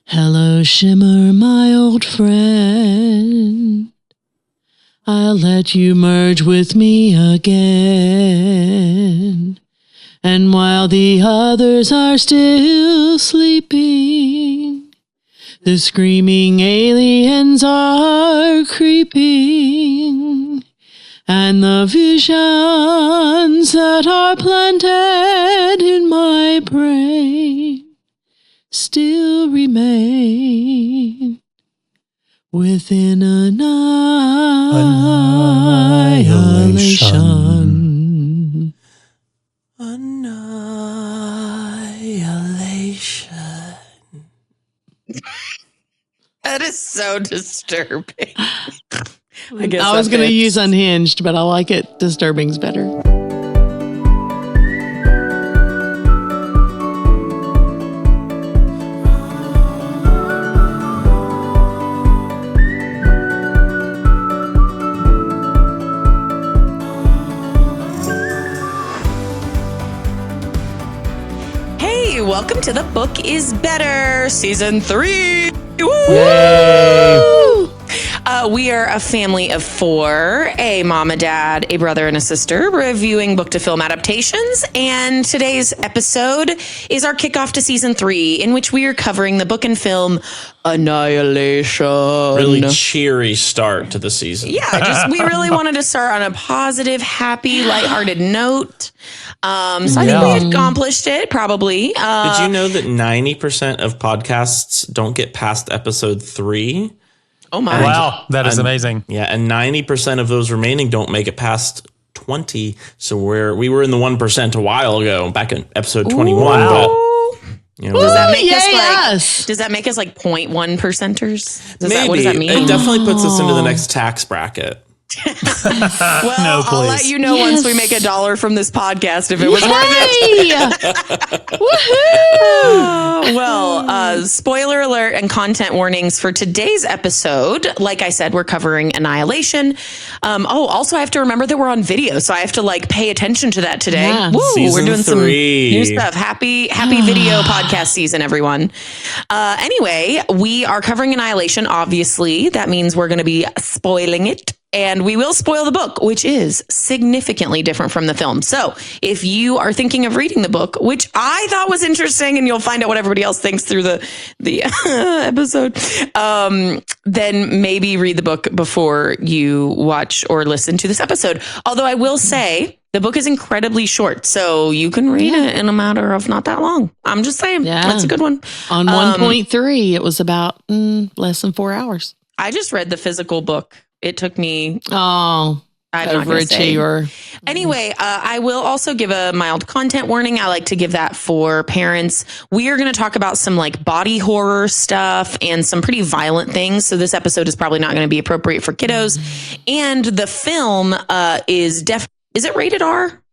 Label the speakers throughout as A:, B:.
A: Hello, Shimmer, my old friend. I'll let you merge with me again. And while the others are still sleeping, the screaming aliens are creeping. And the visions that are planted in my brain still remain within annihilation.
B: Annihilation.
C: That is so disturbing.
A: I was going to use unhinged, but I like it. Disturbing's better.
C: Hey, welcome to The Book is Better, Season 3. Woo!
B: Yay!
C: We are a family of 4, a mom, a dad, a brother, and a sister, reviewing book to film adaptations. And today's episode is our kickoff to Season 3, in which we are covering the book and film Annihilation.
B: Really cheery start to the season.
C: Yeah, we really wanted to start on a positive, happy, lighthearted note. So I think we accomplished it, probably.
B: Did you know that 90% of podcasts don't get past episode 3?
C: Oh my!
D: Wow, that is amazing.
B: Yeah, and 90% of those remaining don't make it past 20. So we were in the 1% a while ago, back in episode 21.
D: Wow.
B: But, you know,
C: does that make us like 0.1 percenters?
B: Maybe.
C: What does that mean?
B: It definitely puts us into the next tax bracket.
C: Well,
D: No,
C: I'll let you know once we make $1 from this podcast if it was worth it.
A: Woohoo!
C: Well, spoiler alert and content warnings for today's episode. Like I said, we're covering Annihilation. Also I have to remember that we're on video, so I have to pay attention to that today.
A: Yeah.
C: Woo,
B: Season
C: we're doing
B: 3.
C: some new stuff. Happy video podcast season, everyone. Anyway, we are covering Annihilation. Obviously, that means we're going to be spoiling it. And we will spoil the book, which is significantly different from the film. So if you are thinking of reading the book, which I thought was interesting, and you'll find out what everybody else thinks through the episode, then maybe read the book before you watch or listen to this episode. Although I will say the book is incredibly short, so you can read it in a matter of not that long. I'm just saying, that's a good one.
A: On 1.3, it was about less than 4 hours.
C: I just read the physical book. It took me...
A: Oh,
C: I'm not gonna say.
A: overachiever.
C: Anyway, I will also give a mild content warning. I like to give that for parents. We are going to talk about some body horror stuff and some pretty violent things. So this episode is probably not going to be appropriate for kiddos. And the film is it rated R?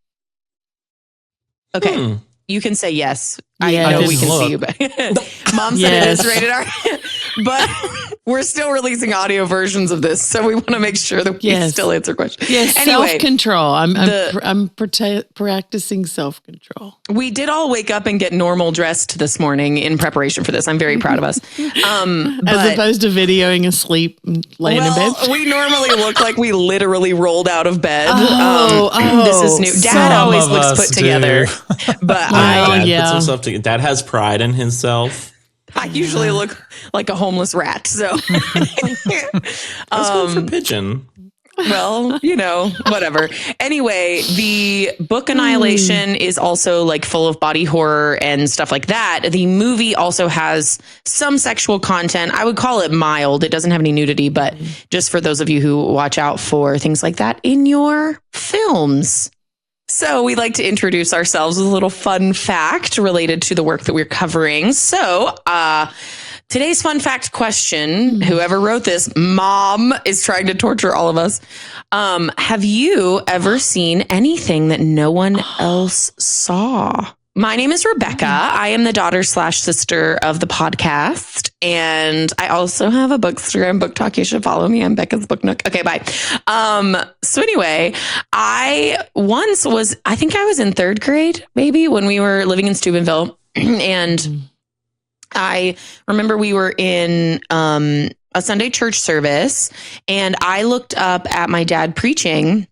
C: Okay. You can say yes.
A: Yeah.
C: I know
D: I
C: we can
D: didn't
C: see you, but Mom said it is rated R. But we're still releasing audio versions of this, so we want to make sure that we still answer questions.
A: Yes,
C: Anyway,
A: self-control. I'm practicing self-control.
C: we did all wake up and get normal dressed this morning in preparation for this. I'm very proud of us.
A: As opposed to videoing asleep and laying in bed.
C: We normally look like we literally rolled out of bed. This is new. Dad
D: Some
C: always
D: of
C: looks
D: us
C: put together, but
B: Dad puts himself together. Dad has pride in himself.
C: I usually look like a homeless rat. So
B: That's good for pigeon.
C: well, whatever. Anyway, the book Annihilation is also full of body horror and stuff like that. The movie also has some sexual content. I would call it mild. It doesn't have any nudity, but just for those of you who watch out for things like that in your films. So we like to introduce ourselves with a little fun fact related to the work that we're covering. So today's fun fact question, whoever wrote this, Mom is trying to torture all of us. Have you ever seen anything that no one else saw? My name is Rebekah. I am the daughter/sister of the podcast. And I also have a Bookstagram, Book Talk. You should follow me. I'm Becca's Book Nook. Okay, bye. So anyway, I think I was in 3rd grade, maybe, when we were living in Steubenville. And I remember we were in a Sunday church service, and I looked up at my dad preaching.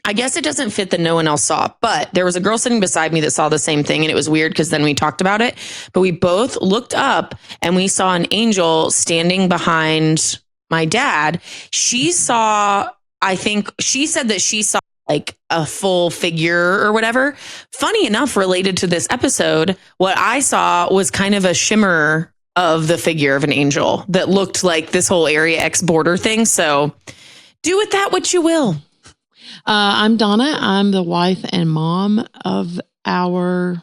C: I guess it doesn't fit that no one else saw, but there was a girl sitting beside me that saw the same thing. And it was weird because then we talked about it, but we both looked up and we saw an angel standing behind my dad. She saw, I think she said that she saw like a full figure or whatever. Funny enough, related to this episode, what I saw was kind of a shimmer of the figure of an angel that looked like this whole Area X border thing. So do with that what you will.
A: I'm Donna. I'm the wife and mom of our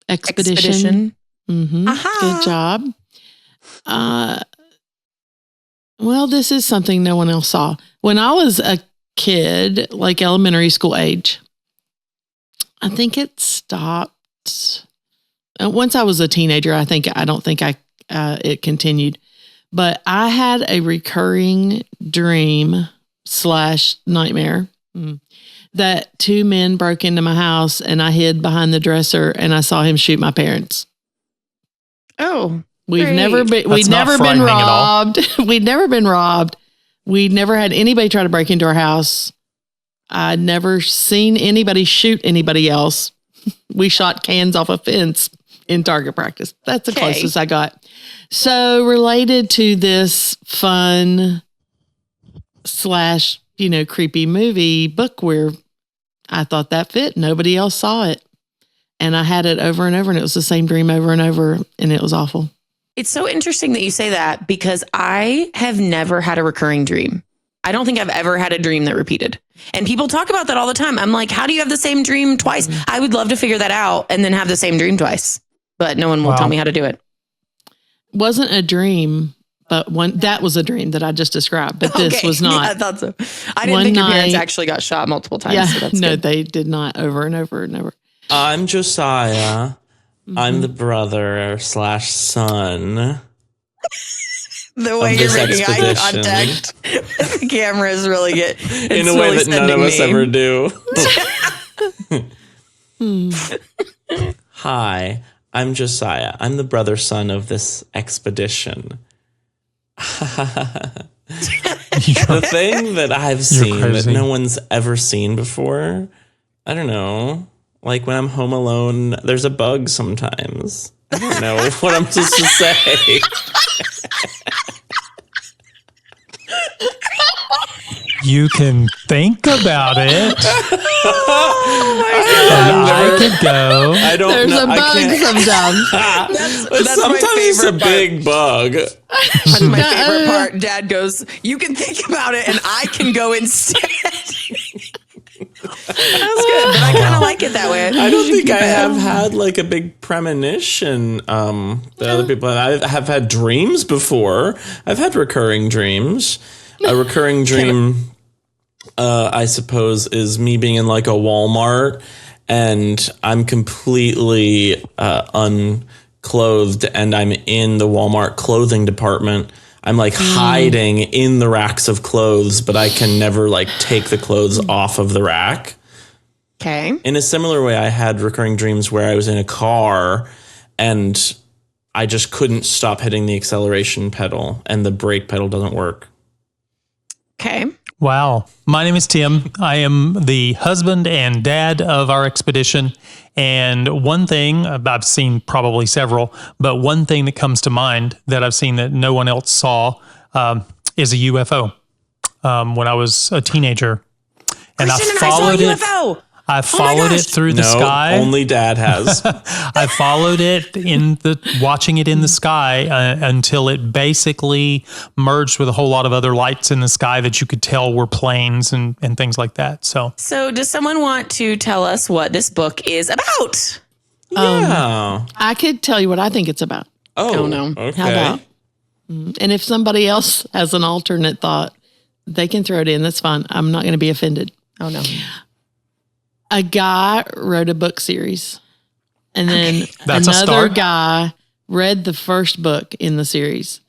A: expedition. Mm-hmm. Good job. Well, this is something no one else saw. When I was a kid, like elementary school age, I think it stopped. Once I was a teenager, I don't think it continued. But I had a recurring dream / nightmare that two men broke into my house and I hid behind the dresser and I saw him shoot my parents.
C: Oh,
A: we'd
C: great.
A: never been robbed. We'd never been robbed. We'd never had anybody try to break into our house. I'd never seen anybody shoot anybody else. We shot cans off a fence in target practice. That's the closest I got. So related to this fun / creepy movie book where I thought that fit. Nobody else saw it. And I had it over and over and it was the same dream over and over and it was awful.
C: It's so interesting that you say that because I have never had a recurring dream. I don't think I've ever had a dream that repeated. And people talk about that all the time. I'm like, how do you have the same dream twice? I would love to figure that out and then have the same dream twice. But no one will tell me how to do it.
A: Wasn't a dream, but that was a dream that I just described. But this was not.
C: Yeah, I thought so. I didn't think your parents actually got shot multiple times.
A: Yeah,
C: so that's
A: no,
C: good.
A: they did not over and over and over.
B: I'm Josiah. I'm the brother / son.
C: The way you're making eye contact with the camera is really good.
B: In a way that none of us ever do. Hi, I'm Josiah. I'm the brother / son of this expedition. The thing that I've seen that no one's ever seen before, I don't know. Like when I'm home alone, there's a bug sometimes. I don't know what I'm supposed to say.
D: You can think about it.
C: Oh my
D: God. I could go.
B: I don't
A: There's
B: know.
A: a bug sometimes.
C: That's
B: sometimes
C: my
B: it's a
C: favorite
B: big bug.
C: That's my favorite part. Dad goes, you can think about it and I can go instead. That's good, but I kind of like it that way.
B: I don't think I have had like a big premonition. The other people, I have had dreams before. I've had recurring dreams. A recurring dream, I suppose, is me being in like a Walmart and I'm completely unclothed and I'm in the Walmart clothing department. I'm like hiding in the racks of clothes, but I can never like take the clothes off of the rack.
C: Okay.
B: In a similar way, I had recurring dreams where I was in a car and I just couldn't stop hitting the acceleration pedal and the brake pedal doesn't work.
C: Okay.
D: Wow. My name is Tim. I am the husband and dad of our expedition. And one thing, I've seen probably several, but one thing that comes to mind that I've seen that no one else saw is a UFO when I was a teenager. And
C: Christian
D: I followed
C: and I saw a UFO.
D: I followed it through the sky.
B: Only Dad has.
D: I followed it watching it in the sky until it basically merged with a whole lot of other lights in the sky that you could tell were planes and things like that. So
C: does someone want to tell us what this book is about?
B: Yeah.
A: I could tell you what I think it's about.
C: Oh no.
B: Okay.
A: How about? And if somebody else has an alternate thought, they can throw it in. That's fine. I'm not going to be offended.
C: Oh no.
A: A guy wrote a book series, and then
D: That's
A: another guy read the first book in the series.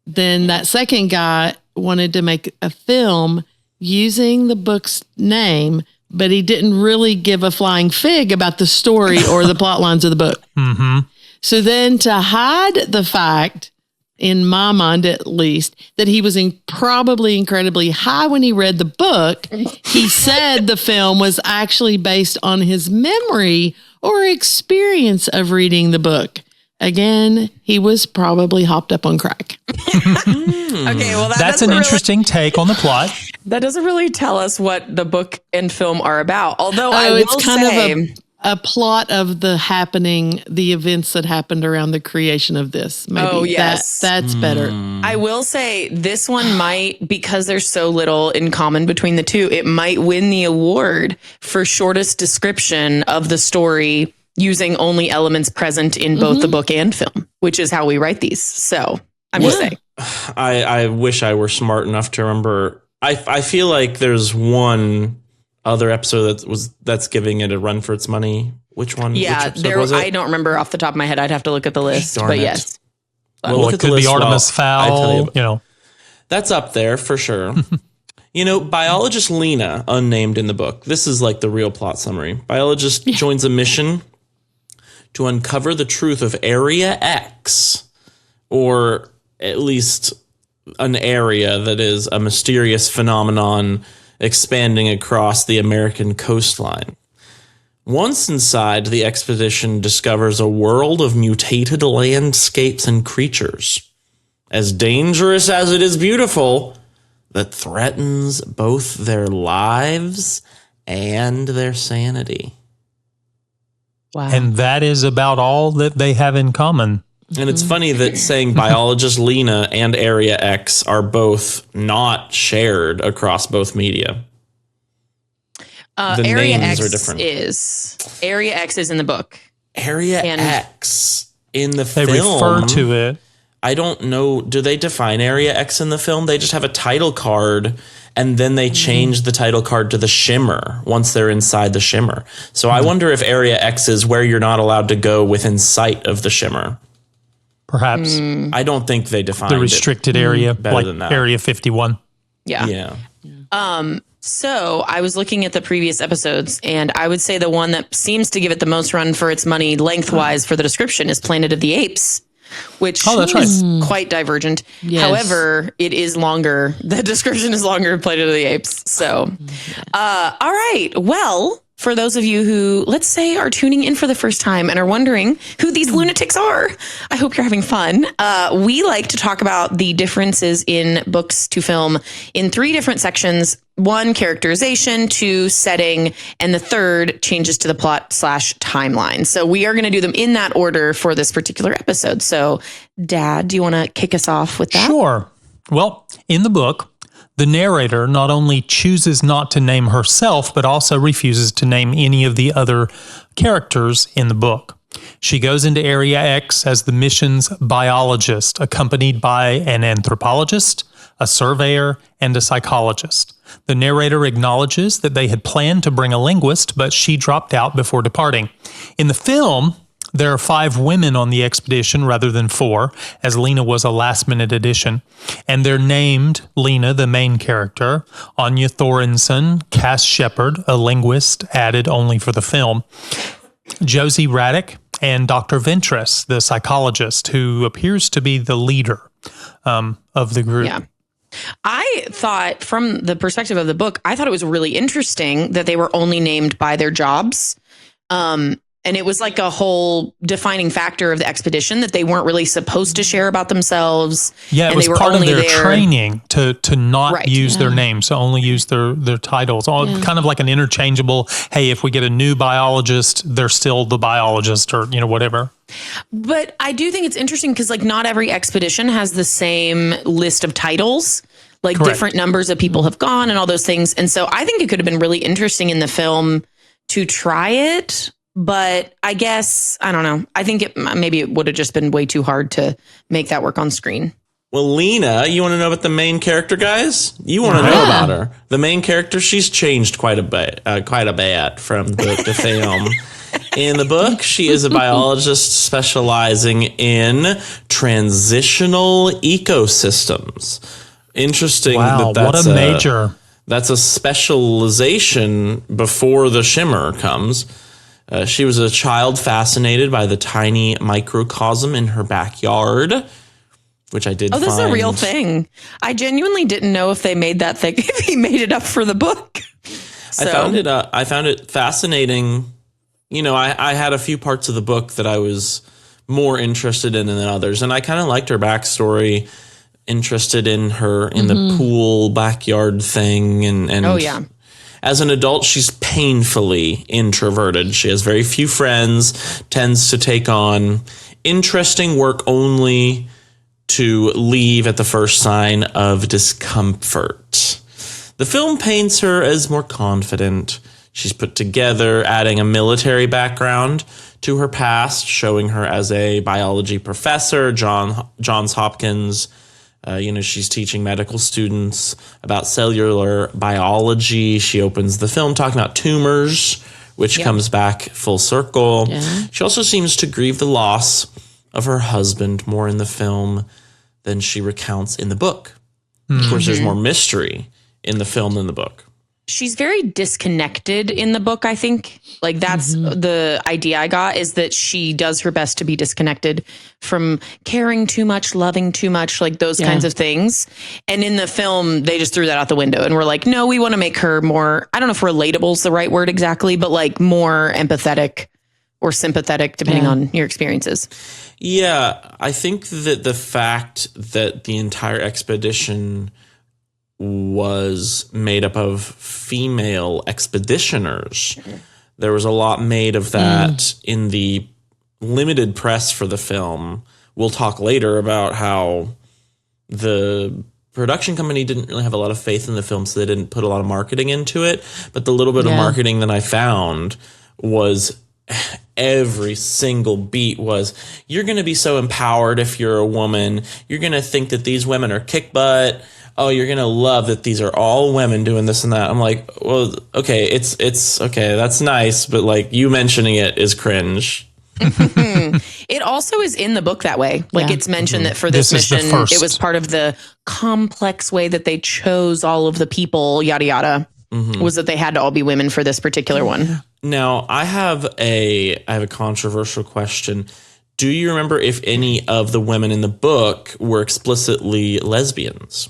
A: Then that second guy wanted to make a film using the book's name, but he didn't really give a flying fig about the story or the plot lines of the book.
D: Mm-hmm.
A: So then to hide the fact, in my mind at least, that he was probably incredibly high when he read the book, he said the film was actually based on his memory or experience of reading the book. Again, he was probably hopped up on crack.
C: Okay, well,
D: that's an interesting take on the plot.
C: That doesn't really tell us what the book and film are about. Although
A: it's kind of a plot of the events that happened around the creation of this. Maybe.
C: Oh, yes.
A: That's better.
C: I will say this one might, because there's so little in common between the two, it might win the award for shortest description of the story using only elements present in both the book and film, which is how we write these. So I'm just saying.
B: I wish I were smart enough to remember. I feel like there's one other episode that's giving it a run for its money. Which one?
C: Yeah,
B: which was it?
C: I don't remember off the top of my head. I'd have to look at the list.
B: Darn
C: but
B: it.
C: yes.
B: Well,
D: it could be Artemis Fowl.
B: That's up there for sure. Biologist Lena, unnamed in the book. This is like the real plot summary. Biologist joins a mission to uncover the truth of Area X, or at least an area that is a mysterious phenomenon expanding across the American coastline. Once inside, the expedition discovers a world of mutated landscapes and creatures, as dangerous as it is beautiful, that threatens both their lives and their sanity.
C: Wow.
D: And that is about all that they have in common.
B: And it's funny that saying Biologist Lena and Area X are both not shared across both media. The
C: Area
B: names
C: X
B: are different.
C: Area X is in the book.
B: Area X in the
D: They
B: film.
D: refer to it.
B: I don't know. Do they define Area X in the film? They just have a title card, and then they change the title card to the shimmer once they're inside the shimmer. So I wonder if Area X is where you're not allowed to go within sight of the shimmer.
D: Perhaps
B: I don't think they define
D: the restricted area,
B: better
D: like
B: than that.
D: Area 51.
C: Yeah. So I was looking at the previous episodes, and I would say the one that seems to give it the most run for its money lengthwise for the description is Planet of the Apes, which
D: that's
C: is quite divergent.
A: Yes.
C: However, it is longer. The description is longer in Planet of the Apes. So, all right. Well, for those of you who, let's say, are tuning in for the first time and are wondering who these lunatics are, I hope you're having fun. We like to talk about the differences in books to film in 3 different sections. 1, characterization, 2, setting, and the 3rd, changes to the plot / timeline. So we are going to do them in that order for this particular episode. So, Dad, do you want to kick us off with that?
D: Sure. Well, in the book, the narrator not only chooses not to name herself, but also refuses to name any of the other characters in the book. She goes into Area X as the mission's biologist, accompanied by an anthropologist, a surveyor, and a psychologist. The narrator acknowledges that they had planned to bring a linguist, but she dropped out before departing. In the film, there are 5 women on the expedition rather than 4, as Lena was a last-minute addition. And they're named Lena, the main character, Anya Thorensen, Cass Shepard, a linguist added only for the film, Josie Raddick, and Dr. Ventress, the psychologist, who appears to be the leader of the group.
C: Yeah. I thought, from the perspective of the book, I thought it was really interesting that they were only named by their jobs. And it was like a whole defining factor of the expedition that they weren't really supposed to share about themselves.
D: Yeah, it
C: and
D: was
C: they were
D: part of
C: only
D: their
C: there.
D: training to not use their names, to only use their titles. Kind of like an interchangeable, hey, if we get a new biologist, they're still the biologist, or, whatever.
C: But I do think it's interesting because, like, not every expedition has the same list of titles. Like,
D: Correct.
C: different numbers of people have gone and all those things. And so I think it could have been really interesting in the film to try it. But I guess, I don't know. I think maybe it would have just been way too hard to make that work on screen.
B: Well, Lena, you want to know about the main character, guys? You want to know about her. The main character, she's changed quite a bit from the book to film. In the book, she is a biologist specializing in transitional ecosystems. Interesting.
D: Wow,
B: that's
D: what a major.
B: That's a specialization before the shimmer comes. She was a child fascinated by the tiny microcosm in her backyard, which I did find.
C: Oh, this is a real thing. I genuinely didn't know if they made that thing, if he made it up for the book. So.
B: I found it fascinating. You know, I had a few parts of the book that I was more interested in than others, and I kind of liked her backstory, interested in her in the pool backyard thing, and
C: oh yeah.
B: As an adult, she's painfully introverted. She has very few friends, tends to take on interesting work only to leave at the first sign of discomfort. The film paints her as more confident. She's put together, adding a military background to her past, showing her as a biology professor, Johns Hopkins. She's teaching medical students about cellular biology. She opens the film talking about tumors, which comes back full circle. Yeah. She also seems to grieve the loss of her husband more in the film than she recounts in the book. Mm-hmm. Of course, there's more mystery in the film than the book.
C: She's very disconnected in the book, I think. Like, that's the idea I got, is that she does her best to be disconnected from caring too much, loving too much, like those kinds of things. And in the film, they just threw that out the window and were like, no, we want to make her more, I don't know if relatable is the right word exactly, but like more empathetic or sympathetic, depending on your experiences.
B: Yeah, I think that the fact that the entire expedition was made up of female expeditioners. There was a lot made of that in the limited press for the film. We'll talk later about how the production company didn't really have a lot of faith in the film, so they didn't put a lot of marketing into it. But the little bit of marketing that I found was every single beat was, you're going to be so empowered if you're a woman. You're going to think that these women are kick butt. Oh, you're going to love that these are all women doing this and that. I'm like, well, okay, it's okay. That's nice. But like, you mentioning it is cringe.
C: It also is in the book that way. Like it's mentioned that for this mission, it was part of the complex way that they chose all of the people, yada, yada, was that they had to all be women for this particular one.
B: Now, I have a controversial question. Do you remember if any of the women in the book were explicitly lesbians?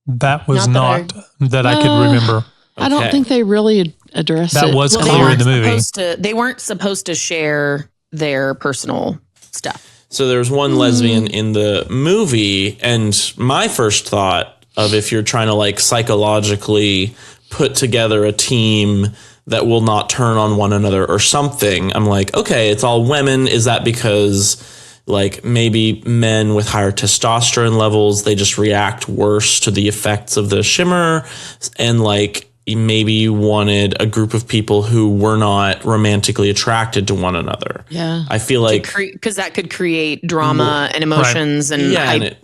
D: That was not that I could remember. Okay.
A: I don't think they really addressed it.
D: That was clear in the movie.
C: They weren't supposed to share their personal stuff.
B: So there's one lesbian in the movie, and my first thought of, if you're trying to like psychologically put together a team that will not turn on one another or something, I'm like, okay, it's all women. Is that because like maybe men with higher testosterone levels, they just react worse to the effects of the shimmer, and like maybe you wanted a group of people who were not romantically attracted to one another?
A: Yeah,
B: I feel like
C: because that could create drama and emotions, and
B: it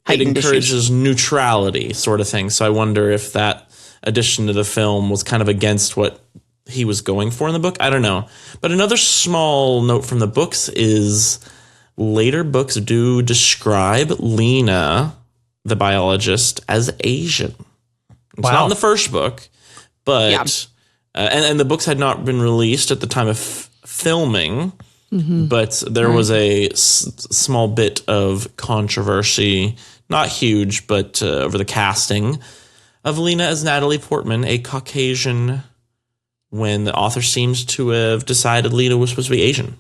B: encourages neutrality, sort of thing. So I wonder if that addition to the film was kind of against what he was going for in the book. I don't know. But another small note from the books is, later books do describe Lena, the biologist, as Asian. It's not in the first book, but and the books had not been released at the time of filming, but there was a small bit of controversy, not huge, but over the casting of Lena as Natalie Portman, a Caucasian, when the author seems to have decided Lena was supposed to be Asian.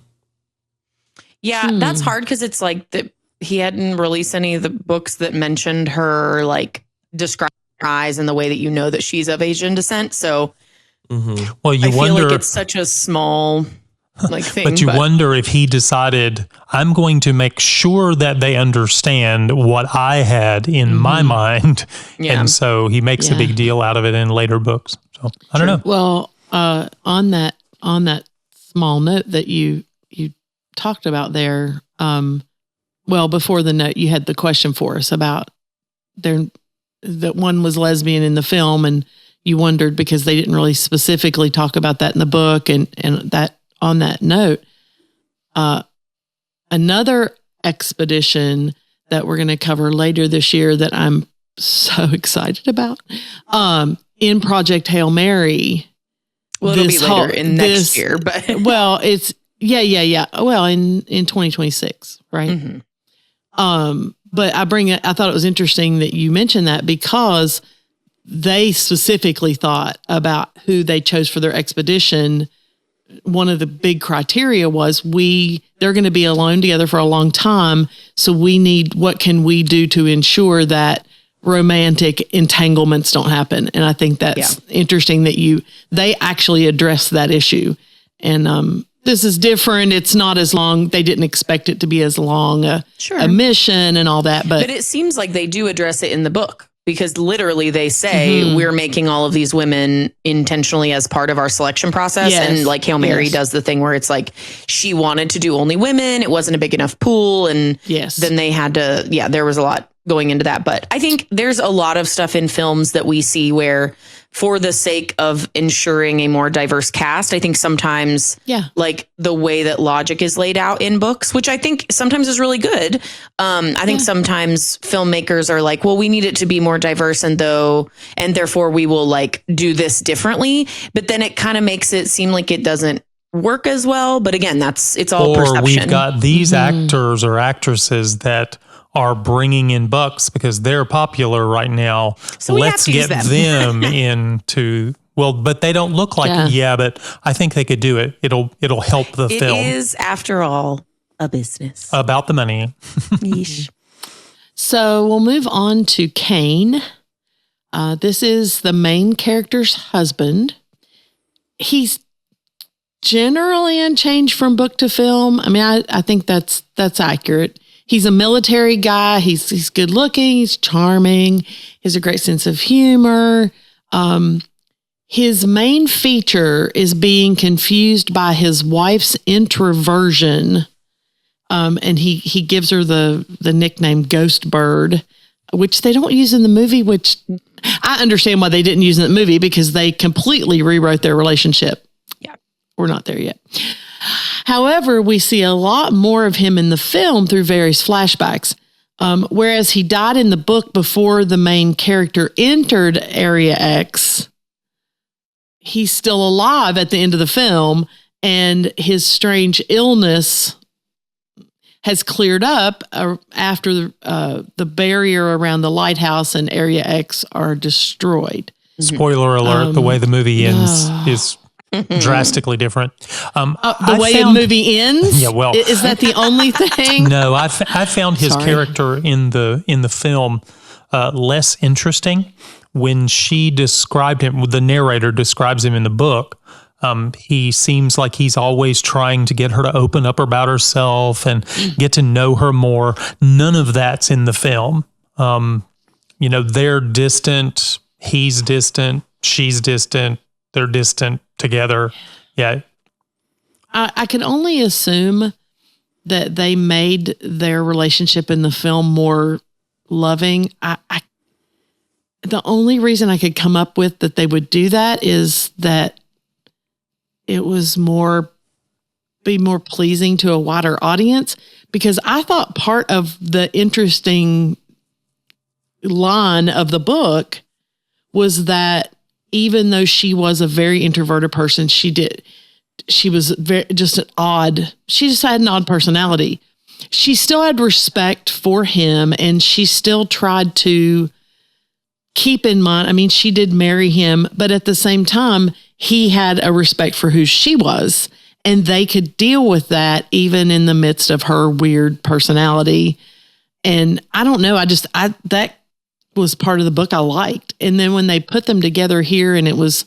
C: Yeah, that's hard because it's like he hadn't released any of the books that mentioned her, like describe her eyes and the way that you know that she's of Asian descent. So,
D: well, you
C: I
D: wonder,
C: feel like it's such a small like thing.
D: But you wonder if he decided, I'm going to make sure that they understand what I had in my mind, and so he makes a big deal out of it in later books. So I don't know.
A: Well, on that small note that you talked about there, before the note, you had the question for us about that one was lesbian in the film, and you wondered because they didn't really specifically talk about that in the book, and that on that note, another expedition that we're going to cover later this year that I'm so excited about in Project Hail Mary.
C: Well, it'll be later in next year, but
A: well, it's yeah. Well, in 2026, right? Mm-hmm. But I thought it was interesting that you mentioned that because they specifically thought about who they chose for their expedition. One of the big criteria was they're going to be alone together for a long time. So what can we do to ensure that romantic entanglements don't happen? And I think that's interesting that they actually address that issue. And this is different. It's not as long. They didn't expect it to be as long a mission and all that. But
C: it seems like they do address it in the book. Because literally they say we're making all of these women intentionally as part of our selection process. Yes. And like Hail Mary does the thing where it's like she wanted to do only women. It wasn't a big enough pool. And then they had to, there was a lot going into that. But I think there's a lot of stuff in films that we see where for the sake of ensuring a more diverse cast, I think sometimes like the way that logic is laid out in books, which I think sometimes is really good. I think sometimes filmmakers are like, well, we need it to be more diverse and therefore we will like do this differently. But then it kind of makes it seem like it doesn't work as well. But again, it's all perception.
D: We've got these actors or actresses that are bringing in bucks because they're popular right now.
C: So
D: let's get them into, but they don't look like but I think they could do it. It'll help the film. It
C: is, after all, a business.
D: About the money.
C: Yeesh.
A: So we'll move on to Cain. This is the main character's husband. He's generally unchanged from book to film. I mean, I think that's accurate. He's a military guy. He's good looking. He's charming. He has a great sense of humor. His main feature is being confused by his wife's introversion. And he gives her the nickname Ghost Bird, which they don't use in the movie, which I understand why they didn't use in the movie because they completely rewrote their relationship.
C: Yeah.
A: We're not there yet. However, we see a lot more of him in the film through various flashbacks. Whereas he died in the book before the main character entered Area X, he's still alive at the end of the film, and his strange illness has cleared up after the barrier around the lighthouse and Area X are destroyed.
D: Spoiler alert, the way the movie ends is drastically different.
A: The way the movie ends?
D: Yeah, well.
A: Is that the only thing?
D: No, I found his character in the film less interesting. When she described him, the narrator describes him in the book, he seems like he's always trying to get her to open up about herself and get to know her more. None of that's in the film. They're distant, he's distant, she's distant, they're distant together. Yeah.
A: I can only assume that they made their relationship in the film more loving. The only reason I could come up with that they would do that is that it was be more pleasing to a wider audience, because I thought part of the interesting line of the book was that even though she was a very introverted person, she was just she just had an odd personality. She still had respect for him, and she still tried to keep in mind, I mean, she did marry him, but at the same time, he had a respect for who she was, and they could deal with that even in the midst of her weird personality. And I don't know, that was part of the book I liked. And then when they put them together here, and it was,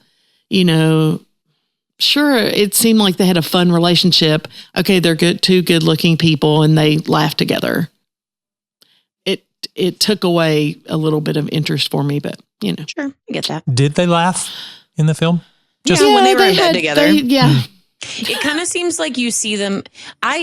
A: sure, it seemed like they had a fun relationship. Okay, they're two good looking people, and they laugh together. It took away a little bit of interest for me, but
C: Sure, I get that.
D: Did they laugh in the film?
C: When they were in bed together.
A: It
C: kind of seems like you see them.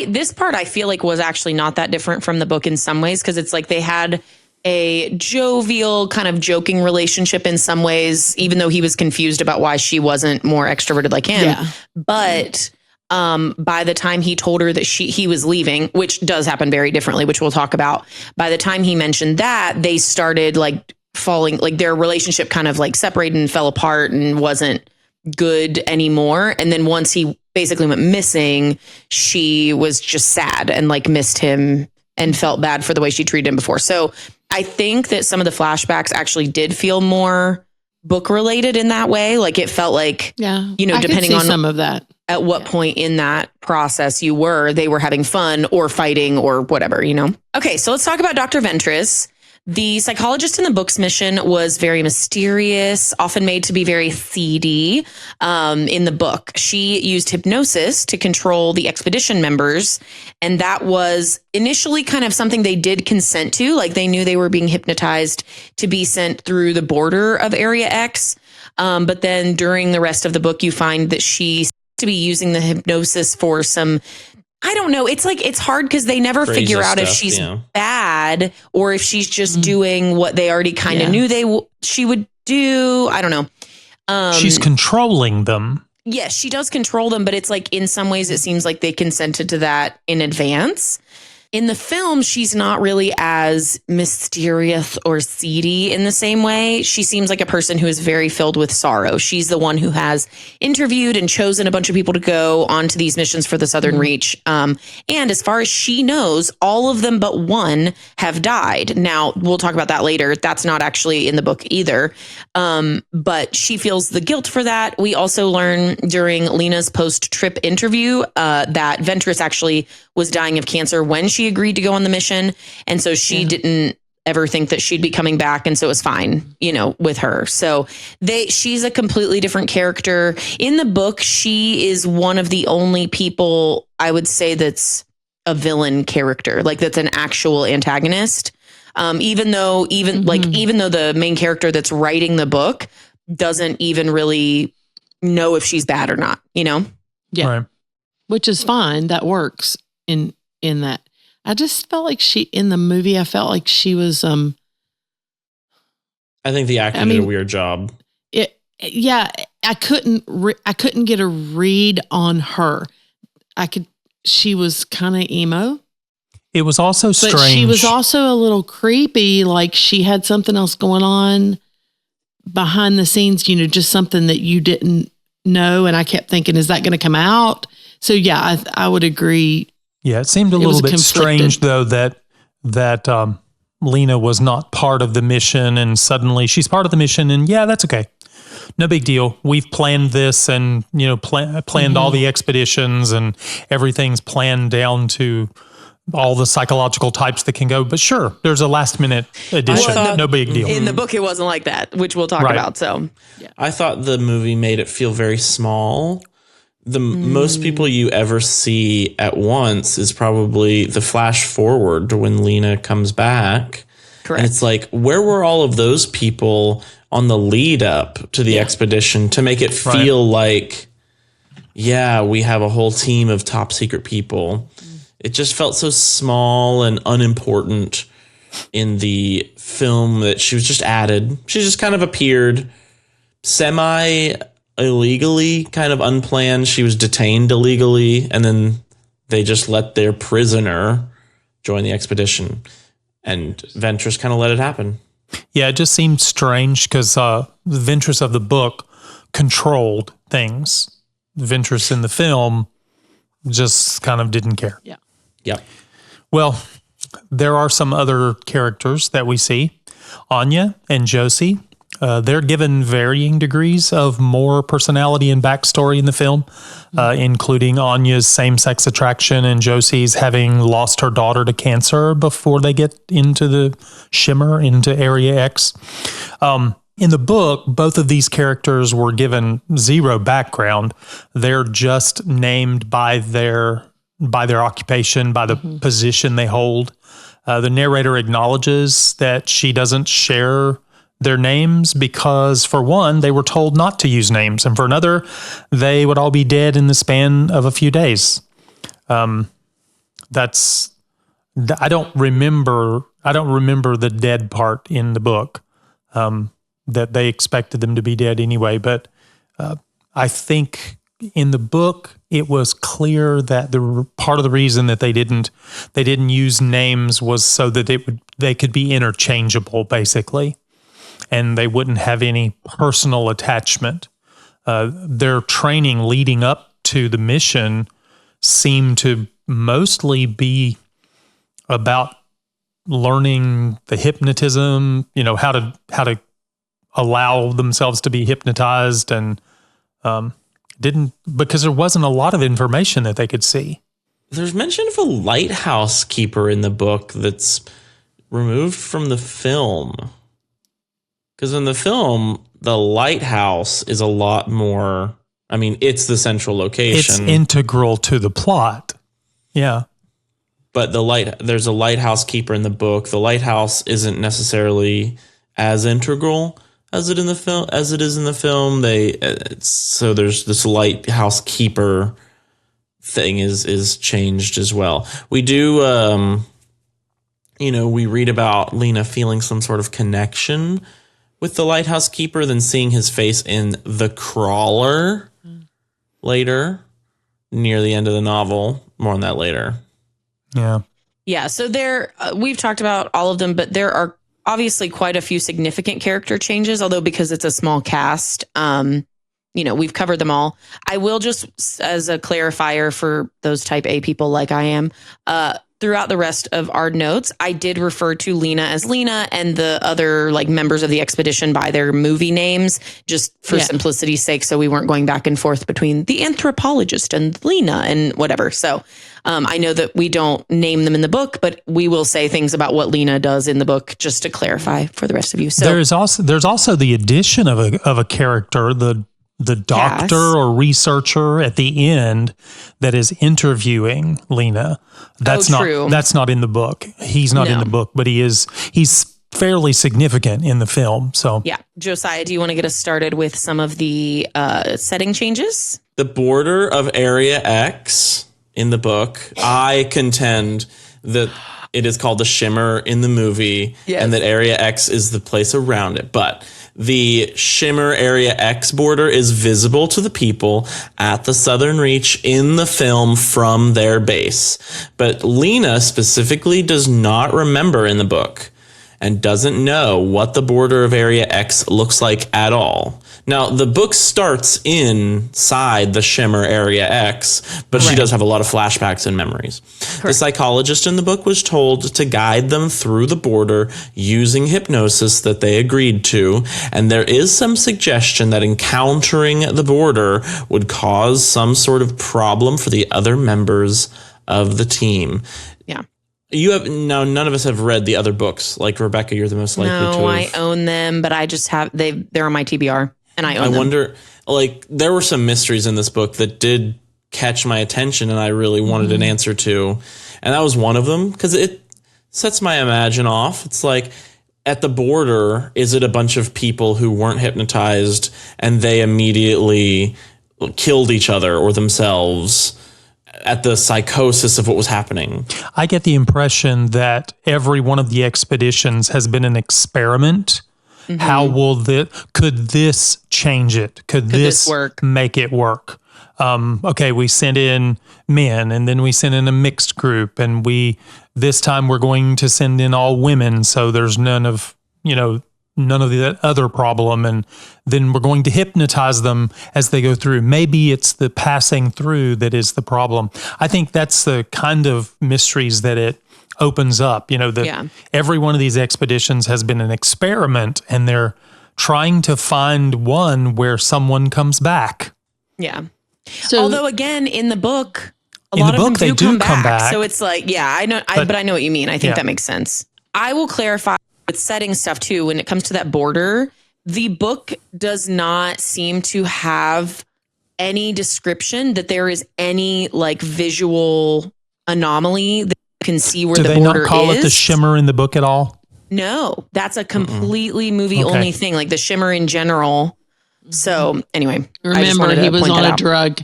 C: This part I feel like was actually not that different from the book in some ways, because it's like they had a jovial kind of joking relationship in some ways, even though he was confused about why she wasn't more extroverted like him. Yeah. But by the time he told her that he was leaving, which does happen very differently, which we'll talk about, by the time he mentioned that, they started like falling, like their relationship kind of like separated and fell apart and wasn't good anymore. And then once he basically went missing, she was just sad and like missed him and felt bad for the way she treated him before. So I think that some of the flashbacks actually did feel more book related in that way. Like it felt like, you know, depending on
A: some of that,
C: at what point in that process they were having fun or fighting or whatever, you know? Okay. So let's talk about Dr. Ventress. The psychologist in the book's mission was very mysterious, often made to be very seedy. In the book, she used hypnosis to control the expedition members. And that was initially kind of something they did consent to. Like they knew they were being hypnotized to be sent through the border of Area X. But then during the rest of the book, you find that she seems to be using the hypnosis for some, I don't know. It's like, it's hard because they never
B: Crazy
C: figure out if
B: stuff,
C: she's
B: yeah.
C: bad or if she's just doing what they already kind of knew she would do. I don't know.
D: She's controlling them.
C: Yes, she does control them, but it's like in some ways it seems like they consented to that in advance. In the film, she's not really as mysterious or seedy in the same way. She seems like a person who is very filled with sorrow. She's the one who has interviewed and chosen a bunch of people to go onto these missions for the Southern Reach. And as far as she knows, all of them but one have died. Now, we'll talk about that later. That's not actually in the book either. But she feels the guilt for that. We also learn during Lena's post-trip interview that Ventress actually was dying of cancer when she agreed to go on the mission. And so she didn't ever think that she'd be coming back. And so it was fine, you know, with her. So she's a completely different character. In the book, she is one of the only people I would say that's a villain character, like that's an actual antagonist. Even though the main character that's writing the book doesn't even really know if she's bad or not, you know?
A: Yeah.
D: Right.
A: Which is fine. That works in that. I just felt like in the movie, I felt like she was,
B: I think the actor did a weird job.
A: I couldn't get a read on her. She was kind of emo.
D: It was also strange.
A: But she was also a little creepy. Like she had something else going on behind the scenes, you know, just something that you didn't know. And I kept thinking, is that going to come out? So yeah, I would agree.
D: Yeah, it seemed a little bit strange though that Lena was not part of the mission and suddenly she's part of the mission and yeah, that's okay. No big deal. We've planned this and, you know, planned all the expeditions and everything's planned down to all the psychological types that can go. But sure, there's a last minute addition. No big deal.
C: In the book, it wasn't like that, which we'll talk about. So
B: I thought the movie made it feel very small. The most people you ever see at once is probably the flash forward to when Lena comes back.
C: Correct.
B: And it's like, where were all of those people on the lead up to the expedition to make it feel like, yeah, we have a whole team of top secret people. It just felt so small and unimportant in the film that she was just added. She just kind of appeared semi-illegally, kind of unplanned. She was detained illegally, and then they just let their prisoner join the expedition. And Ventress kind of let it happen.
D: Yeah, it just seemed strange because the Ventress of the book controlled things. Ventress in the film just kind of didn't care.
A: Yeah.
B: Yep.
D: Well, there are some other characters that we see. Anya and Josie, they're given varying degrees of more personality and backstory in the film, including Anya's same-sex attraction and Josie's having lost her daughter to cancer before they get into the shimmer, into Area X. In the book, both of these characters were given zero background. They're just named by their occupation, by the position they hold. The narrator acknowledges that she doesn't share their names because, for one, they were told not to use names, and for another, they would all be dead in the span of a few days. I don't remember the dead part in the book. That they expected them to be dead anyway, but I think in the book it was clear that the part of the reason that they didn't use names was so that they could be interchangeable, basically. and they wouldn't have any personal attachment. Their training leading up to the mission seemed to mostly be about learning the hypnotism, how to allow themselves to be hypnotized, and because there wasn't a lot of information that they could see.
B: There's mention of a lighthouse keeper in the book that's removed from the film. Because in the film, the lighthouse is a lot more, it's the central location.
D: It's integral to the plot. Yeah.
B: But there's a lighthouse keeper in the book. The lighthouse isn't necessarily as integral as it is in the film. So there's this lighthouse keeper thing is changed as well. We do, we read about Lena feeling some sort of connection with the lighthouse keeper, then seeing his face in The Crawler later, near the end of the novel. More on that later.
D: Yeah.
C: Yeah. So we've talked about all of them, but there are obviously quite a few significant character changes, although because it's a small cast, we've covered them all. I will just, as a clarifier for those type A people like I am, throughout the rest of our notes, I did refer to Lena as Lena and the other members of the expedition by their movie names, just for simplicity's sake. So we weren't going back and forth between the anthropologist and Lena and whatever. So I know that we don't name them in the book, but we will say things about what Lena does in the book just to clarify for the rest of you. So
D: there's also the addition of a character, the doctor or researcher at the end that is interviewing Lena. That's not in the book. He's not in the book, but he's fairly significant in the film. So
C: yeah. Josiah, do you want to get us started with some of the setting changes?
B: The border of Area X in the book, I contend that it is called the Shimmer in the movie, and that Area X is the place around it. But the Shimmer Area X border is visible to the people at the Southern Reach in the film from their base. But Lena specifically does not remember in the book and doesn't know what the border of Area X looks like at all. Now, the book starts inside the Shimmer Area X, but she does have a lot of flashbacks and memories. Correct. The psychologist in the book was told to guide them through the border using hypnosis that they agreed to, and there is some suggestion that encountering the border would cause some sort of problem for the other members of the team.
C: Yeah.
B: None of us have read the other books. Like Rebekah, you're the most likely to have.
C: No, I own them, but I just have, they're on my TBR. And I
B: wonder, there were some mysteries in this book that did catch my attention and I really wanted an answer to. And that was one of them, because it sets my imagine off. It's like, at the border, is it a bunch of people who weren't hypnotized and they immediately killed each other or themselves at the psychosis of what was happening?
D: I get the impression that every one of the expeditions has been an experiment. Mm-hmm. How could this change it? Could this work? Make it work? Okay, we sent in men and then we sent in a mixed group, and this time we're going to send in all women. So there's none of that other problem. And then we're going to hypnotize them as they go through. Maybe it's the passing through that is the problem. I think that's the kind of mysteries that it opens up. Every one of these expeditions has been an experiment, and they're trying to find one where someone comes back.
C: Yeah. So, although again, in the book, a lot of them do come back. So it's like, I know, but I know what you mean. I think that makes sense. I will clarify with setting stuff too. When it comes to that border, the book does not seem to have any description that there is any visual anomaly that can see where the border is. Do they not call it
D: the shimmer in the book at all?
C: No, that's a completely movie only thing, like the shimmer in general. So anyway,
A: remember he was on a drug.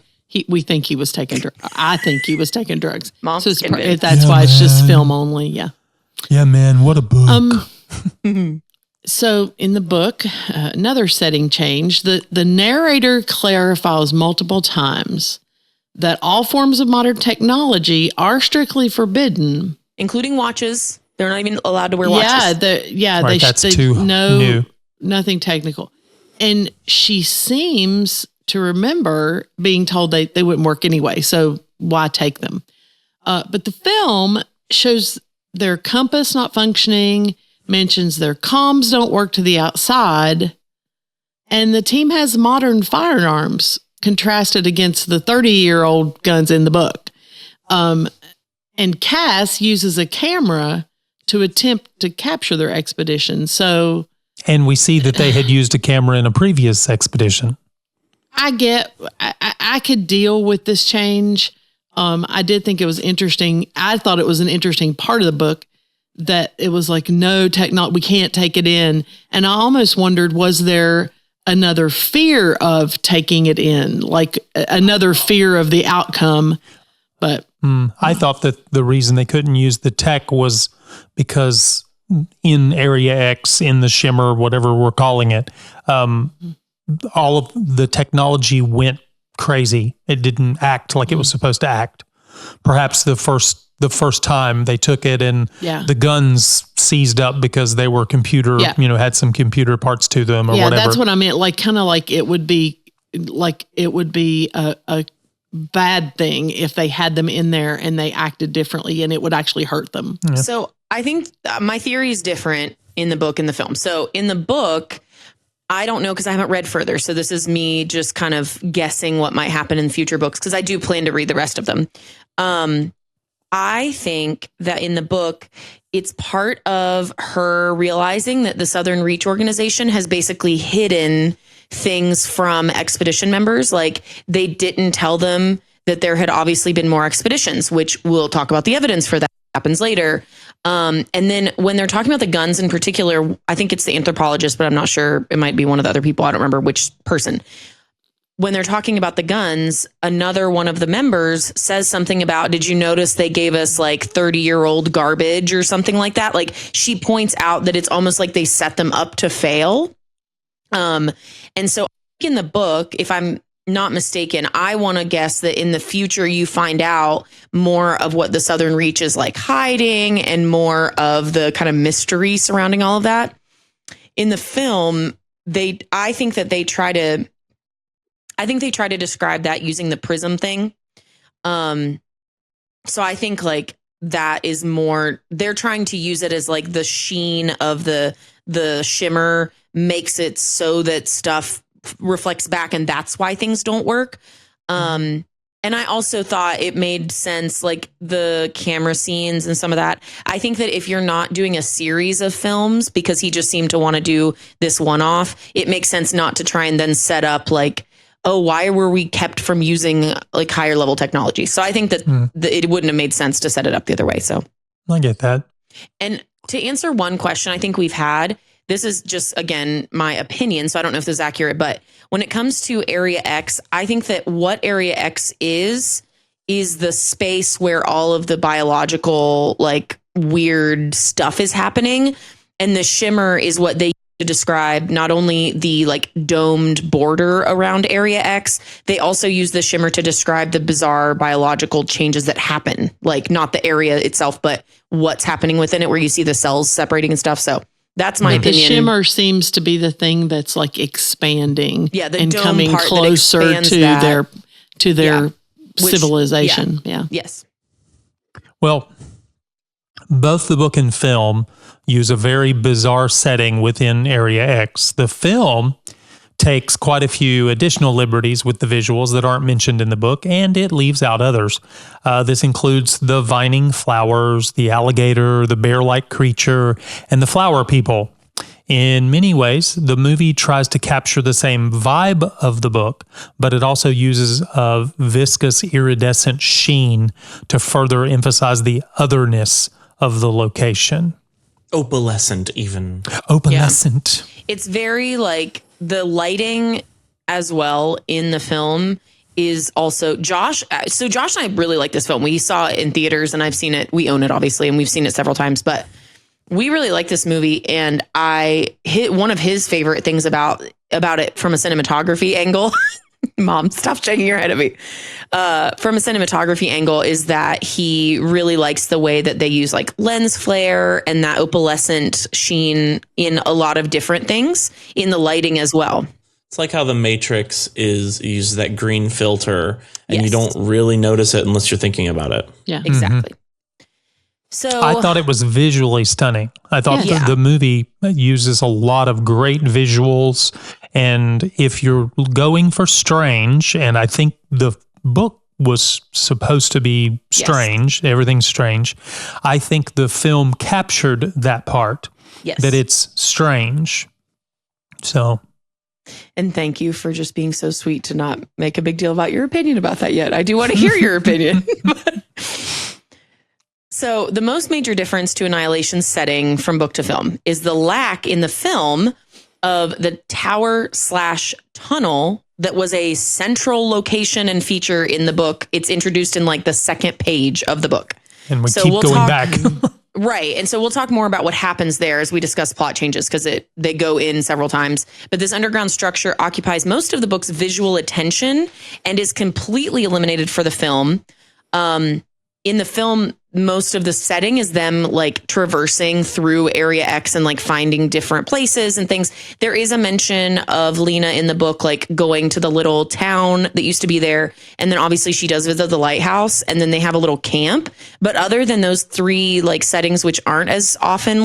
A: We think he was taking drugs. I think he was taking drugs. So that's why it's just film only. Yeah.
D: Yeah, man. What a book.
A: So in the book, another setting change. The narrator clarifies multiple times that all forms of modern technology are strictly forbidden,
C: including watches. They're not even allowed to wear watches.
A: That's too new. nothing technical. And she seems to remember being told they wouldn't work anyway. So why take them? But the film shows their compass not functioning, mentions their comms don't work to the outside, and the team has modern firearms contrasted against the 30-year-old guns in the book. And Cass uses a camera to attempt to capture their expedition. So,
D: and we see that they had used a camera in a previous expedition.
A: I could deal with this change. I did think it was interesting. I thought it was an interesting part of the book that it was like, no technology, we can't take it in. And I almost wondered, was there another fear of taking it in, like another fear of the outcome? But
D: I thought that the reason they couldn't use the tech was because in Area X, in the shimmer, whatever we're calling it, all of the technology went crazy. It didn't act like it was supposed to act. Perhaps the first time they took it and the guns seized up because they were computer, had some computer parts to them or whatever. Yeah,
A: that's what I meant. Like, kind of like it would be a bad thing if they had them in there and they acted differently and it would actually hurt them.
C: Yeah. So I think my theory is different in the book and the film. So in the book, I don't know because I haven't read further. So this is me just kind of guessing what might happen in future books because I do plan to read the rest of them. I think that in the book, it's part of her realizing that the Southern Reach organization has basically hidden things from expedition members. Like they didn't tell them that there had obviously been more expeditions, which we'll talk about the evidence for that happens later. And then when they're talking about the guns in particular, I think it's the anthropologist, but I'm not sure. It might be one of the other people. I don't remember which person. When they're talking about the guns, another one of the members says something about, did you notice they gave us like 30-year-old garbage or something like that? Like she points out that it's almost like they set them up to fail. And so in the book, if I'm not mistaken, I want to guess that in the future you find out more of what the Southern Reach is like hiding and more of the kind of mystery surrounding all of that. In the film, I think they try to describe that using the prism thing. So I think like that is more, they're trying to use it as like the sheen of the shimmer makes it so that stuff reflects back and that's why things don't work. And I also thought it made sense, like the camera scenes and some of that. I think that if you're not doing a series of films, because he just seemed to want to do this one-off, it makes sense not to try and then set up like, oh, why were we kept from using like higher level technology? So I think that it wouldn't have made sense to set it up the other way. So
D: I get that.
C: And to answer one question I think we've had, this is just, again, my opinion, so I don't know if this is accurate, but when it comes to Area X, I think that what Area X is the space where all of the biological, like, weird stuff is happening. And the shimmer is what they use to describe not only the, like, domed border around Area X, they also use the shimmer to describe the bizarre biological changes that happen. Like, not the area itself, but what's happening within it, where you see the cells separating and stuff. So that's my opinion.
A: The shimmer seems to be the thing that's like expanding and
C: dome
A: coming
C: part
A: closer to their civilization.
C: Yeah. Yes.
D: Well, both the book and film use a very bizarre setting within Area X. The film takes quite a few additional liberties with the visuals that aren't mentioned in the book, and it leaves out others. This includes the vining flowers, the alligator, the bear-like creature, and the flower people. In many ways, the movie tries to capture the same vibe of the book, but it also uses a viscous iridescent sheen to further emphasize the otherness of the location.
B: Opalescent, even.
D: Opalescent.
C: Yeah. It's very like the lighting as well in the film is also Josh. So Josh and I really like this film. We saw it in theaters and I've seen it. We own it obviously, and we've seen it several times, but we really like this movie. And I hit one of his favorite things about it from a cinematography angle Mom, stop shaking your head at me. From a cinematography angle is that he really likes the way that they use like lens flare and that opalescent sheen in a lot of different things in the lighting as well.
B: It's like how the Matrix uses that green filter and you don't really notice it unless you're thinking about it.
A: Yeah,
C: exactly. So
D: I thought it was visually stunning. I thought the movie uses a lot of great visuals. And if you're going for strange, and I think the book was supposed to be strange, everything's strange. I think the film captured that part, that it's strange. So...
C: And thank you for just being so sweet to not make a big deal about your opinion about that yet. I do want to hear your opinion. So the most major difference to Annihilation's setting from book to film is the lack in the film of the tower/tunnel that was a central location and feature in the book. It's introduced in like the second page of the book.
D: And we keep going back.
C: Right. And so we'll talk more about what happens there as we discuss plot changes because they go in several times. But this underground structure occupies most of the book's visual attention and is completely eliminated for the film. In the film, most of the setting is them like traversing through Area X and like finding different places and things. There is a mention of Lena in the book, like going to the little town that used to be there. And then obviously she does visit the lighthouse and then they have a little camp. But other than those three like settings, which aren't as often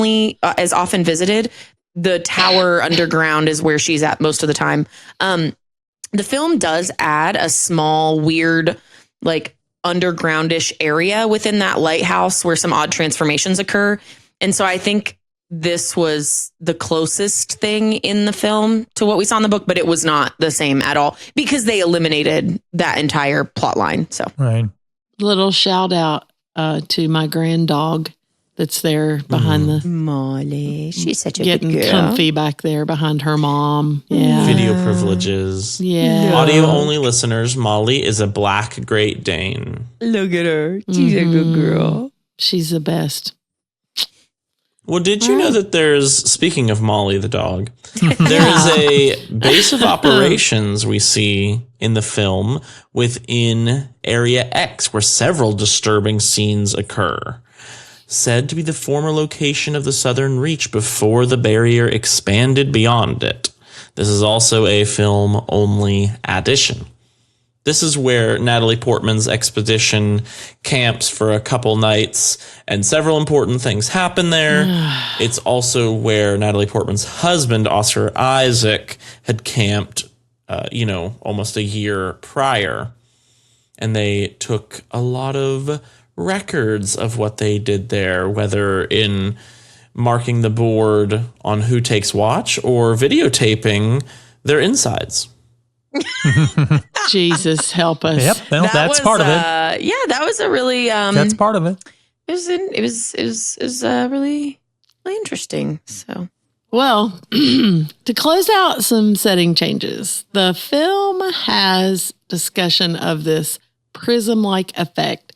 C: visited, the tower underground is where she's at most of the time. The film does add a small, weird, like undergroundish area within that lighthouse where some odd transformations occur. And so I think this was the closest thing in the film to what we saw in the book, but it was not the same at all because they eliminated that entire plot line. So
A: little shout out to my grand dog that's there behind the
C: Molly. She's such a
A: getting
C: good girl.
A: comfy back there behind her mom. Yeah.
B: Video privileges.
A: Yeah.
B: Audio only listeners, Molly is a black Great Dane.
C: Look at her. She's a good girl.
A: She's the best.
B: Well, did you know that speaking of Molly the dog, there is a base of operations we see in the film within Area X where several disturbing scenes occur. Said to be the former location of the Southern Reach before the barrier expanded beyond it. This is also a film-only addition. This is where Natalie Portman's expedition camps for a couple nights, and several important things happen there. It's also where Natalie Portman's husband, Oscar Isaac, had camped, almost a year prior. And they took a lot of records of what they did there, whether in marking the board on who takes watch or videotaping their insides.
A: Jesus help us.
D: Yep, well, that's part of it.
C: Yeah, that was a really
D: That's part of it.
C: It was really interesting. So
A: Well, to close out some setting changes, the film has discussion of this prism-like effect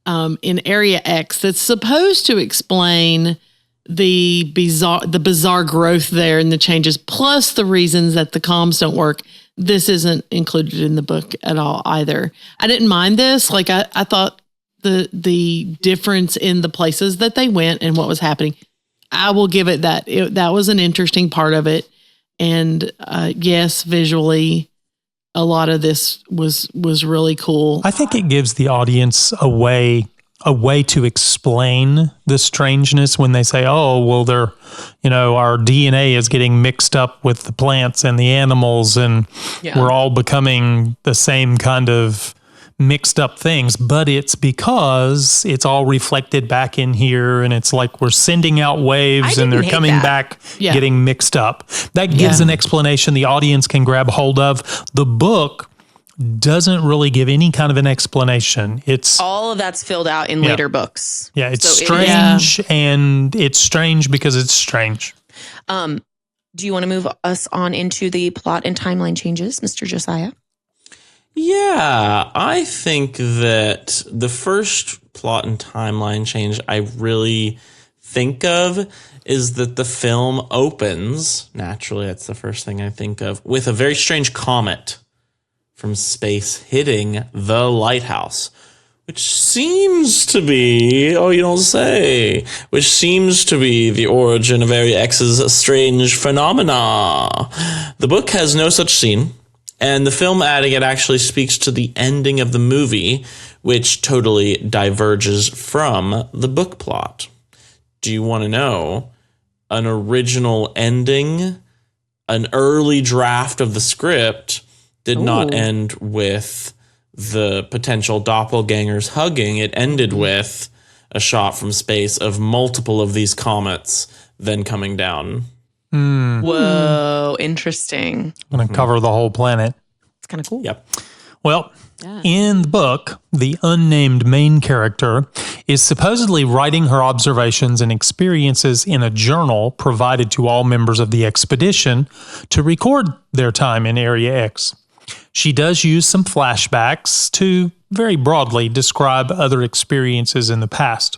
A: in Area X that's supposed to explain the bizarre growth there and the changes, plus the reasons that the comms don't work. This isn't included in the book at all either. I didn't mind this. Like I thought the difference in the places that they went and what was happening, I will give it that. That was an interesting part of it. And yes, visually, a lot of this was really cool.
D: I think it gives the audience a way to explain the strangeness when they say, oh, well, our DNA is getting mixed up with the plants and the animals and we're all becoming the same kind of mixed up things, but it's because it's all reflected back in here and it's like we're sending out waves and they're coming back getting mixed up. That gives an explanation the audience can grab hold of. The book doesn't really give any kind of an explanation. It's
C: all of that's filled out in later books.
D: Yeah, it's strange and it's strange because it's strange.
C: Do you want to move us on into the plot and timeline changes, Mr. Josiah?
B: Yeah, I think that the first plot and timeline change I really think of is that the film opens, naturally, that's the first thing I think of, with a very strange comet from space hitting the lighthouse, which seems to be, oh, you don't say, which seems to be the origin of Area X's strange phenomena. The book has no such scene, and the film adding it actually speaks to the ending of the movie, which totally diverges from the book plot. Do you want to know an original ending? An early draft of the script did not end with the potential doppelgangers hugging. It ended with a shot from space of multiple of these comets then coming down.
C: Whoa, interesting.
D: I'm going to cover the whole planet.
C: It's kind of cool.
B: Yep.
D: Well, in the book, the unnamed main character is supposedly writing her observations and experiences in a journal provided to all members of the expedition to record their time in Area X. She does use some flashbacks to very broadly describe other experiences in the past.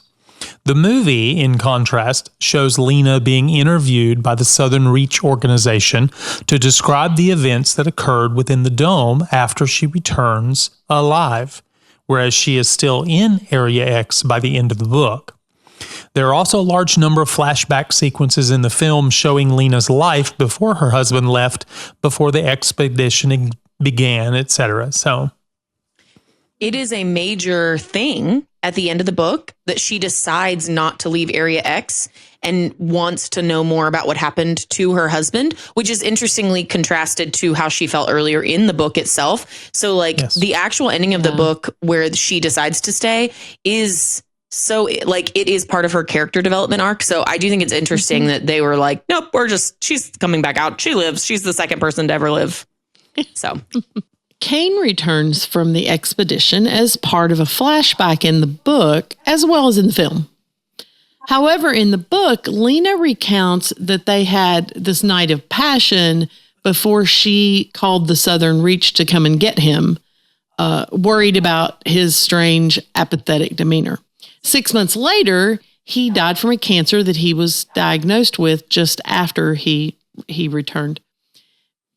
D: The movie, in contrast, shows Lena being interviewed by the Southern Reach organization to describe the events that occurred within the dome after she returns alive, whereas she is still in Area X by the end of the book. There are also a large number of flashback sequences in the film showing Lena's life before her husband left, before the expedition began, etc. So
C: it is a major thing at the end of the book that she decides not to leave Area X and wants to know more about what happened to her husband, which is interestingly contrasted to how she felt earlier in the book itself. So the actual ending of the book where she decides to stay is so it is part of her character development arc. So I do think it's interesting that they were like, nope, she's coming back out. She lives. She's the second person to ever live. So
A: Kane returns from the expedition as part of a flashback in the book as well as in the film. However, in the book, Lena recounts that they had this night of passion before she called the Southern Reach to come and get him, worried about his strange, apathetic demeanor. 6 months later, he died from a cancer that he was diagnosed with just after he returned.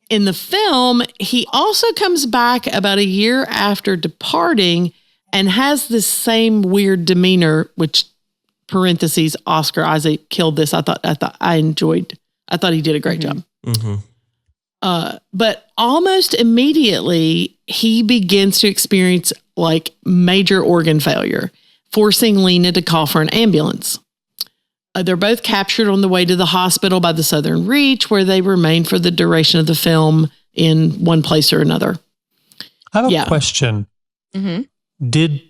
A: In the film, he also comes back about a year after departing and has this same weird demeanor, which parentheses Oscar Isaac killed this. I thought he did a great job. Mm-hmm. But almost immediately he begins to experience like major organ failure, forcing Lena to call for an ambulance. They're both captured on the way to the hospital by the Southern Reach, where they remain for the duration of the film in one place or another.
D: I have a question. Mm-hmm.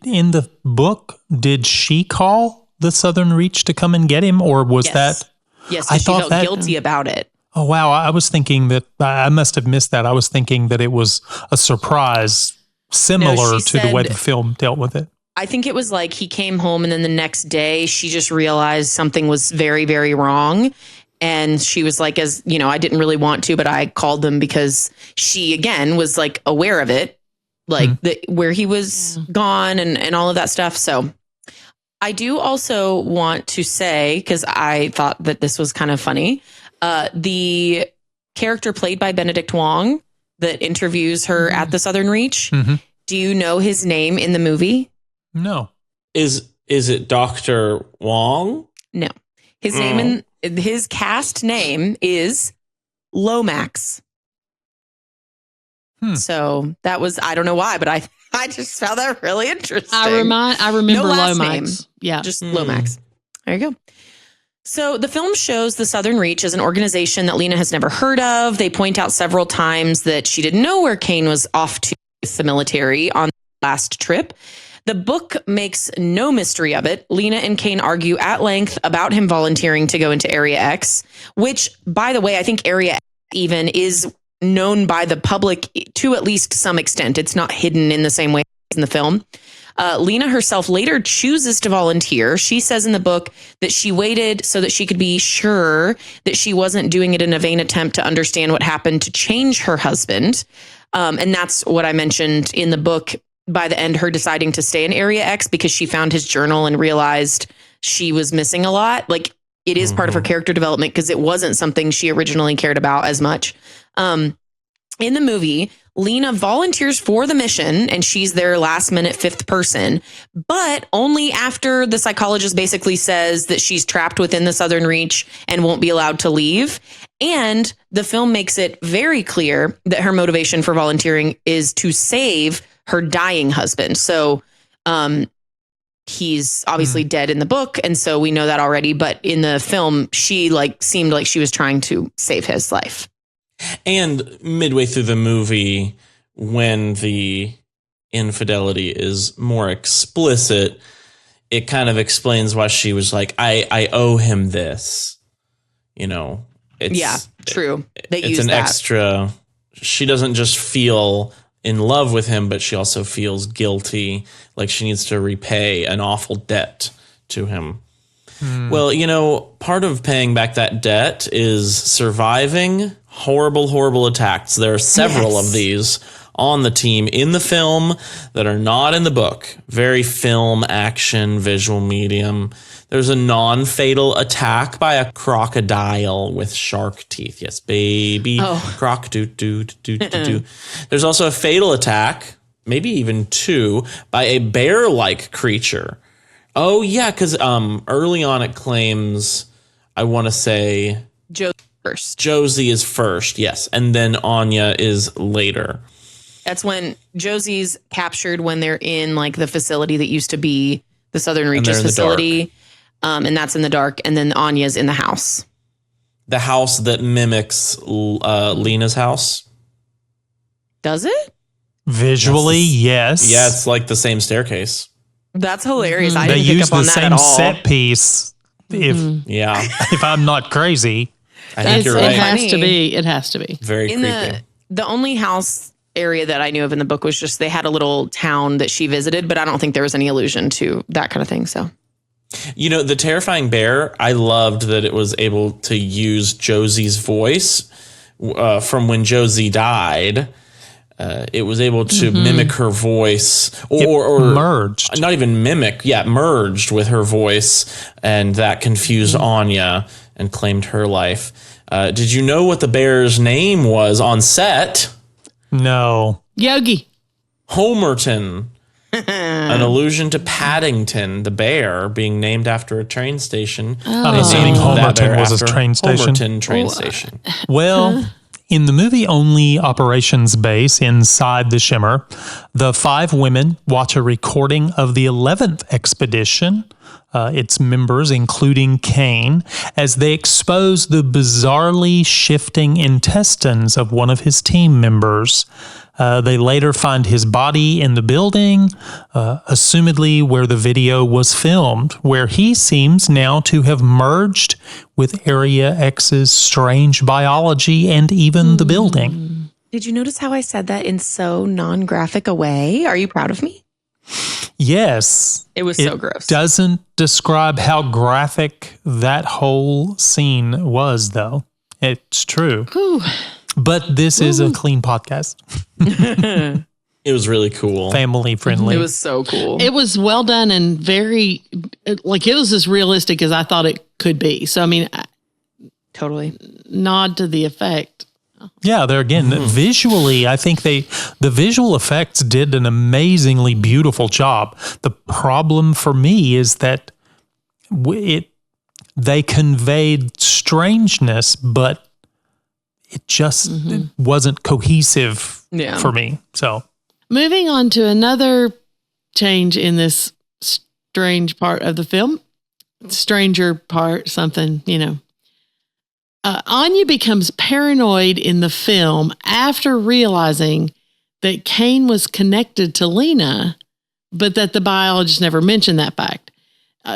D: In the book, did she call the Southern Reach to come and get him, or was that?
C: Yes, she felt guilty about it.
D: Oh, wow. I was thinking that I must have missed that. I was thinking that it was a surprise similar to the way the film dealt with it.
C: I think it was like he came home and then the next day she just realized something was very, very wrong. And she was like, as you know, I didn't really want to, but I called them because she, again, was like aware of it, like where he was gone and all of that stuff. So I do also want to say, because I thought that this was kind of funny, the character played by Benedict Wong that interviews her at the Southern Reach. Mm-hmm. Do you know his name in the movie?
D: No.
B: Is it Dr. Wong?
C: No. His name in his cast name is Lomax. So that was, I don't know why, but I just found that really interesting.
A: I remember
C: no last
A: Lomax.
C: Name,
A: yeah.
C: Just Lomax. There you go. So the film shows the Southern Reach as an organization that Lena has never heard of. They point out several times that she didn't know where Kane was off to with the military on the last trip. The book makes no mystery of it. Lena and Kane argue at length about him volunteering to go into Area X, which, by the way, I think Area X even is known by the public to at least some extent. It's not hidden in the same way as in the film. Lena herself later chooses to volunteer. She says in the book that she waited so that she could be sure that she wasn't doing it in a vain attempt to understand what happened to change her husband. And that's what I mentioned in the book. By the end, her deciding to stay in Area X because she found his journal and realized she was missing a lot. Like, it is part of her character development because it wasn't something she originally cared about as much. In the movie, Lena volunteers for the mission, and she's their last minute fifth person, but only after the psychologist basically says that she's trapped within the Southern Reach and won't be allowed to leave. And the film makes it very clear that her motivation for volunteering is to save her dying husband. So he's obviously dead in the book, and so we know that already. But in the film, she seemed like she was trying to save his life.
B: And midway through the movie, when the infidelity is more explicit, it kind of explains why she was like, I owe him this. You know,
C: it's true.
B: It's an extra. She doesn't just feel in love with him, but she also feels guilty, like she needs to repay an awful debt to him. Well, you know, part of paying back that debt is surviving horrible attacks. There are several of these on the team in the film that are not in the book. Very film, action, visual medium. There's a non-fatal attack by a crocodile with shark teeth. Yes, baby. Croc, do. There's also a fatal attack, maybe even two, by a bear-like creature. Oh, yeah, because early on it claims, I want to say... Josie is first, yes. And then Anya is later.
C: That's when Josie's captured when they're in the facility that used to be the Southern Reaches facility. And that's in the dark. And then Anya's in the house.
B: The house that mimics Lena's house.
C: Does it?
D: Visually, yes.
B: Yeah, it's like the same staircase.
C: That's hilarious.
D: Mm-hmm.
C: I didn't pick up on that at all.
D: They use the same set piece. If I'm not crazy.
B: I think you're right.
A: It has to be.
B: Very creepy.
C: The only house area that I knew of in the book was just they had a little town that she visited, but I don't think there was any allusion to that kind of thing. So,
B: you know, the terrifying bear, I loved that it was able to use Josie's voice from when Josie died. It was able to mimic her voice or
D: merged.
B: Not even mimic. Yeah, merged with her voice. And that confused Anya and claimed her life. Did you know what the bear's name was on set?
D: No.
A: Yogi.
B: Homerton. An allusion to Paddington, the bear, being named after a train station.
D: I'm assuming Homerton was a train station.
B: Homerton train station.
D: Well, in the movie only operations base inside the Shimmer, the 5 women watch a recording of the 11th expedition, its members, including Kane, as they expose the bizarrely shifting intestines of one of his team members. They later find his body in the building, assumedly where the video was filmed, where he seems now to have merged with Area X's strange biology and even the building.
C: Did you notice how I said that in so non-graphic a way? Are you proud of me?
D: Yes.
C: It was so gross.
D: It doesn't describe how graphic that whole scene was, though. It's true.
A: Whew.
D: But this is a clean podcast.
B: It was really cool.
D: Family friendly.
C: It was so cool.
A: It was well done and very, it was as realistic as I thought it could be. So, I mean,
C: totally
A: nod to the effect.
D: Yeah, there again, visually, I think the visual effects did an amazingly beautiful job. The problem for me is that they conveyed strangeness, but it just wasn't cohesive for me. So,
A: moving on to another change in this strange part of the film, stranger part, something, Anya becomes paranoid in the film after realizing that Kane was connected to Lena, but that the biologist never mentioned that fact.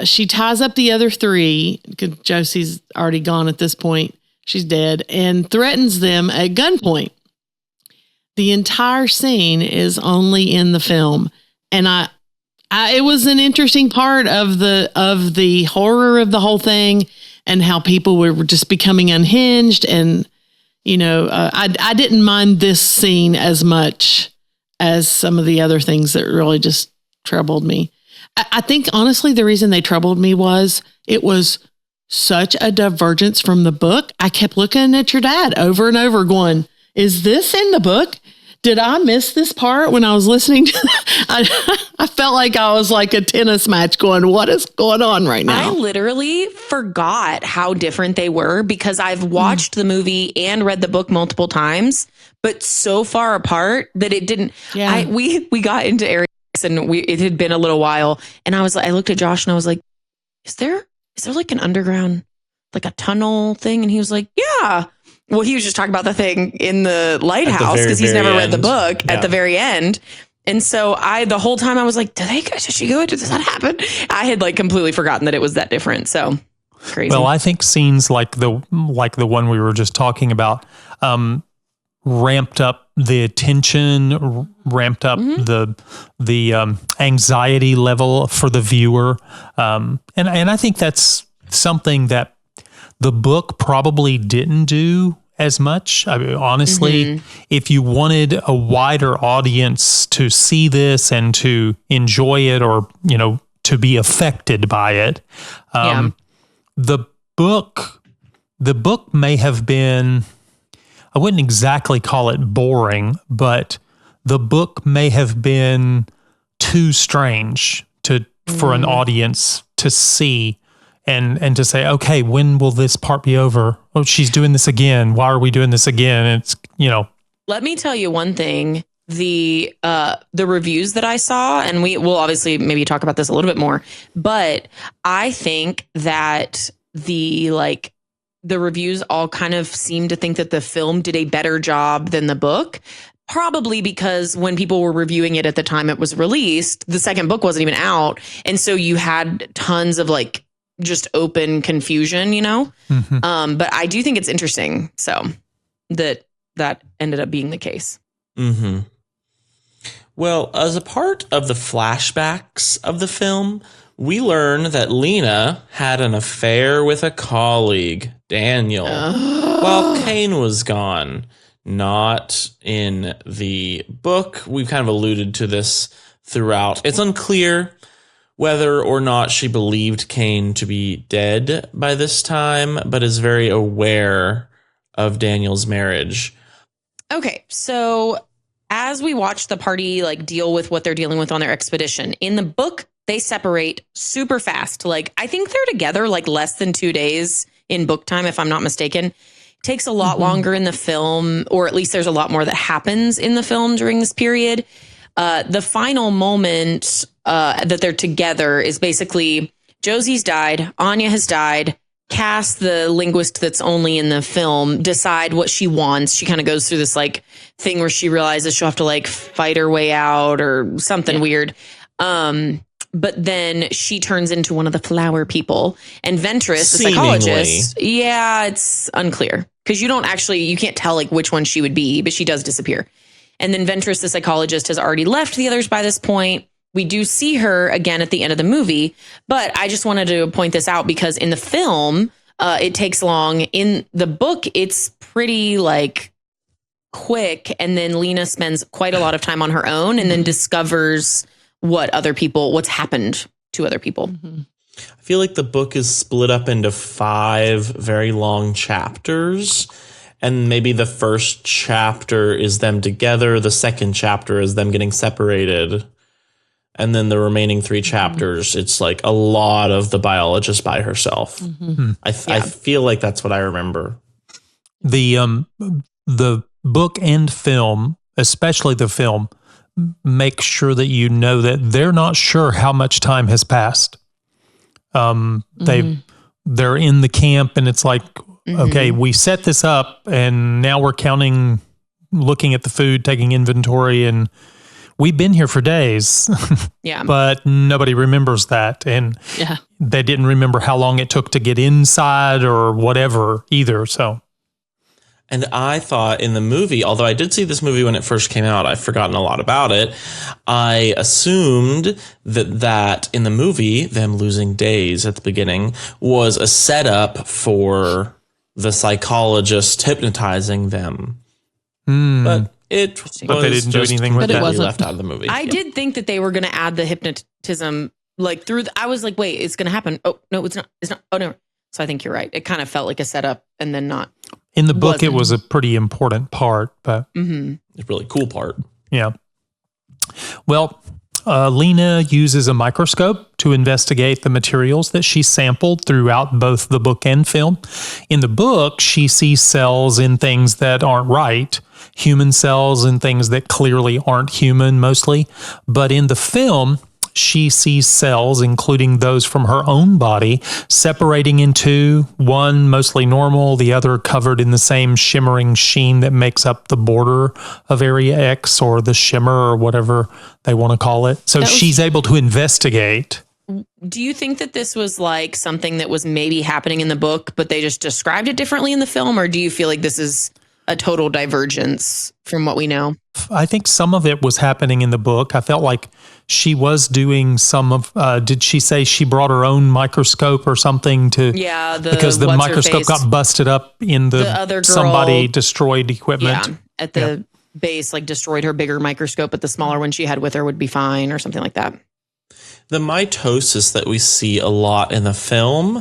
A: She ties up the other 3, because Josie's already gone at this point. She's dead, and threatens them at gunpoint. The entire scene is only in the film. And it was an interesting part of the horror of the whole thing, and how people were just becoming unhinged. And, I didn't mind this scene as much as some of the other things that really just troubled me. I think, honestly, the reason they troubled me was it was such a divergence from the book. I kept looking at your dad over and over going, is this in the book? Did I miss this part when I was listening to I felt like I was like a tennis match going, what is going on right now?
C: I literally forgot how different they were because I've watched the movie and read the book multiple times, but so far apart that it didn't.
A: Yeah.
C: We got into areas and it had been a little while, and I looked at Josh and I was like, is there like an underground, like a tunnel thing? And he was like, yeah. Well, he was just talking about the thing in the lighthouse because he's never read the book at the very end. And so the whole time I was like, did she go? Does that happen? I had like completely forgotten that it was that different. So crazy.
D: Well, I think scenes like the one we were just talking about ramped up the tension, ramped up the anxiety level for the viewer. And I think that's something that the book probably didn't do as much. I mean, honestly, if you wanted a wider audience to see this and to enjoy it, or, you know, to be affected by it, the book may have been, I wouldn't exactly call it boring, but the book may have been too strange for an audience to see. And to say, okay, when will this part be over? Oh, she's doing this again. Why are we doing this again? It's, you know.
C: Let me tell you one thing. The reviews that I saw, and we will obviously maybe talk about this a little bit more, but I think that the reviews all kind of seem to think that the film did a better job than the book. Probably because when people were reviewing it at the time it was released, the second book wasn't even out. And so you had tons of like just open confusion, you know? But I do think it's interesting. So that ended up being the case.
B: Well, as a part of the flashbacks of the film, we learn that Lena had an affair with a colleague, Daniel, while Kane was gone. Not in the book. We've kind of alluded to this throughout. It's unclear whether or not she believed Kane to be dead by this time, but is very aware of Daniel's marriage.
C: Okay, so as we watch the party like deal with what they're dealing with on their expedition, in the book, they separate super fast. Like, I think they're together like less than 2 days in book time, if I'm not mistaken. It takes a lot longer in the film, or at least there's a lot more that happens in the film during this period. The final moment that they're together is basically Josie's died, Anya has died. Cass, the linguist that's only in the film, decide what she wants. She kind of goes through this like thing where she realizes she'll have to like fight her way out or something weird. But then she turns into one of the flower people, and Ventress, the psychologist. Yeah, it's unclear because you can't tell like which one she would be, but she does disappear. And then Ventress, the psychologist, has already left the others by this point. We do see her again at the end of the movie, but I just wanted to point this out because in the film, it takes long. In the book, it's pretty like quick. And then Lena spends quite a lot of time on her own and then discovers what's happened to other people.
B: I feel like the book is split up into 5 very long chapters. And maybe the first chapter is them together. The second chapter is them getting separated. And then the remaining 3 chapters, it's like a lot of the biologist by herself. I feel like that's what I remember.
D: The book and film, especially the film, make sure that you know that they're not sure how much time has passed. They're in the camp, and it's like, okay, we set this up, and now we're counting, looking at the food, taking inventory, and we've been here for days. But nobody remembers that. And they didn't remember how long it took to get inside or whatever either. So.
B: And I thought in the movie, although I did see this movie when it first came out, I've forgotten a lot about it. I assumed that in the movie, them losing days at the beginning was a setup for the psychologist hypnotizing them. But they didn't do anything with that. Left out of the movie.
C: I did think that they were going to add the hypnotism like through. I was like, wait, it's going to happen. Oh no, it's not. It's not. Oh no. So I think you're right. It kind of felt like a setup and then not.
D: In the book, it was a pretty important part, but
B: It's a really cool part.
D: yeah. Well, Lena uses a microscope to investigate the materials that she sampled throughout both the book and film. In the book, she sees cells in things that aren't right, human cells in things that clearly aren't human mostly. But in the film, she sees cells, including those from her own body, separating into one mostly normal, the other covered in the same shimmering sheen that makes up the border of Area X, or the shimmer, or whatever they want to call it. So she's able to investigate.
C: Do you think that this was like something that was maybe happening in the book, but they just described it differently in the film? Or do you feel like this is a total divergence from what we know?
D: I think some of it was happening in the book. I felt like she was doing some of, did she say she brought her own microscope or something to,
C: yeah,
D: because the microscope got busted up in the
C: other girl,
D: somebody destroyed equipment.
C: Yeah, at the base, like destroyed her bigger microscope, but the smaller one she had with her would be fine or something like that.
B: The mitosis that we see a lot in the film,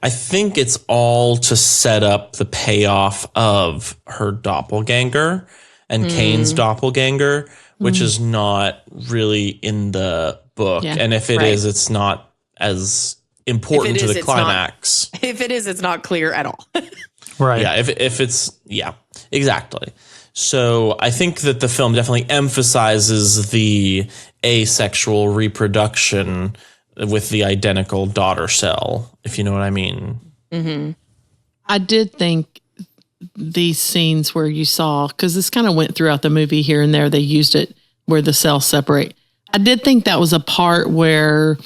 B: I think it's all to set up the payoff of her doppelganger and Kane's doppelganger, which is not really in the book.
A: Yeah,
B: and if it is, it's not as important to the climax.
C: If it is, it's not clear at all.
D: Right.
B: Yeah, if it's, yeah, exactly. So I think that the film definitely emphasizes the asexual reproduction with the identical daughter cell, if you know what I mean.
C: Mm-hmm.
A: I did think these scenes where you saw, because this kind of went throughout the movie here and there, they used it where the cells separate. I did think that was a part where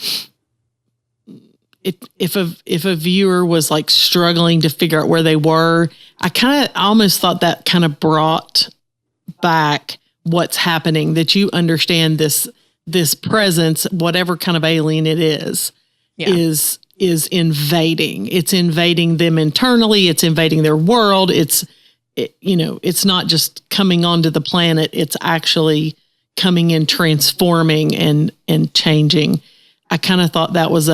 A: if a viewer was like struggling to figure out where they were, I almost thought that kind of brought back what's happening, that you understand this presence, whatever kind of alien it is invading. It's invading them internally. It's invading their world. It's not just coming onto the planet. It's actually coming and transforming and changing. I kind of thought that was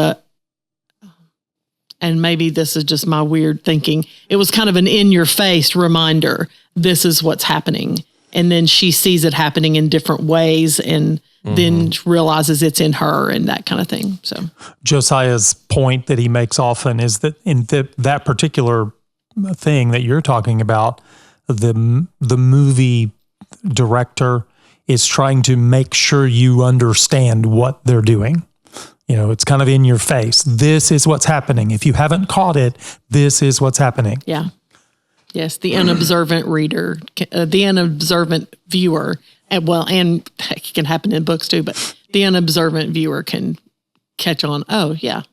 A: and maybe this is just my weird thinking, it was kind of an in-your-face reminder, this is what's happening. And then she sees it happening in different ways and then realizes it's in her and that kind of thing. So
D: Josiah's point that he makes often is that in that particular thing that you're talking about, the movie director is trying to make sure you understand what they're doing. It's kind of in your face. This is what's happening. If you haven't caught it, this is what's happening.
A: Yeah. Yes, the unobservant reader, the unobservant viewer, and it can happen in books too, but the unobservant viewer can catch on. Oh, yeah.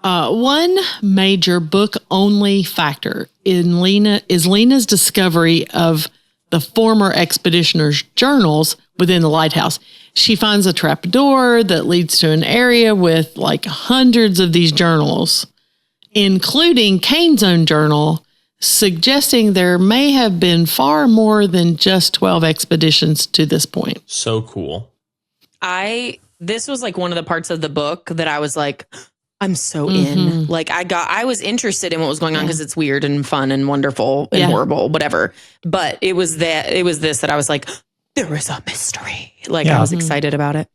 A: One major book-only factor is Lena's discovery of the former expeditioner's journals within the lighthouse. She finds a trap door that leads to an area with like hundreds of these journals, including Kane's own journal, suggesting there may have been far more than just 12 expeditions to this point.
B: So cool.
C: This was like one of the parts of the book that I was like, I'm so in. Like I was interested in what was going on because it's weird and fun and wonderful and horrible, whatever. But it was this that I was like, there is a mystery. Like I was excited about it.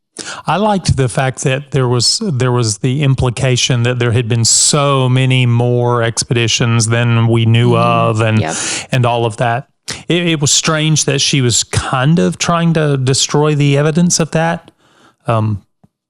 D: I liked the fact that there was the implication that there had been so many more expeditions than we knew of, and all of that. It was strange that she was kind of trying to destroy the evidence of that.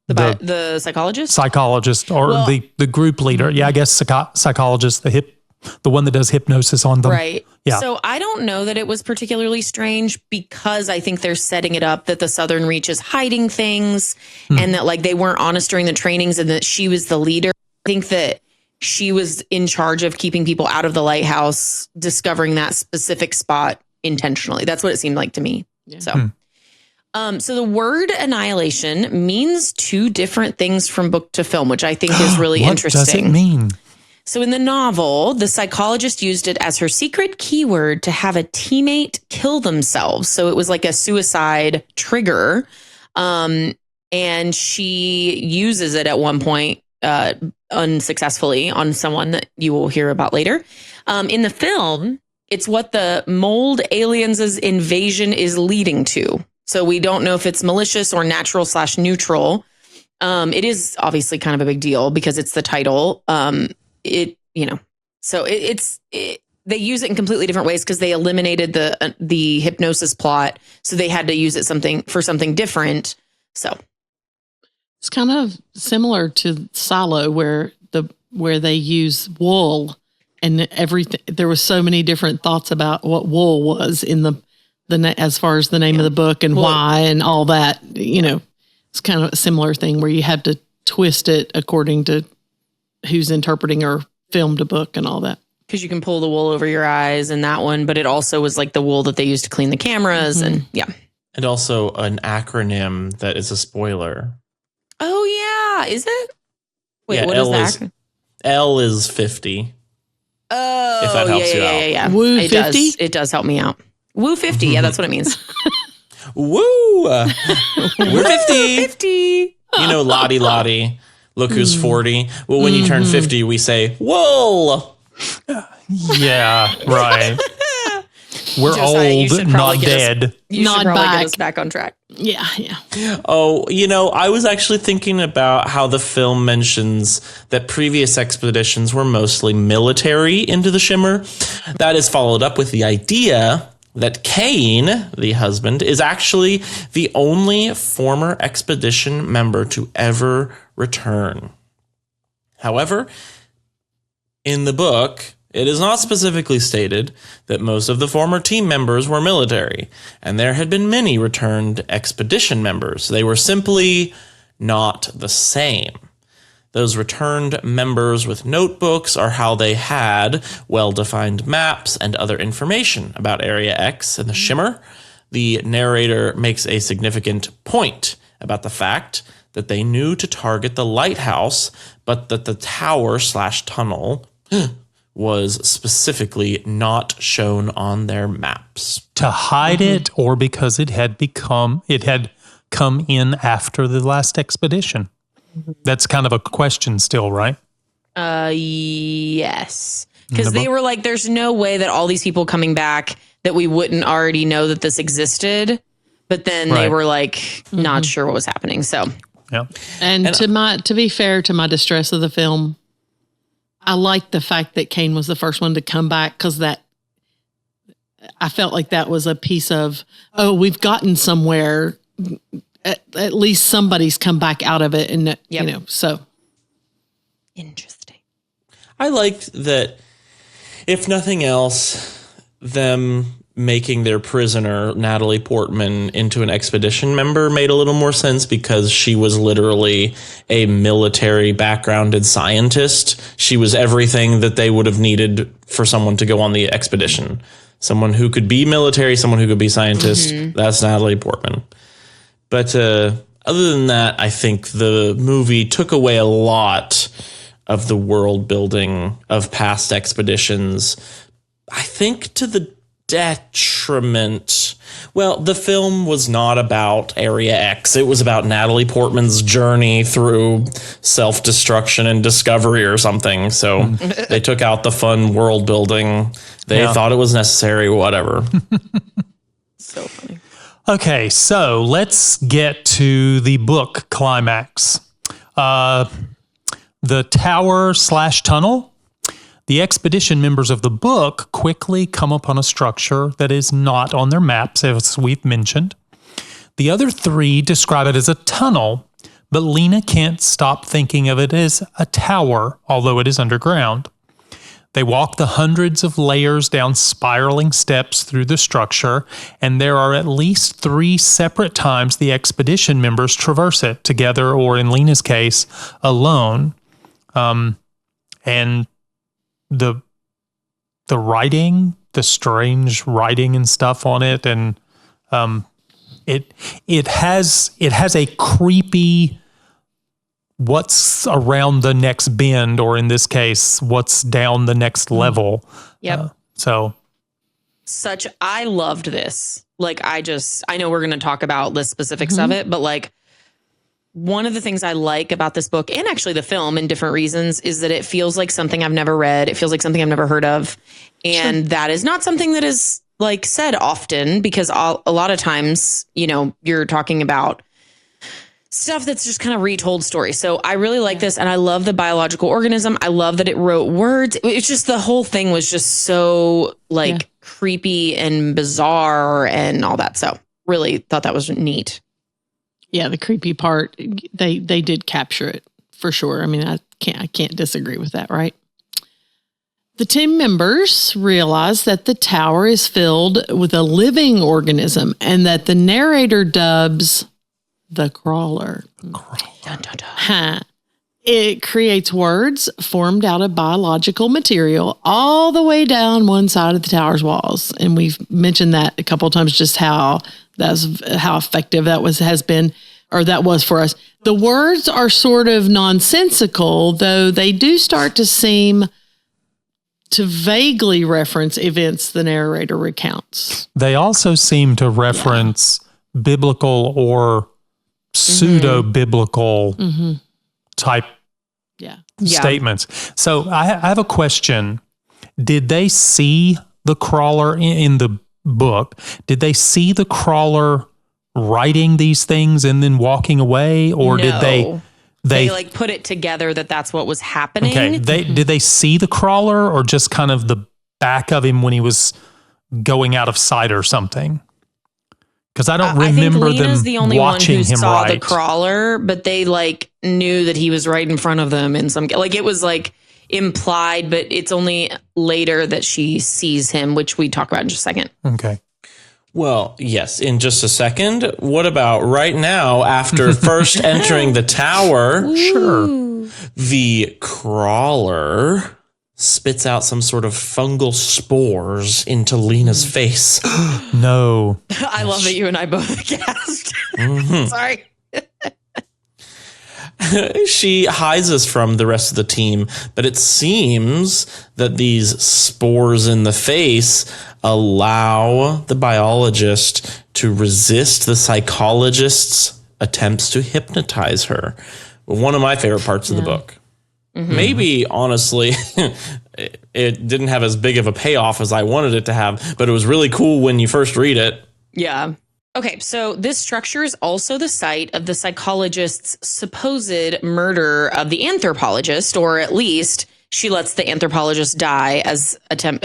C: The psychologist?
D: Psychologist, or the group leader. Yeah, I guess psychologist, the one that does hypnosis on them.
C: Right.
D: Yeah.
C: So I don't know that it was particularly strange because I think they're setting it up that the Southern Reach is hiding things and that like they weren't honest during the trainings and that she was the leader. I think that she was in charge of keeping people out of the lighthouse, discovering that specific spot intentionally. That's what it seemed like to me. Yeah. So the word annihilation means two different things from book to film, which I think is really interesting.
D: What does it mean?
C: So in the novel, the psychologist used it as her secret keyword to have a teammate kill themselves. So it was like a suicide trigger. And she uses it at one point unsuccessfully on someone that you will hear about later. In the film, it's what the mold aliens' invasion is leading to. So we don't know if it's malicious or natural/neutral. It is obviously kind of a big deal because it's the title. They use it in completely different ways because they eliminated the hypnosis plot, so they had to use it for something different. So
A: it's kind of similar to Silo, where they use wool and everything. There was so many different thoughts about what wool was in the as far as the name of the book and why and all that. It's kind of a similar thing where you have to twist it according to who's interpreting or filmed a book and all that.
C: Because you can pull the wool over your eyes in that one, but it also was like the wool that they used to clean the cameras and
B: And also an acronym that is a spoiler.
C: Oh, yeah. Is it? Wait, what
B: L
C: is that?
B: L is 50.
C: Oh,
B: if that helps you out.
C: Yeah.
A: Woo
C: it
A: 50?
C: It does help me out. Woo 50. Yeah, that's what it means.
B: Woo! We're 50.
C: 50.
B: Lottie Lottie. Look who's 40. Well, when you turn 50, we say, whoa!
D: Yeah, right. We're
C: Josiah,
D: old, not dead.
C: You should probably get us back on track.
A: Yeah.
B: Oh, I was actually thinking about how the film mentions that previous expeditions were mostly military into the Shimmer. That is followed up with the idea that Kane, the husband, is actually the only former expedition member to ever return. However, in the book, it is not specifically stated that most of the former team members were military, and there had been many returned expedition members. They were simply not the same. Those returned members with notebooks are how they had well-defined maps and other information about Area X and the Shimmer. The narrator makes a significant point about the fact that they knew to target the lighthouse, but that the tower/tunnel was specifically not shown on their maps.
D: To hide it, or because it had come in after the last expedition? That's kind of a question still, right?
C: Yes. Because they were like, there's no way that all these people coming back that we wouldn't already know that this existed. But then they were like, not sure what was happening. So,
D: yeah.
A: And to be fair to my distress of the film, I like the fact that Kane was the first one to come back, because I felt like that was a piece of, we've gotten somewhere. At least somebody's come back out of it, and so
C: interesting.
B: I liked that, if nothing else, them making their prisoner, Natalie Portman, into an expedition member made a little more sense, because she was literally a military backgrounded scientist. She was everything that they would have needed for someone to go on the expedition. Someone who could be military, someone who could be scientist. That's Natalie Portman. But other than that, I think the movie took away a lot of the world building of past expeditions. I think to the detriment. Well, the film was not about Area X. It was about Natalie Portman's journey through self-destruction and discovery or something. So they took out the fun world building. They thought it was necessary, whatever.
C: So funny.
D: Okay, so let's get to the book climax. The tower/tunnel. The expedition members of the book quickly come upon a structure that is not on their maps, as we've mentioned. The other three describe it as a tunnel, but Lena can't stop thinking of it as a tower, although it is underground. They walk the hundreds of layers down spiraling steps through the structure, and there are at least 3 separate times the expedition members traverse it, together or, in Lena's case, alone. And the writing, the strange writing and stuff on it, and it has a creepy what's around the next bend, or in this case, what's down the next level.
C: Yep. I loved this. Like, I know we're going to talk about the specifics of it, but like one of the things I like about this book and actually the film in different reasons is that it feels like something I've never read. It feels like something I've never heard of. And that is not something that is like said often, because a lot of times, you're talking about stuff that's just kind of retold stories. So I really like this. And I love the biological organism. I love that it wrote words. It's just, the whole thing was just so creepy and bizarre and all that. So really thought that was neat.
A: Yeah, the creepy part, they did capture it for sure. I mean, I can't disagree with that, right? The team members realize that the tower is filled with a living organism and that the narrator dubs the crawler.
C: Dun, dun, dun.
A: It creates words formed out of biological material all the way down one side of the tower's walls. And we've mentioned that a couple of times, just how effective that was for us. The words are sort of nonsensical, though they do start to seem to vaguely reference events the narrator recounts.
D: They also seem to reference biblical or pseudo-biblical type statements. So I have a question. Did they see the crawler in the book? Did they see the crawler writing these things and then walking away? Or did they like put it together that's what was happening? Okay. Did they see the crawler or just kind of the back of him when he was going out of sight or something? Because I don't remember them watching him. I think Lena's the only one who saw the crawler, but they knew that he was right in front of them in some, it was implied, but it's only later that she sees him, which we talk about in just a second. Okay.
B: Well, yes, in just a second. What about right now, after first entering the tower?
D: Sure.
B: The crawler spits out some sort of fungal spores into Lena's face.
D: No.
C: I love that you and I both gasped. Sorry.
B: She hides us from the rest of the team, but it seems that these spores in the face allow the biologist to resist the psychologist's attempts to hypnotize her. One of my favorite parts of the book. Maybe, honestly, it didn't have as big of a payoff as I wanted it to have, but it was really cool when you first read it.
C: Yeah. Okay, so this structure is also the site of the psychologist's supposed murder of the anthropologist, or at least she lets the anthropologist die as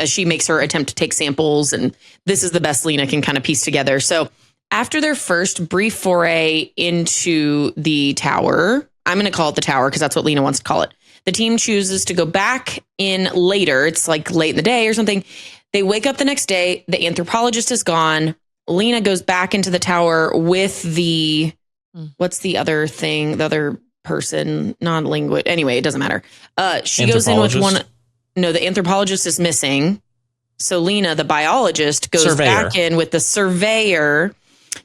C: she makes her attempt to take samples, and this is the best Lena can kind of piece together. So after their first brief foray into the tower, I'm going to call it the tower because that's what Lena wants to call it. The team chooses to go back in later. It's late in the day or something. They wake up the next day. The anthropologist is gone. Lena goes back into the tower with what's the other thing? The other person, non-linguist. Anyway, it doesn't matter. She goes in with one. No, the anthropologist is missing. So Lena, the biologist, goes back in with the surveyor.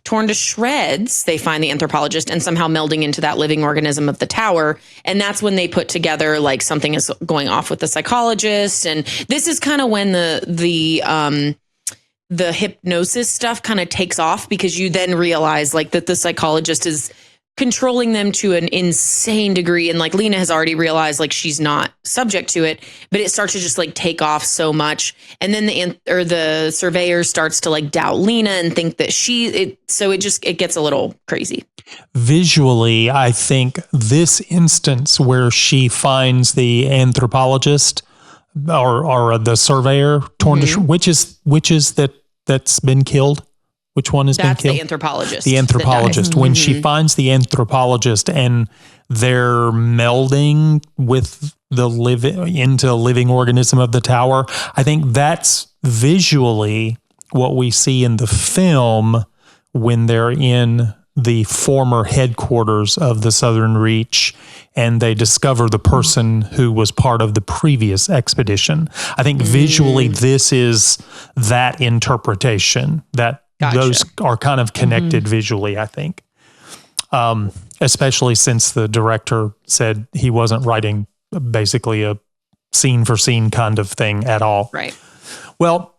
C: Torn to shreds, they find the anthropologist and somehow melding into that living organism of the tower. And that's when they put together something is going off with the psychologist. And this is kind of when the hypnosis stuff kind of takes off, because you then realize that the psychologist is controlling them to an insane degree. And Lena has already realized she's not subject to it, but it starts to just take off so much. And then the surveyor starts to doubt Lena and think that it gets a little crazy.
D: Visually, I think this instance where she finds the anthropologist or the surveyor torn to which is that's been killed? Which one has been killed?
C: That's the anthropologist.
D: The anthropologist. When she finds the anthropologist and they're melding with into living organism of the tower, I think that's visually what we see in the film when they're in the former headquarters of the Southern Reach and they discover the person who was part of the previous expedition. I think visually this is that interpretation that those are kind of connected visually, I think. Especially since the director said he wasn't writing basically a scene for scene kind of thing at all.
C: Right.
D: Well,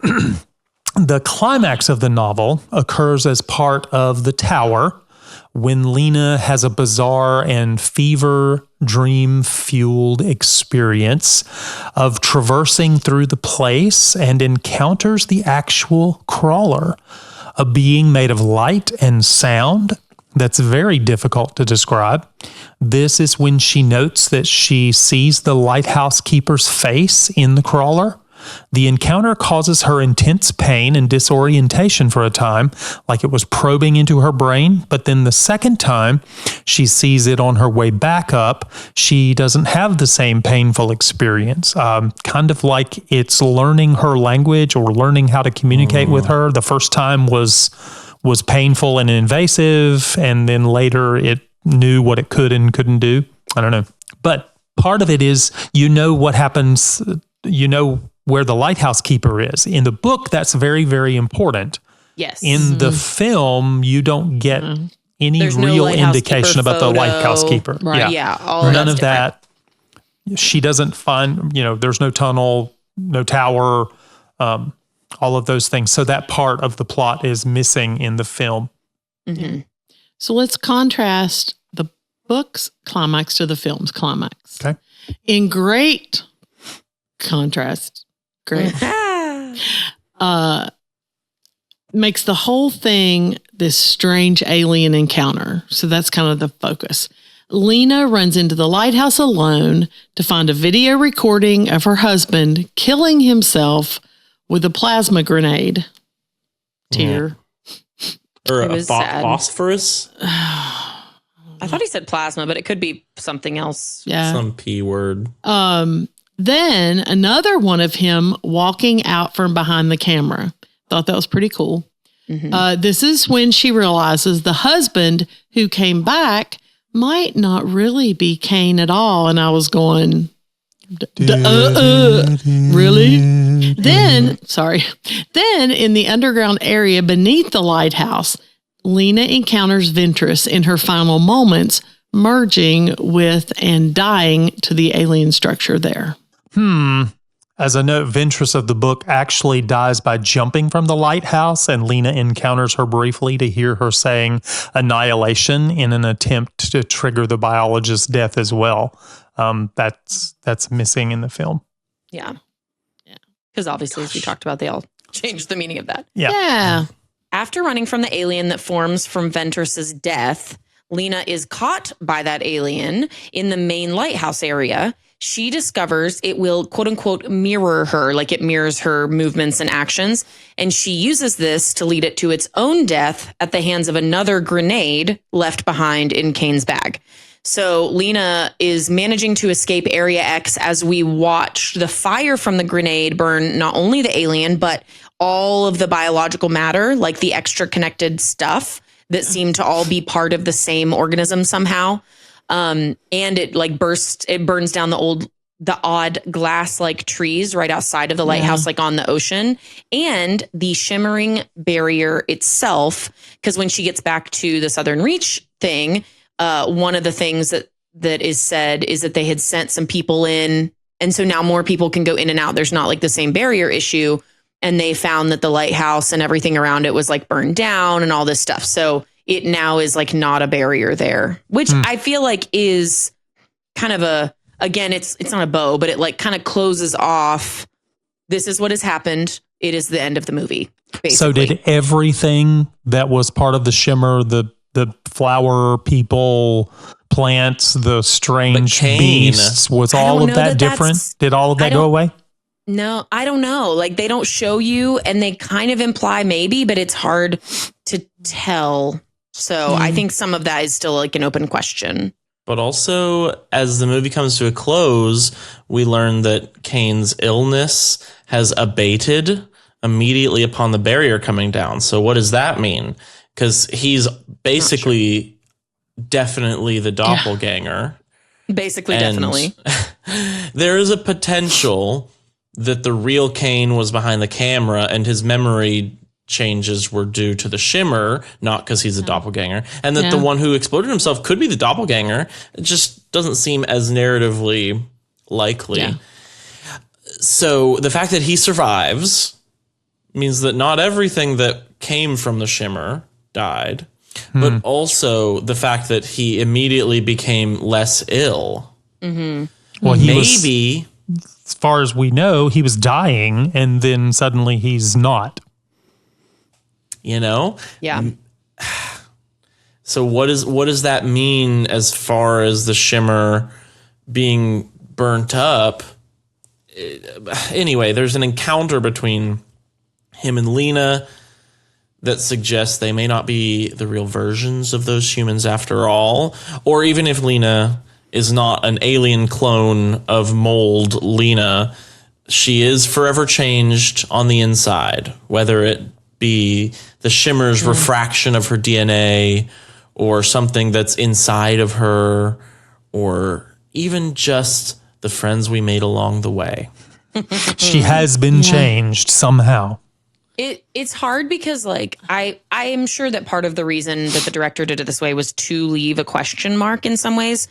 D: the climax of the novel occurs as part of the tower. when Lena has a bizarre and fever dream-fueled experience of traversing through the place and encounters the actual crawler, a being made of light and sound that's very difficult to describe. This is when she notes that she sees the lighthouse keeper's face in the crawler. The encounter causes her intense pain and disorientation for a time, like it was probing into her brain. But then the second time she sees it on her way back up, she doesn't have the same painful experience. Kind of like it's learning her language or learning how to communicate with her. The first time was painful and invasive, and then later it knew what it could and couldn't do. I don't know. But part of it is, what happens, where the lighthouse keeper is. In the book, that's very, very important.
C: Yes.
D: In the film, you don't get any
C: There's
D: real
C: no
D: indication about
C: photo.
D: the lighthouse keeper.
C: Right. Yeah.
D: None of that. She doesn't find, there's no tunnel, no tower, all of those things. So that part of the plot is missing in the film.
C: Mm-hmm.
A: So let's contrast the book's climax to the film's climax.
D: Okay.
A: In great contrast, makes the whole thing this strange alien encounter. So that's kind of the focus. Lena runs into the lighthouse alone to find a video recording of her husband killing himself with a plasma grenade. Tear.
B: Or
C: It
B: a
C: was sad.
B: phosphorus?
C: I thought he said plasma, but it could be something else.
A: Yeah.
B: Some P word.
A: Then another one of him walking out from behind the camera. Thought that was pretty cool.
C: Mm-hmm.
A: This is when she realizes the husband who came back might not really be Kane at all. And I was going, really? Then in the underground area beneath the lighthouse, Lena encounters Ventress in her final moments, merging with and dying to the alien structure there.
D: As a note, Ventress of the book actually dies by jumping from the lighthouse, and Lena encounters her briefly to hear her saying Annihilation in an attempt to trigger the biologist's death as well. That's missing in the film.
C: Yeah. Because obviously, as we talked about, they all changed the meaning of that.
A: Yeah.
C: After running from the alien that forms from Ventress's death, Lena is caught by that alien in the main lighthouse area. She discovers it will, quote unquote, mirror her, like it mirrors her movements and actions. And she uses this to lead it to its own death at the hands of another grenade left behind in Kane's bag. So Lena is managing to escape Area X as we watch the fire from the grenade burn not only the alien, but all of the biological matter, like the extra connected stuff that seem to all be part of the same organism somehow. And it burns down the odd glass like trees right outside of the lighthouse, like on the ocean, and the shimmering barrier itself. Because when she gets back to the Southern Reach thing, one of the things that is said is that they had sent some people in. And so now more people can go in and out. There's not like the same barrier issue. And they found that the lighthouse and everything around it was like burned down and all this stuff. So it now is like not a barrier there, which I feel like is kind of again, it's not a bow, but it like kind of closes off. This is what has happened. It is the end of the movie, basically.
D: So did everything that was part of the shimmer, the flower people, plants, the strange beasts, was all of that different? Did all of that go away?
C: No, I don't know. Like they don't show you and they kind of imply maybe, but it's hard to tell. So I think some of that is still like an open question.
B: But also, as the movie comes to a close, we learn that Kane's illness has abated immediately upon the barrier coming down. So what does that mean? Because he's basically definitely the doppelganger.
C: Basically, definitely.
B: There is a potential that the real Kane was behind the camera and his memory changes were due to the shimmer, not because he's a doppelganger, and that the one who exploded himself could be the doppelganger. It just doesn't seem as narratively likely. Yeah. So the fact that he survives means that not everything that came from the shimmer died. but also the fact that he immediately became less ill.
D: Well, as far as we know, he was dying, and then suddenly he's not.
B: You know?
C: Yeah.
B: So what does that mean as far as the shimmer being burnt up? Anyway, there's an encounter between him and Lena that suggests they may not be the real versions of those humans after all. Or even if Lena is not an alien clone of mold Lena, she is forever changed on the inside, whether it be the shimmer's refraction of her DNA or something that's inside of her, or even just the friends we made along the way.
D: She has been changed somehow.
C: It's hard because like I am sure that part of the reason that the director did it this way was to leave a question mark in some ways.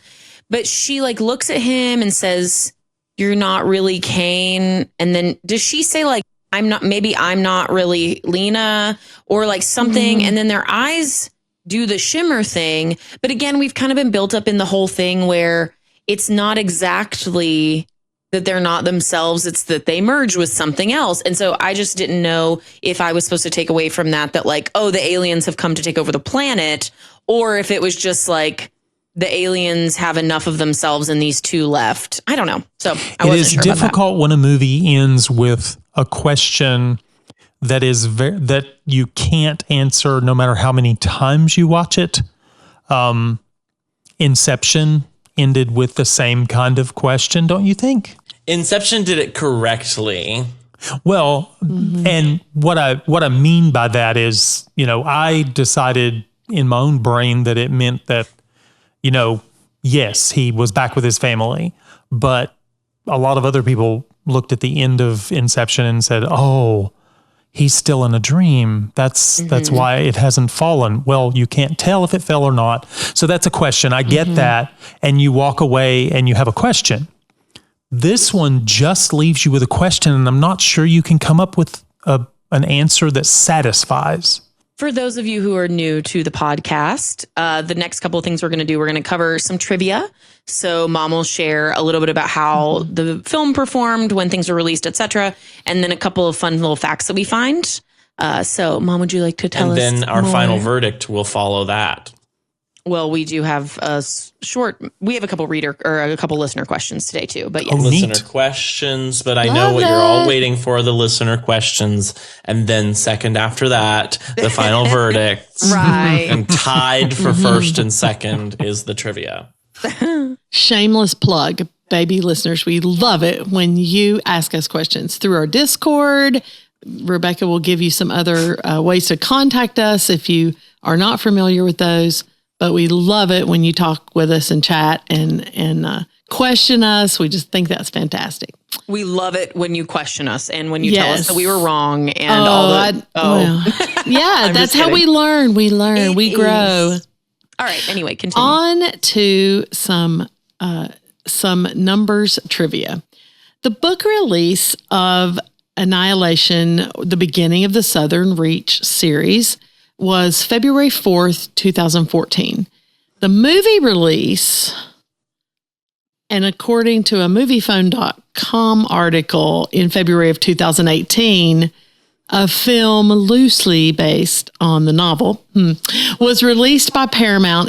C: But she like looks at him and says, "You're not really Kane." And then does she say like, I'm not really Lena, or like something? And then their eyes do the shimmer thing. But again, we've kind of been built up in the whole thing where it's not exactly that they're not themselves. It's that they merge with something else. And so I just didn't know if I was supposed to take away from that like, oh, the aliens have come to take over the planet, or if it was just like the aliens have enough of themselves and these two left. I don't know. So I wasn't sure about that.
D: It is difficult when a movie ends with a question that is that you can't answer no matter how many times you watch it. Inception ended with the same kind of question, don't you think?
B: Inception did it correctly.
D: Well, and what I mean by that is, I decided in my own brain that it meant that, yes, he was back with his family, but a lot of other people looked at the end of Inception and said, "Oh, he's still in a dream. That's why it hasn't fallen." Well, you can't tell if it fell or not. So that's a question. I get that. And you walk away and you have a question. This one just leaves you with a question, and I'm not sure you can come up with an answer that satisfies.
C: For those of you who are new to the podcast, the next couple of things we're going to do, we're going to cover some trivia. So Mom will share a little bit about how the film performed, when things were released, etc., and then a couple of fun little facts that we find. So Mom, would you like to tell us?
B: And then our
C: more?
B: final verdict will follow that.
C: Well, we do have we have a couple listener questions today too, but yes.
B: Listener questions, but I know what you're all waiting for, the listener questions. And then second after that, the final verdicts.
C: Right.
B: And tied for first and second is the trivia.
A: Shameless plug, baby listeners. We love it when you ask us questions through our Discord. Rebekah will give you some other ways to contact us if you are not familiar with those. But we love it when you talk with us and chat and question us. We just think that's fantastic.
C: We love it when you question us and when you tell us that we were wrong and
A: yeah, that's how we learn. We learn. We grow.
C: All right. Anyway, continue.
A: On to some numbers trivia. The book release of Annihilation, the beginning of the Southern Reach series, was February 4th, 2014. The movie release, and according to a MoviePhone.com article in February of 2018, a film loosely based on the novel, was released by Paramount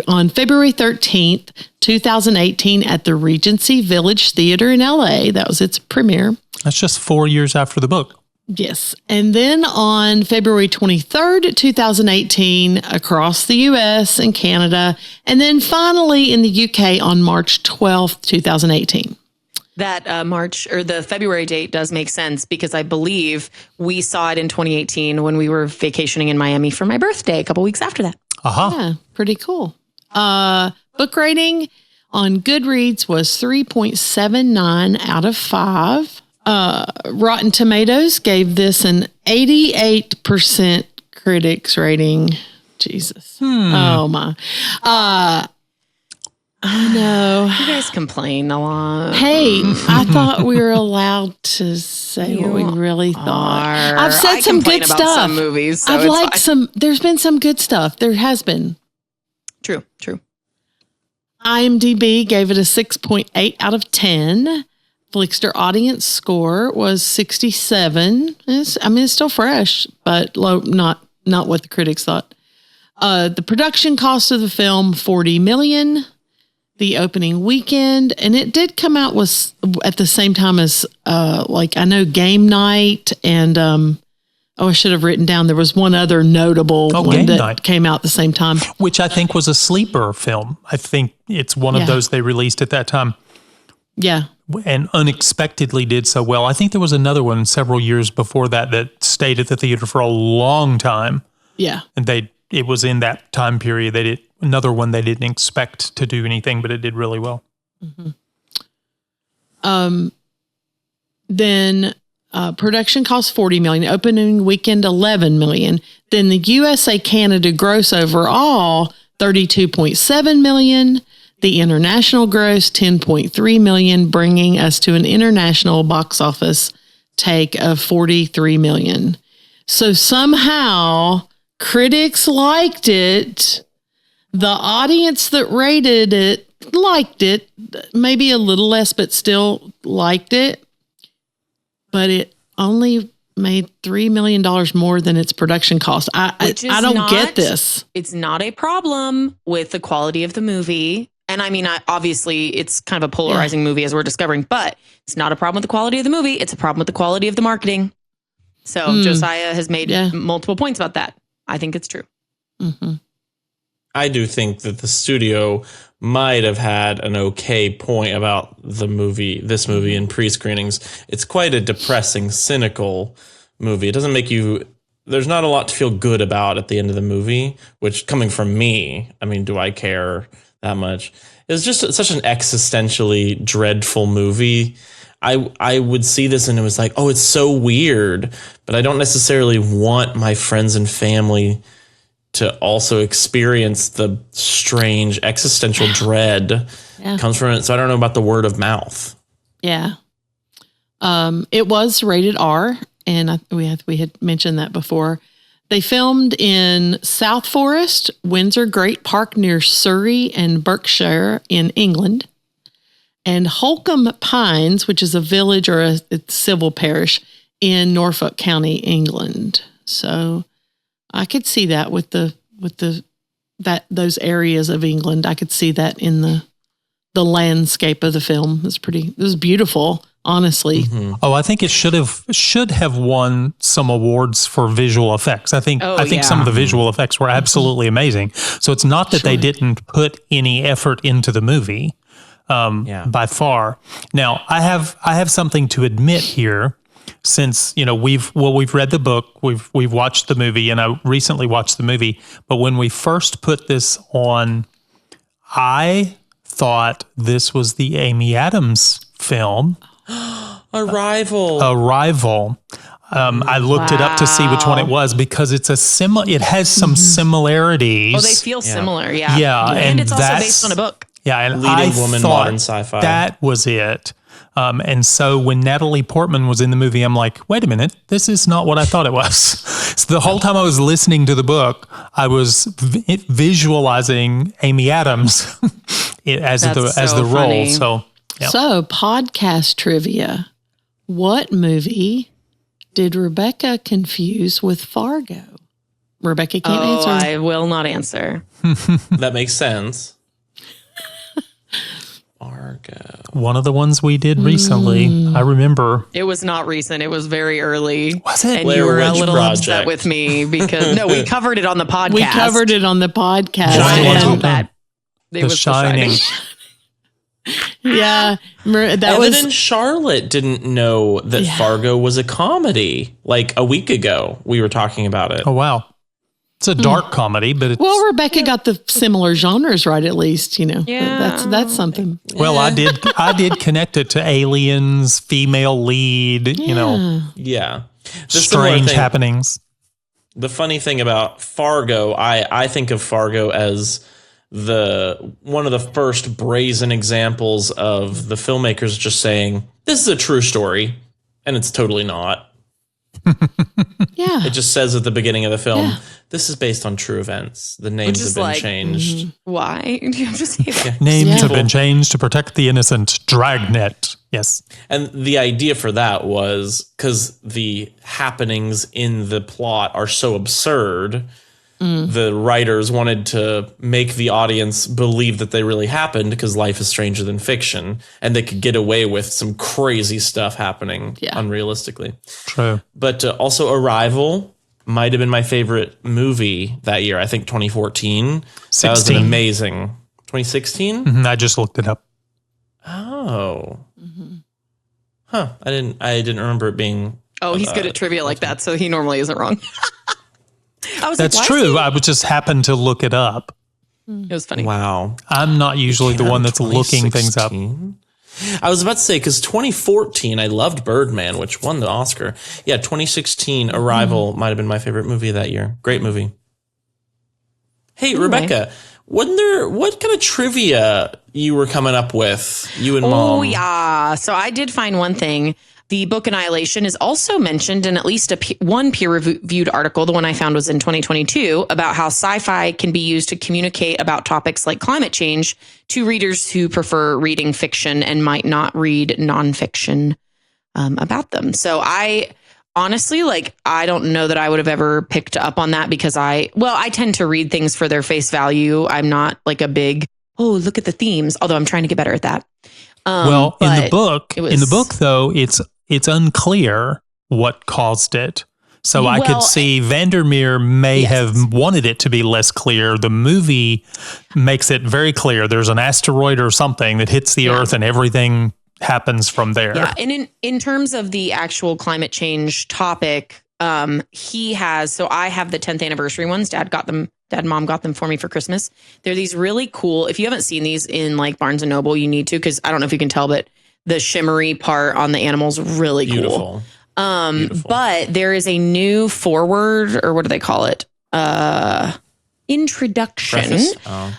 A: on February 13th, 2018 at the Regency Village Theater in LA. That was its premiere.
D: That's just 4 years after the book.
A: Yes. And then on February 23rd, 2018, across the US and Canada, and then finally in the UK on March 12th, 2018.
C: That the February date does make sense because I believe we saw it in 2018 when we were vacationing in Miami for my birthday a couple weeks after that.
A: Yeah, pretty cool. Book rating on Goodreads was 3.79 out of 5. Rotten Tomatoes gave this an 88% critics rating. Jesus. Oh my. I know.
C: You guys complain a lot.
A: Hey, I thought we were allowed to say what we really thought. I've said some good
C: about
A: stuff.
C: Some movies. So
A: I've liked some. There's been some good stuff. There has been.
C: True.
A: IMDb gave it a 6.8 out of 10. Flickster audience score was 67. It's still fresh, but low, not what the critics thought. The production cost of the film, $40 million. The opening weekend, and it did come out was at the same time as I know Game Night and I should have written down there was one other notable one that came out at the same time,
D: which I think was a sleeper film. I think it's one of those they released at that time.
A: Yeah.
D: And unexpectedly did so well. I think there was another one several years before that stayed at the theater for a long time.
A: Yeah.
D: And it was in that time period. Another one they didn't expect to do anything, but it did really well.
A: Mm-hmm. Then production cost $40 million, opening weekend $11 million. Then the USA Canada gross overall $32.7 million. The international gross $10.3 million, bringing us to an international box office take of $43 million. So somehow critics liked it. The audience that rated it liked it, maybe a little less, but still liked it. But it only made $3 million more than its production cost. I don't get this.
C: It's not a problem with the quality of the movie. And I mean, obviously, it's kind of a polarizing movie as we're discovering, but it's not a problem with the quality of the movie. It's a problem with the quality of the marketing. So Josiah has made multiple points about that. I think it's true.
A: Mm-hmm.
B: I do think that the studio might have had an okay point about this movie in pre-screenings. It's quite a depressing, cynical movie. It doesn't make there's not a lot to feel good about at the end of the movie, which coming from me, I mean, do I care that much? It's just such an existentially dreadful movie. I would see this and it was like, oh, it's so weird, but I don't necessarily want my friends and family to also experience the strange existential dread comes from it. So I don't know about the word of mouth.
A: Yeah. It was rated R, and we had mentioned that before. They filmed in South Forest, Windsor Great Park near Surrey and Berkshire in England, and Holcombe Pines, which is a village or a civil parish in Norfolk County, England. So I could see that with those areas of England. I could see that in the landscape of the film. It was beautiful, honestly.
B: Mm-hmm.
D: Oh, I think it should have won some awards for visual effects. I think some of the visual effects were absolutely amazing. So it's not that they didn't put any effort into the movie, by far. Now, I have something to admit here. Since we've read the book, we've watched the movie, and I recently watched the movie. But when we first put this on, I thought this was the Amy Adams film,
B: Arrival.
D: I looked it up to see which one it was because it's it has some similarities.
C: Oh, they feel similar, yeah.
D: Yeah,
C: and it's also based on a book.
D: Yeah, and
B: Leading
D: I
B: woman,
D: thought
B: modern sci-fi.
D: that was it. And so when Natalie Portman was in the movie, I'm like, wait a minute, this is not what I thought it was. So the whole time I was listening to the book, I was visualizing Amy Adams as the role. So, yeah.
A: So podcast trivia. What movie did Rebekah confuse with Fargo? Rebekah can't answer.
C: I will not answer.
B: That makes sense. Fargo.
D: One of the ones we did recently. I remember.
C: It was not recent. It was very early.
D: Was it?
C: And
B: Blair
C: you were a
B: Witch
C: little
B: Project.
C: upset with me because we covered it on the podcast.
A: We covered it on the podcast.
D: Shining.
C: That it
D: The
C: was
D: Shining.
C: The Shining.
A: Yeah. That
B: Evan
A: was
B: and Charlotte didn't know that Fargo was a comedy. Like a week ago, we were talking about it.
D: Oh, wow. It's a dark comedy, but it's...
A: Well, Rebekah got the similar genres right, at least,
C: Yeah.
A: That's something.
D: Well, I did connect it to aliens, female lead,
B: Yeah. The similar
D: strange
B: thing-
D: happenings.
B: The funny thing about Fargo, I think of Fargo as one of the first brazen examples of the filmmakers just saying, this is a true story, and it's totally not.
A: Yeah.
B: It just says at the beginning of the film, this is based on true events. The names have been changed.
C: Why? Do you have to say that?
D: Names have been changed to protect the innocent. Dragnet. Yes.
B: And the idea for that was because the happenings in the plot are so absurd, the writers wanted to make the audience believe that they really happened because life is stranger than fiction, and they could get away with some crazy stuff happening unrealistically.
D: True.
B: But also Arrival might have been my favorite movie that year. I think 2014.
D: 16.
B: That was an amazing. 2016?
D: I just looked it up.
B: Oh. Huh. I didn't remember it being.
C: Oh, he's good at trivia like that, so he normally isn't wrong.
D: That's true. I would just happen to look it up.
C: It was funny.
B: Wow.
D: I'm not usually the one that's looking things up.
B: I was about to say, because 2014, I loved Birdman, which won the Oscar. Yeah, 2016, Arrival might have been my favorite movie that year. Great movie. Hey, Rebekah, what kind of trivia you were coming up with, you and Mom?
C: Oh, yeah. So I did find one thing. The book Annihilation is also mentioned in at least one peer-reviewed article. The one I found was in 2022 about how sci-fi can be used to communicate about topics like climate change to readers who prefer reading fiction and might not read nonfiction about them. So I honestly, I don't know that I would have ever picked up on that because I tend to read things for their face value. I'm not like a big, look at the themes, although I'm trying to get better at that.
D: Well, in the book, though, it's unclear what caused it. So I could see VanderMeer may have wanted it to be less clear. The movie makes it very clear. There's an asteroid or something that hits the Earth and everything happens from there.
C: Yeah, and in terms of the actual climate change topic, he has, so I have the 10th anniversary ones. Dad and Mom got them for me for Christmas. They're these really cool, if you haven't seen these in like Barnes and Noble, you need to, because I don't know if you can tell, but the shimmery part on the animals really cool. Beautiful. But there is a new foreword, or what do they call it? Introduction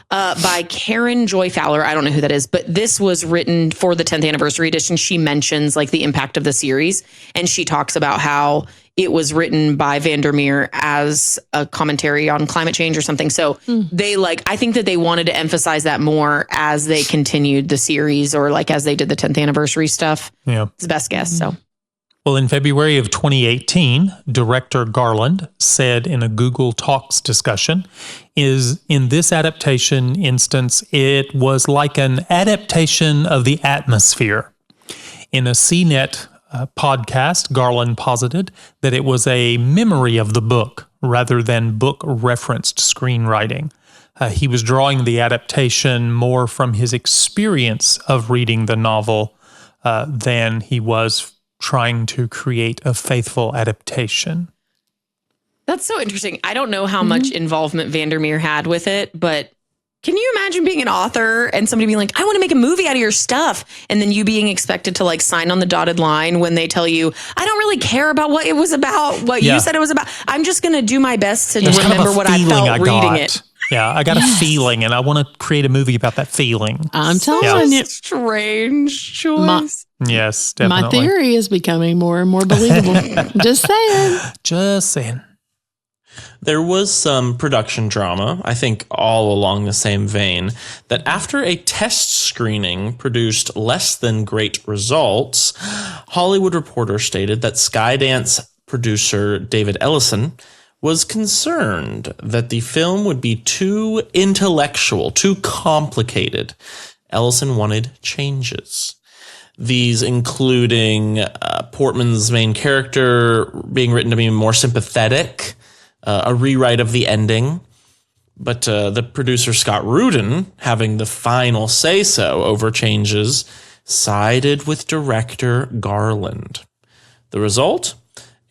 C: by Karen Joy Fowler. I don't know who that is, but this was written for the 10th anniversary edition. She mentions like the impact of the series, and she talks about how it was written by VanderMeer as a commentary on climate change or something. So they I think that they wanted to emphasize that more as they continued the series, or like as they did the 10th anniversary stuff. Yeah. It's the best guess. So.
D: Well, in February of 2018, director Garland said in a Google Talks discussion, in this adaptation instance, it was like an adaptation of the atmosphere. In a CNET podcast, Garland posited that it was a memory of the book rather than book-referenced screenwriting. He was drawing the adaptation more from his experience of reading the novel than he was trying to create a faithful adaptation.
C: That's so interesting. I don't know how much involvement VanderMeer had with it, but can you imagine being an author and somebody being like, I want to make a movie out of your stuff, and then you being expected to like sign on the dotted line when they tell you, I don't really care about what it was about, what you said it was about. I'm just going to do my best to remember what I felt reading it.
D: Yeah, I got a feeling, and I want to create a movie about that feeling.
A: I'm telling you.
C: Strange choice.
D: Yes, definitely.
A: My theory is becoming more and more believable. Just saying.
D: Just saying.
B: There was some production drama, I think all along the same vein, that after a test screening produced less than great results, Hollywood Reporter stated that Skydance producer David Ellison was concerned that the film would be too intellectual, too complicated. Ellison wanted changes. These including Portman's main character being written to be more sympathetic, a rewrite of the ending, but the producer Scott Rudin, having the final say-so over changes, sided with director Garland. The result?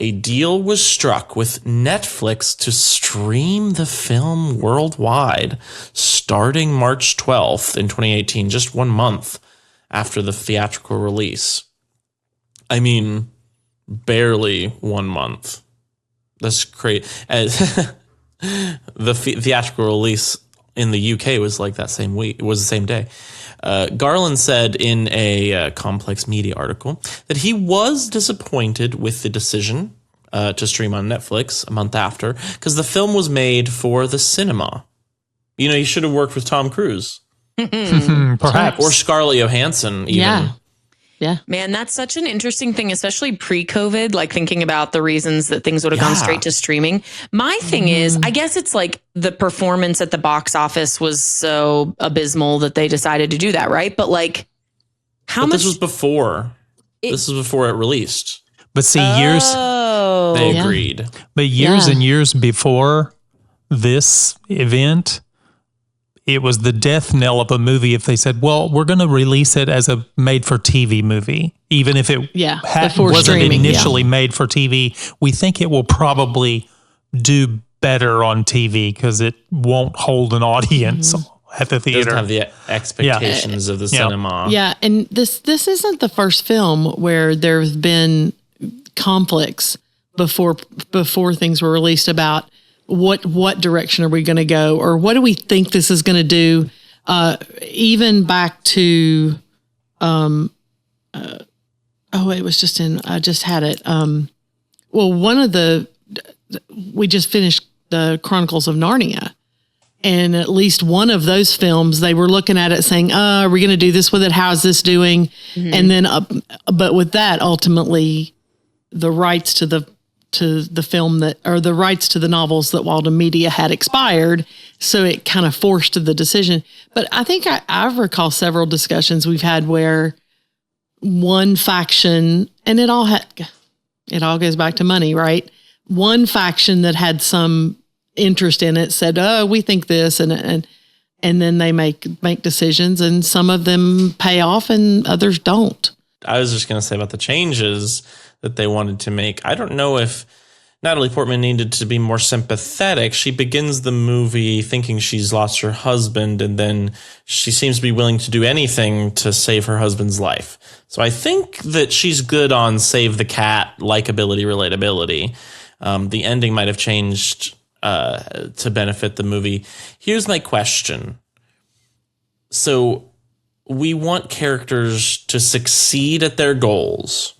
B: A deal was struck with Netflix to stream the film worldwide starting March 12th in 2018, just 1 month after the theatrical release. I mean, barely 1 month. That's great. The theatrical release in the UK was like that same week. It was the same day. Garland said in a Complex Media article that he was disappointed with the decision to stream on Netflix a month after, because the film was made for the cinema. You know, he should have worked with Tom Cruise.
D: Perhaps.
B: Or Scarlett Johansson, even.
A: Yeah. Yeah.
C: Man, that's such an interesting thing, especially pre-COVID, like thinking about the reasons that things would have gone straight to streaming. My thing is, I guess it's like the performance at the box office was so abysmal that they decided to do that, right? But like, how much?
B: This was before. This was before it released.
D: But see, years
B: They agreed.
D: But years and years before this event, it was the death knell of a movie if they said, well, we're going to release it as a made-for-TV movie. Even if it wasn't initially made for TV, we think it will probably do better on TV because it won't hold an audience at the theater.
B: Doesn't have the expectations of the cinema.
A: Yeah, and this isn't the first film where there's been conflicts before things were released about what direction are we going to go, or what do we think this is going to do? Even back to, it was just in, I just had it. We just finished the Chronicles of Narnia, and at least one of those films, they were looking at it saying, are we going to do this with it? How is this doing? And then, but with that, ultimately the rights to the film the rights to the novels that Walden Media had expired. So it kind of forced the decision. But I think I recall several discussions we've had where one faction, and it all goes back to money, right? One faction that had some interest in it said, oh, we think this, and then they make decisions, and some of them pay off and others don't.
B: I was just going to say about the changes that they wanted to make. I don't know if Natalie Portman needed to be more sympathetic. She begins the movie thinking she's lost her husband, and then she seems to be willing to do anything to save her husband's life. So I think that she's good on save the cat, likability, relatability. The ending might have changed to benefit the movie. Here's my question. So we want characters to succeed at their goals.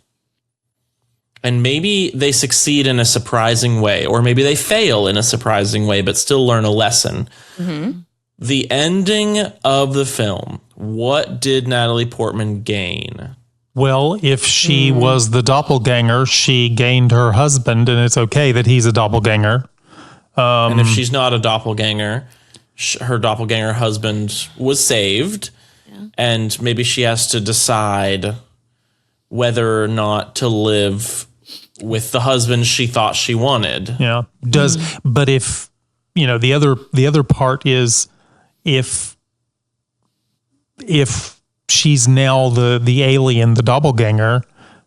B: And maybe they succeed in a surprising way, or maybe they fail in a surprising way, but still learn a lesson. The ending of the film, what did Natalie Portman gain?
D: Well, if she was the doppelganger, she gained her husband, and it's okay that he's a doppelganger.
B: And if she's not a doppelganger, her doppelganger husband was saved, and maybe she has to decide whether or not to live with the husband she thought she wanted.
D: Yeah. But if, the other part is if she's now the alien, the doppelganger,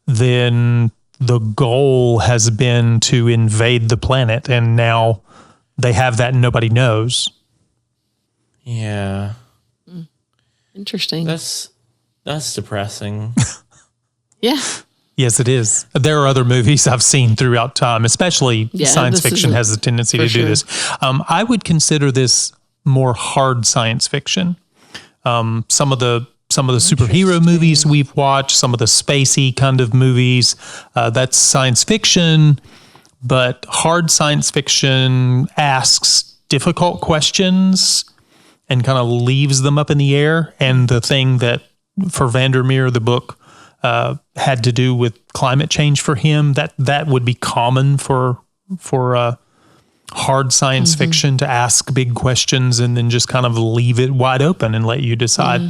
D: then the goal has been to invade the planet, and now they have that and nobody knows.
B: Yeah.
A: Interesting.
B: That's depressing.
A: Yeah.
D: Yes, it is. There are other movies I've seen throughout time, especially science fiction has a tendency to do this. I would consider this more hard science fiction. Some of the superhero movies we've watched, some of the spacey kind of movies, that's science fiction, but hard science fiction asks difficult questions and kind of leaves them up in the air. And the thing that for VanderMeer, the book, had to do with climate change for him, that would be common for hard science fiction, to ask big questions and then just kind of leave it wide open and let you decide.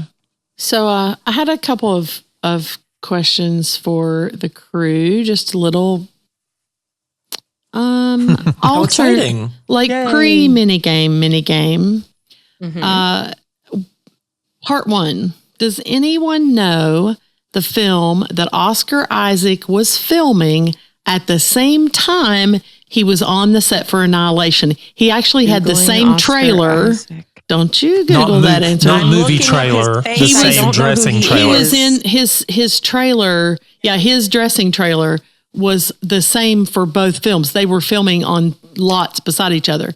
A: So I had a couple of questions for the crew, just a little
B: exciting.
A: Like pre-minigame. Part 1. Does anyone know the film that Oscar Isaac was filming at the same time he was on the set for Annihilation? He actually had the same trailer. Don't you Google that answer?
D: Not movie trailer, the same dressing trailer.
A: He was in his trailer. Yeah, his dressing trailer was the same for both films. They were filming on lots beside each other.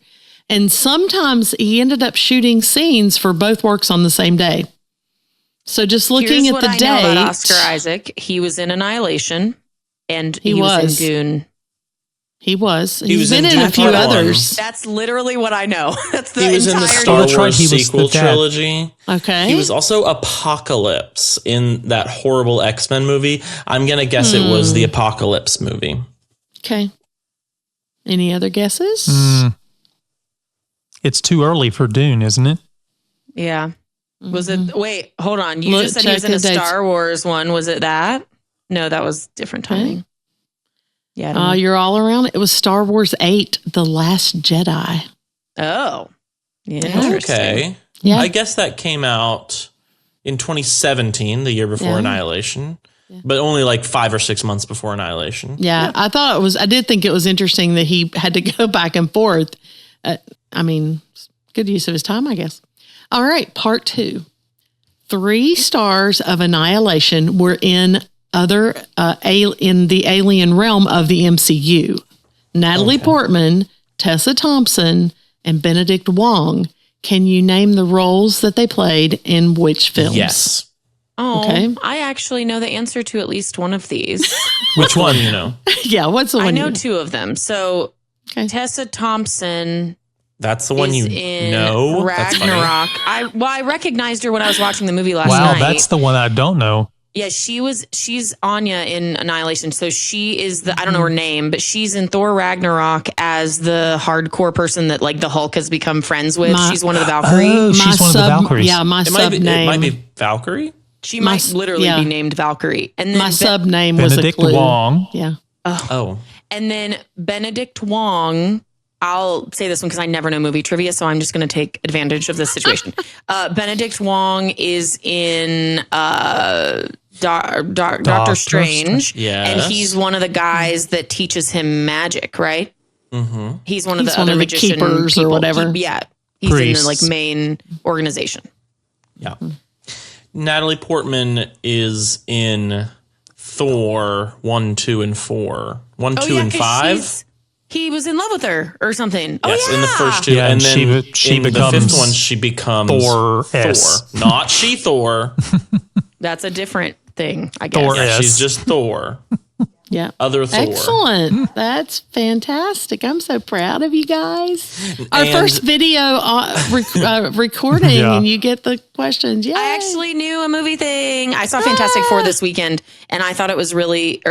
A: And sometimes he ended up shooting scenes for both works on the same day. So just looking at the date.
C: Know about Oscar Isaac. He was in Annihilation and he was in Dune.
A: He was. He's been in a few others.
C: That's literally what I know. That's the
B: He was in the Star Wars sequel trilogy.
A: Okay.
B: He was also Apocalypse in that horrible X-Men movie. I'm going to guess it was the Apocalypse movie.
A: Okay. Any other guesses?
D: It's too early for Dune, isn't it?
C: Yeah. Was it? Wait, hold on. You just said he was in a Star Wars one. Was it that? No, that was different timing.
A: Okay.
C: Yeah.
A: You're all around. It was Star Wars 8, The Last Jedi.
C: Oh. Interesting.
B: Okay.
A: Yeah.
B: I guess that came out in 2017, the year before Annihilation, but only like 5 or 6 months before Annihilation.
A: Yeah. I did think it was interesting that he had to go back and forth. I mean, good use of his time, I guess. All right. Part 2. 3 stars of Annihilation were in in the alien realm of the MCU. Natalie Portman, Tessa Thompson, and Benedict Wong. Can you name the roles that they played in which films?
B: Yes.
C: Oh, okay. I actually know the answer to at least one of these.
B: Which one, you know?
A: Yeah, what's the one?
C: I know 2 of them. So Tessa Thompson.
B: That's the one you know.
C: Ragnarok. I recognized her when I was watching the movie last night.
D: Wow, that's the one I don't know.
C: Yeah, she's Anya in Annihilation. So she is I don't know her name, but she's in Thor Ragnarok as the hardcore person that like the Hulk has become friends with. She's one of the Valkyrie.
D: Oh, she's one of the Valkyries.
A: Yeah, my sub name.
B: It might be Valkyrie.
C: She might literally be named Valkyrie. And then
A: my sub name was
D: Benedict
A: a clue.
D: Wong.
A: Yeah.
B: Oh.
C: And then Benedict Wong, I'll say this one because I never know movie trivia, so I'm just going to take advantage of this situation. Benedict Wong is in Doctor Strange.
B: Yes.
C: And he's one of the guys that teaches him magic, right?
B: Mm-hmm.
C: He's one of the other magician
A: keepers
C: people.
A: Or whatever.
C: He's
D: Priests.
C: in the like main organization.
B: Yeah. Natalie Portman is in Thor 1, 2, and 4. 1, 2, and 5.
C: He was in love with her or something.
B: Yes, in the first 2.
D: Yeah,
B: and then
D: she
B: in
D: becomes
B: the 5th one, she becomes
D: Thor.
B: Not She-Thor.
C: That's a different thing, I guess.
D: Thor.
B: Yeah, she's just Thor.
A: Yeah.
B: Other Thor.
A: Excellent. That's fantastic. I'm so proud of you guys. Our first video recording and you get the questions. Yeah.
C: I actually knew a movie thing. I saw Fantastic Four this weekend and I thought it was really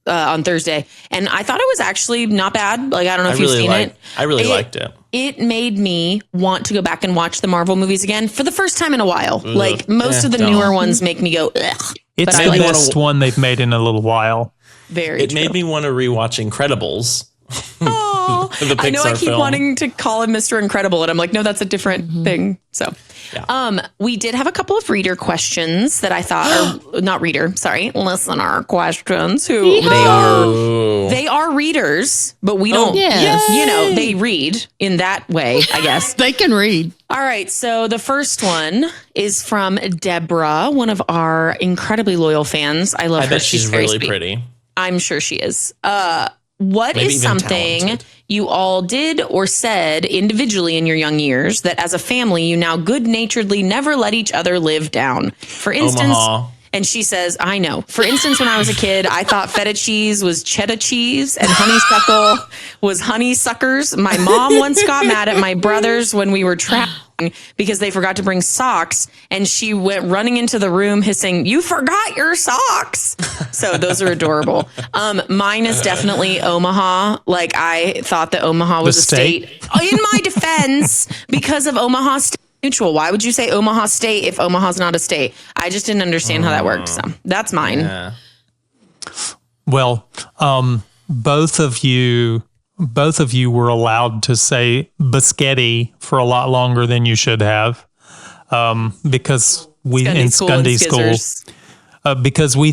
C: on Thursday and I thought it was actually not bad. Like, I don't know if you've seen it.
B: I really liked it.
C: It made me want to go back and watch the Marvel movies again for the first time in a while. Ugh. Like most of the newer ones make me go, ugh.
D: It's the best one they've made in a little while.
B: It made me want to rewatch Incredibles.
C: Oh, I know I keep wanting to call him Mr. Incredible, and I'm like, no, that's a different thing. So, we did have a couple of reader questions that I thought, or not reader, sorry, listener questions. Who they are readers, but we don't. You know, they read in that way, I guess.
A: They can read.
C: All right, so the first one is from Deborah, one of our incredibly loyal fans. I love her.
B: I bet she's really pretty.
C: I'm sure she is. What is something talented. You all did or said individually in your young years that as a family you now good-naturedly never let each other live down? For instance,
B: Omaha.
C: And she says, I know. For instance, when I was a kid, I thought feta cheese was cheddar cheese and honeysuckle was honeysuckers. My mom once got mad at my brothers when we were traveling because they forgot to bring socks. And she went running into the room hissing, "You forgot your socks." So those are adorable. Mine is definitely Omaha. Like, I thought that Omaha was a state. In my defense, because of Omaha State Neutral. Why would you say Omaha State if Omaha's not a state? I just didn't understand how that worked. So that's mine.
B: Yeah.
D: Well, both of you were allowed to say biscotti for a lot longer than you should have, because we in Scundy school. Because we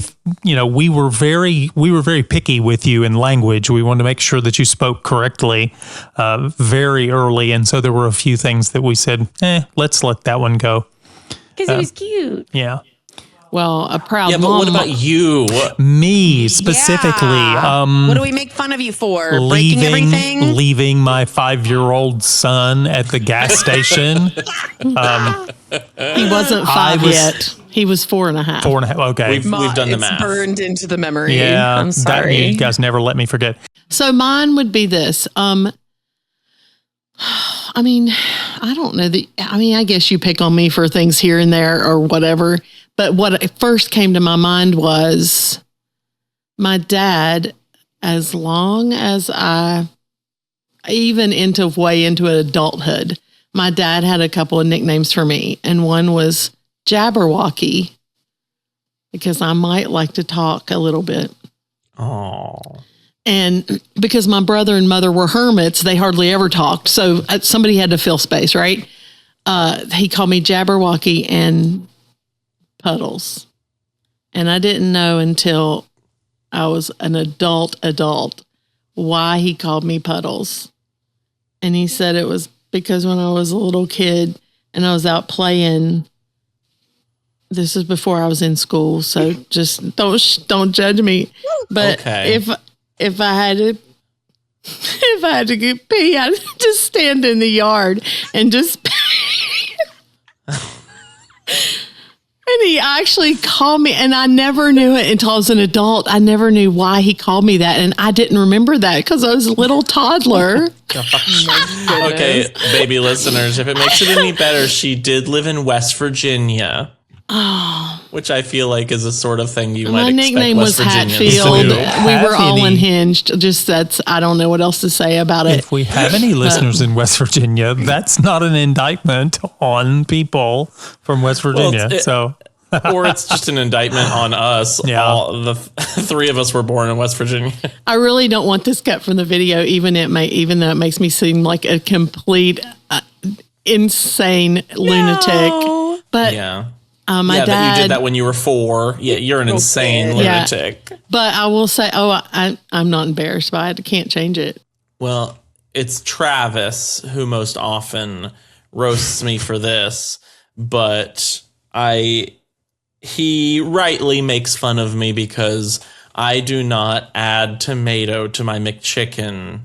D: were very picky with you in language. We wanted to make sure that you spoke correctly very early, and so there were a few things that we said, let's let that one go.
C: Because it was cute.
D: Yeah.
A: Well, a proud
B: Yeah, but
A: mom.
B: what about you?
D: Me specifically.
C: Yeah. What do we make fun of you for? Breaking everything?
D: Leaving my 5-year-old son at the gas station.
A: He wasn't 5 yet. He was 4.5.
D: 4.5. Okay.
B: We've done the
C: It's
B: math.
C: burned into the memory.
D: Yeah.
C: I'm sorry.
D: You guys never let me forget.
A: So mine would be this. I mean, I don't know. I guess you pick on me for things here and there or whatever. But what first came to my mind was my dad, as long as even way into adulthood, my dad had a couple of nicknames for me. And one was Jabberwocky, because I might like to talk a little bit.
B: Oh.
A: And because my brother and mother were hermits, they hardly ever talked. So somebody had to fill space, right? He called me Jabberwocky and Puddles. And I didn't know until I was an adult why he called me Puddles. And he said it was because when I was a little kid and I was out playing, this is before I was in school, so just don't judge me. But
B: okay.
A: if I had to get pee, I'd just stand in the yard and just pee. And he actually called me, and I never knew it until I was an adult. I never knew why he called me that, and I didn't remember that because I was a little toddler.
B: Okay, baby listeners, if it makes it any better, she did live in West Virginia.
A: Oh,
B: which I feel like is a sort of thing you might
A: my
B: expect
A: nickname
B: West
A: was
B: Virginians
A: Hatfield.
B: to do.
A: We were all unhinged. Just I don't know what else to say about it.
D: If we have any listeners in West Virginia, that's not an indictment on people from West Virginia.
B: Or it's just an indictment on us.
D: Yeah.
B: All the three of us were born in West Virginia.
A: I really don't want this cut from the video, even though it makes me seem like a complete insane lunatic. But
B: Yeah.
A: my dad,
B: that you did that when you were 4. Yeah, you're an insane lunatic.
A: But I will say, I'm not embarrassed by it. I can't change it.
B: Well, it's Travis who most often roasts me for this, but he rightly makes fun of me because I do not add tomato to my McChicken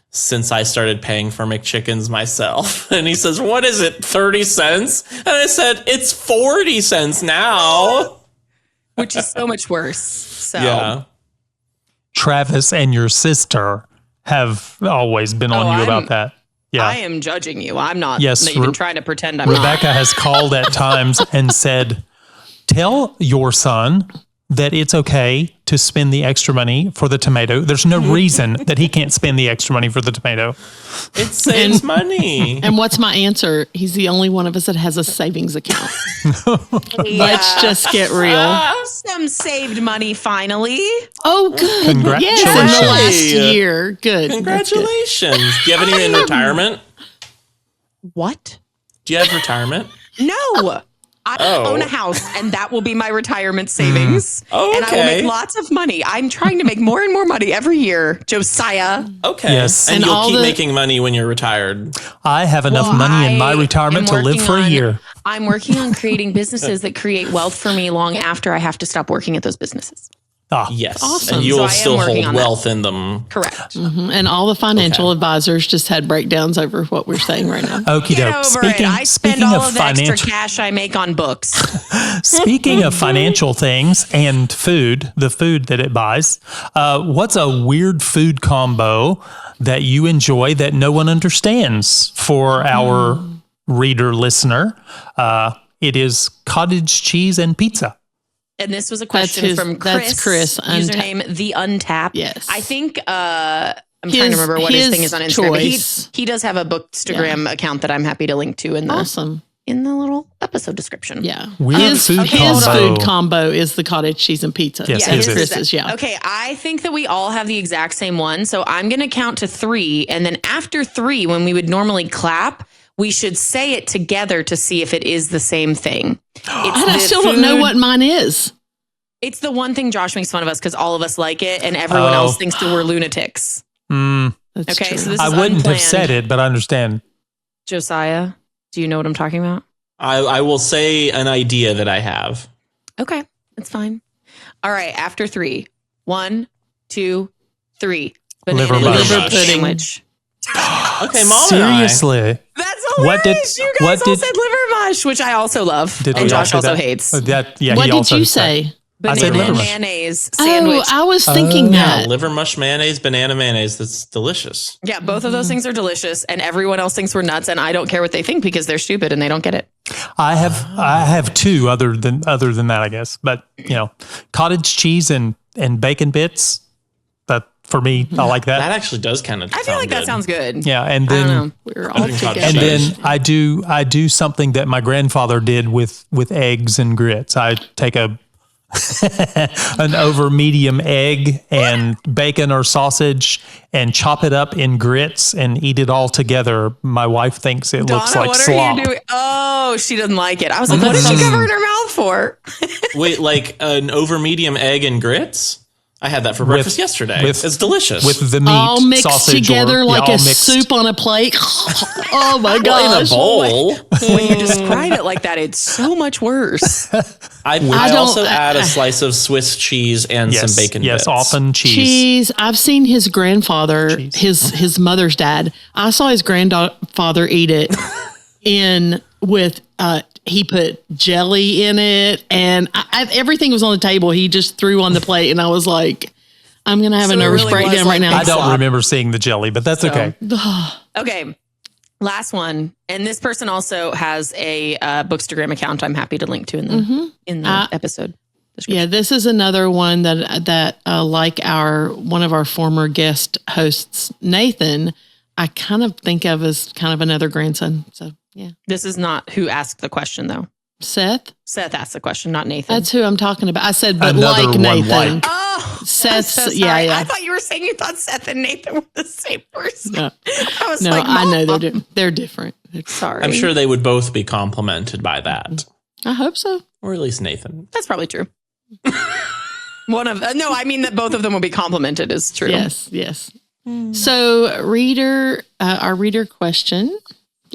B: since I started paying for McChickens myself. And he says, what is it, 30 cents? And I said, it's 40 cents now.
C: Which is so much worse. So
B: Yeah.
D: Travis and your sister have always been on you about that. Yeah.
C: I am judging you. I'm not
D: Yes,
C: even trying to pretend I'm
D: Rebekah
C: not.
D: has called at times and said, tell your son that it's okay to spend the extra money for the tomato. There's no reason that he can't spend the extra money for the tomato.
B: It saves money.
A: And what's my answer? He's the only one of us that has a savings account. Let's just get real.
C: Some saved money finally.
A: Oh, good.
D: Congratulations.
A: Yes, in the last year. Good.
B: Congratulations. Do you have any in retirement?
C: What?
B: Do you have retirement?
C: No. I own a house, and that will be my retirement savings.
B: Oh,
C: and I will
B: okay.
C: make lots of money. I'm trying to make more and more money every year, Josiah.
B: Okay.
D: Yes.
B: And
A: And
B: you'll keep making money when you're retired.
D: I have enough money in my retirement to live for a year.
C: I'm working on creating businesses that create wealth for me long after I have to stop working at those businesses.
B: Yes.
A: Awesome.
B: And you
C: So
B: will
C: I am
B: still
C: working
B: hold
C: on that.
B: wealth in them.
C: Correct.
A: And all the financial advisors just had breakdowns over what we're saying right now.
D: Okie
C: Get
D: doke.
C: over it. I spend all of the extra cash I make on books.
D: Speaking of financial things and food, the food that it buys, what's a weird food combo that you enjoy that no one understands for our reader listener? It is cottage cheese and pizza.
C: And this was a question from Chris.
A: That's Chris.
C: Username The Untapped.
A: Yes.
C: I think I'm trying to remember what his thing is on Instagram.
A: choice.
C: But he does have a Bookstagram account that I'm happy to link to in the
A: Awesome.
C: in the little episode description.
A: Yeah.
D: Weird
A: his
D: food
A: his
D: combo.
A: food combo is the cottage cheese and pizza.
D: Yes,
C: Yeah,
D: his
C: his
D: is.
C: is that.
A: Chris's, yeah.
C: Okay, I think that we all have the exact same one. So I'm going to count to 3. And then after 3, when we would normally clap, we should say it together to see if it is the same thing.
A: And I still don't know what mine is.
C: It's the one thing Josh makes fun of us because all of us like it and everyone else thinks that we're lunatics.
A: That's
C: Okay,
A: true.
C: so this
D: I
C: is
D: wouldn't
C: unplanned.
D: have said it, but I understand.
C: Josiah, do you know what I'm talking about?
B: I will say an idea that I have.
C: Okay. It's fine. All right. After 3. 1, 2, 3.
D: Liver
C: Banana
D: mush.
C: sandwich.
B: Okay, Mom
D: Seriously.
C: That's hilarious. You guys all said liver mush, which I also love.
D: Did
C: And
D: we all
C: Josh
D: say
C: also
D: that?
C: hates.
D: What
A: What did you say?
D: I said
C: Banana
D: liver
C: and
D: mush.
C: mayonnaise sandwich.
A: Oh, I was thinking
B: Yeah,
A: that.
B: liver mush mayonnaise, banana mayonnaise. That's delicious.
C: Yeah, both of those things are delicious, and everyone else thinks we're nuts, and I don't care what they think because they're stupid and they don't get it.
D: I have two other than that, I guess. But cottage cheese and bacon bits. But for me, I like that.
B: That actually does kind of.
C: I feel like that sounds good.
D: Yeah, and
C: I don't
D: then
C: know.
A: We're all together.
D: and then I do something that my grandfather did with eggs and grits. I take an over medium egg and bacon or sausage and chop it up in grits and eat it all together. My wife thinks it looks like
C: what
D: slop.
C: are you doing? Oh, she doesn't like it. I was like, what did she cover in her mouth for?
B: Wait, like an over medium egg and grits? I had that for breakfast yesterday. It's delicious.
D: With the meat,
A: all mixed
D: sausage
A: together
D: or,
A: like
D: all
A: a
D: mixed.
A: soup on a plate. Oh my
B: in a
A: gosh.
B: bowl.
C: When you describe it like that, it's so much worse.
B: I
A: don't-
B: also add a slice of Swiss cheese and some bacon
D: Yes,
B: bits.
D: often cheese.
A: Cheese. I've seen his grandfather, his mother's dad. I saw his grandfather eat it with he put jelly in it, and everything was on the table. He just threw on the plate, and I was like, I'm gonna have a nervous
C: really was
A: breakdown
C: like
A: right now.
D: I don't remember seeing the jelly, but that's okay.
C: Okay. Last one. And this person also has a Bookstagram account I'm happy to link to in the episode.
A: Yeah, this is another one that like one of our former guest hosts, Nathan, I kind of think of as kind of another grandson. So yeah.
C: This is not who asked the question though.
A: Seth?
C: Seth asked the question, not Nathan.
A: That's who I'm talking about. I said, but
D: Another
A: like
D: one
A: Nathan.
D: like.
C: Oh,
A: Seth's,
C: so sorry.
A: yeah.
C: I thought you were saying you thought Seth and Nathan were the same person.
A: No,
C: I was
A: no,
C: like,
A: I know
C: Mom.
A: they're different.
C: Sorry.
B: I'm sure they would both be complimented by that.
A: I hope so.
B: Or at least Nathan.
C: That's probably true. I mean that both of them will be complimented is true.
A: Yes. So our reader question,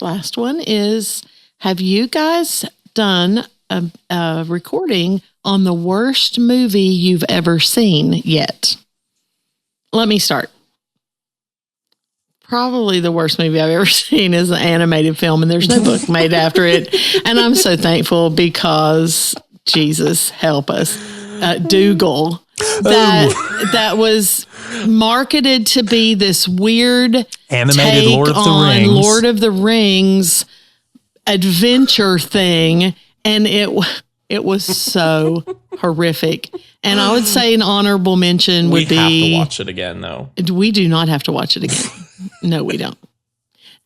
A: last one is, have you guys done a recording on the worst movie you've ever seen yet? Let me start. Probably the worst movie I've ever seen is an animated film, and there's no book made after it. And I'm so thankful because Jesus help us. Dougal. That was marketed to be this weird
D: Animated
A: take
D: Lord of the
A: on
D: Rings.
A: Lord of the Rings adventure thing, and it was so horrific. And I would say an honorable mention would
B: We have to
A: be.
B: watch it again, though.
A: We do not have to watch it again. No, we don't.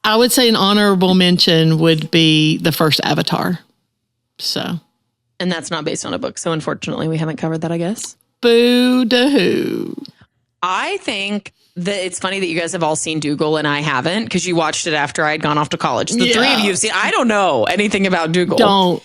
A: I would say an honorable mention would be the first Avatar. So,
C: And that's not based on a book. So unfortunately, we haven't covered that, I guess.
A: boo-doo.
C: I think that it's funny that you guys have all seen Dougal and I haven't because you watched it after I had gone off to college. The three of you have seen. I don't know anything about Dougal.
A: Don't.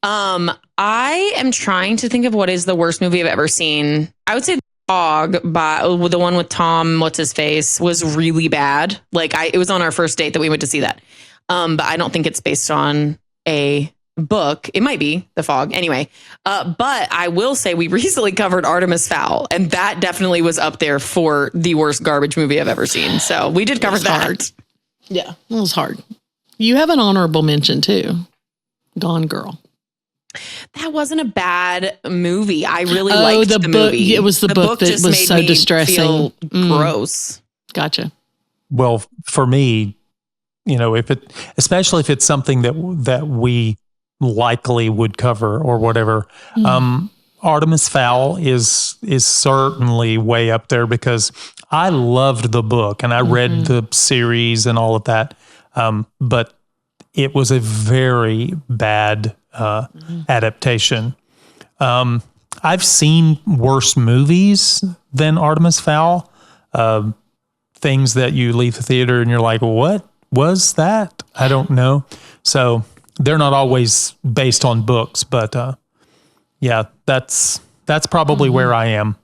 C: I am trying to think of what is the worst movie I've ever seen. I would say The Fog, by the one with Tom, what's his face, was really bad. Like it was on our first date that we went to see that. But I don't think it's based on a book. It might be The Fog. Anyway, but I will say we recently covered Artemis Fowl, and that definitely was up there for the worst garbage movie I've ever seen. So we did cover that.
A: Hard. Yeah, it was hard. You have an honorable mention too. Gone Girl.
C: That wasn't a bad movie. I really liked the
A: book.
C: movie.
A: It was the book that
C: just
A: was
C: made
A: so
C: me
A: distressing.
C: feel gross.
A: Gotcha.
D: Well, for me, especially if it's something that we likely would cover or whatever, Artemis Fowl is certainly way up there because I loved the book and I read the series and all of that. But it was a very bad adaptation. I've seen worse movies than Artemis Fowl. Things that you leave the theater and you're like, what was that? I don't know. So they're not always based on books, but yeah, that's probably where I am.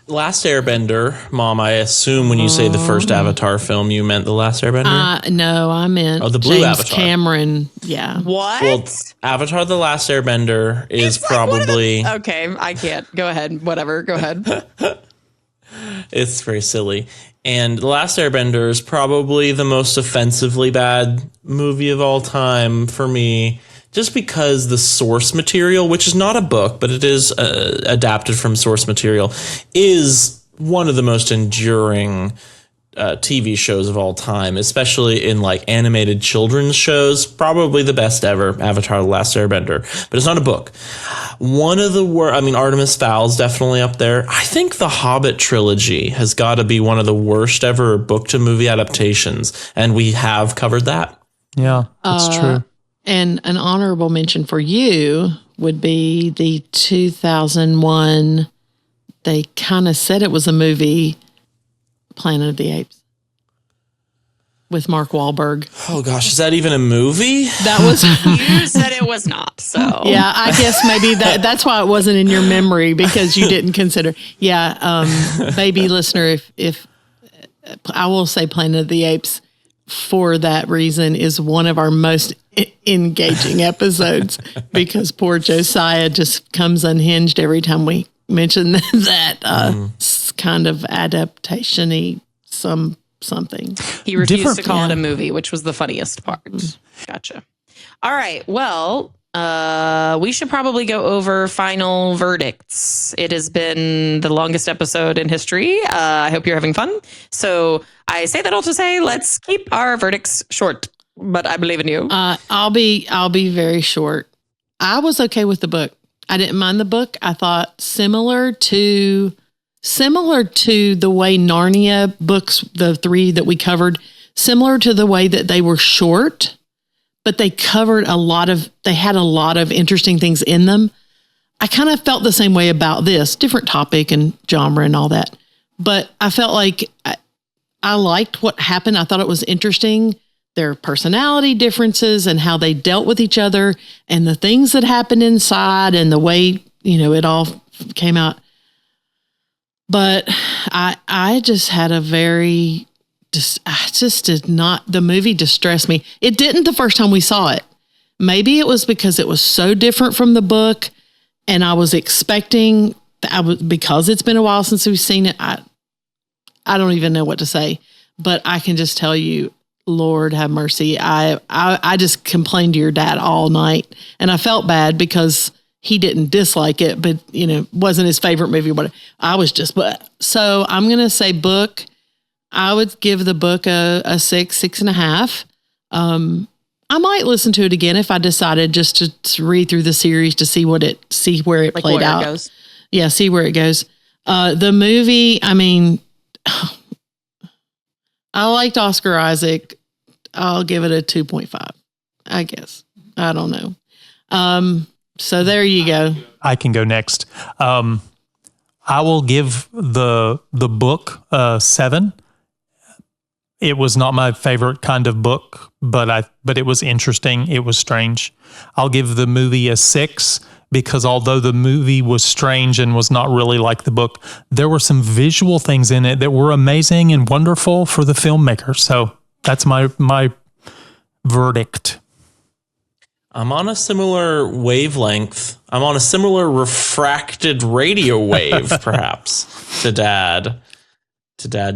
B: Last Airbender, Mom, I assume when you say the first Avatar film, you meant The Last Airbender?
A: No, I meant
B: the blue
A: James
B: Avatar.
A: Cameron. Yeah.
C: What?
B: Well, Avatar The Last Airbender is probably...
C: Okay, I can't. Go ahead. Whatever. Go ahead.
B: It's very silly. And The Last Airbender is probably the most offensively bad movie of all time for me, just because the source material, which is not a book, but it is adapted from source material, is one of the most enduring TV shows of all time, especially in like animated children's shows. Probably the best ever, Avatar: The Last Airbender, but it's not a book. One of the Artemis Fowl's definitely up there. I think the Hobbit trilogy has got to be one of the worst ever book to movie adaptations, and we have covered that.
D: Yeah, that's true.
A: And an honorable mention for you would be the 2001. They kind of said it was a movie, Planet of the Apes, with Mark Wahlberg.
B: Oh gosh, is that even a movie?
A: That was
C: You said it was not. So
A: yeah. I guess maybe that's why it wasn't in your memory, because you didn't consider. Yeah, baby listener, if I will say, Planet of the Apes, for that reason, is one of our most engaging episodes, because poor Josiah just comes unhinged every time we mention that kind of adaptation-y something.
C: he refused
D: Different-
C: to call it a movie, which was the funniest part. Gotcha. All right. Well, we should probably go over final verdicts. It has been the longest episode in history. I hope you're having fun. So I say that all to say, let's keep our verdicts short. But I believe in you.
A: I'll be very short. I was okay with the book. I didn't mind the book. I thought similar to the way Narnia books, the 3 that we covered, similar to the way that they were short, but they covered they had a lot of interesting things in them. I kind of felt the same way about this, different topic and genre and all that. But I felt like I liked what happened. I thought it was interesting, their personality differences and how they dealt with each other and the things that happened inside and the way, it all came out. But I just had I just did not, the movie distressed me. It didn't the first time we saw it. Maybe it was because it was so different from the book, and I was expecting, because it's been a while since we've seen it, I don't even know what to say, but I can just tell you, Lord have mercy. I just complained to your dad all night, and I felt bad because he didn't dislike it, but wasn't his favorite movie. But I was just, so I'm going to say book. I would give the book a 6.5. I might listen to it again if I decided just to read through the series to see where it played out.
C: It goes.
A: Yeah. See where it goes. The movie, I liked Oscar Isaac. I'll give it a 2.5, I guess. I don't know. So there you go.
D: I can go next. I will give the book a 7. It was not my favorite kind of book, but it was interesting. It was strange. I'll give the movie a 6 because although the movie was strange and was not really like the book, there were some visual things in it that were amazing and wonderful for the filmmaker. So that's my verdict.
B: I'm on a similar wavelength. I'm on a similar refracted radio wave, perhaps, to Dad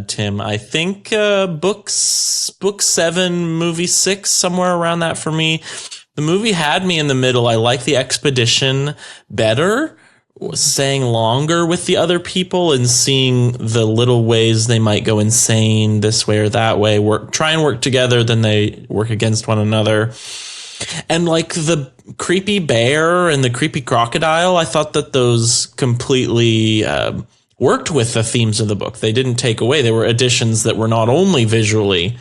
B: Tim. I think book 7, movie 6, somewhere around that for me. The movie had me in the middle. I like the expedition better, staying longer with the other people and seeing the little ways they might go insane this way or that way, try and work together, then they work against one another. And like the creepy bear and the creepy crocodile, I thought that those completely worked with the themes of the book. They didn't take away. They were additions that were not only visually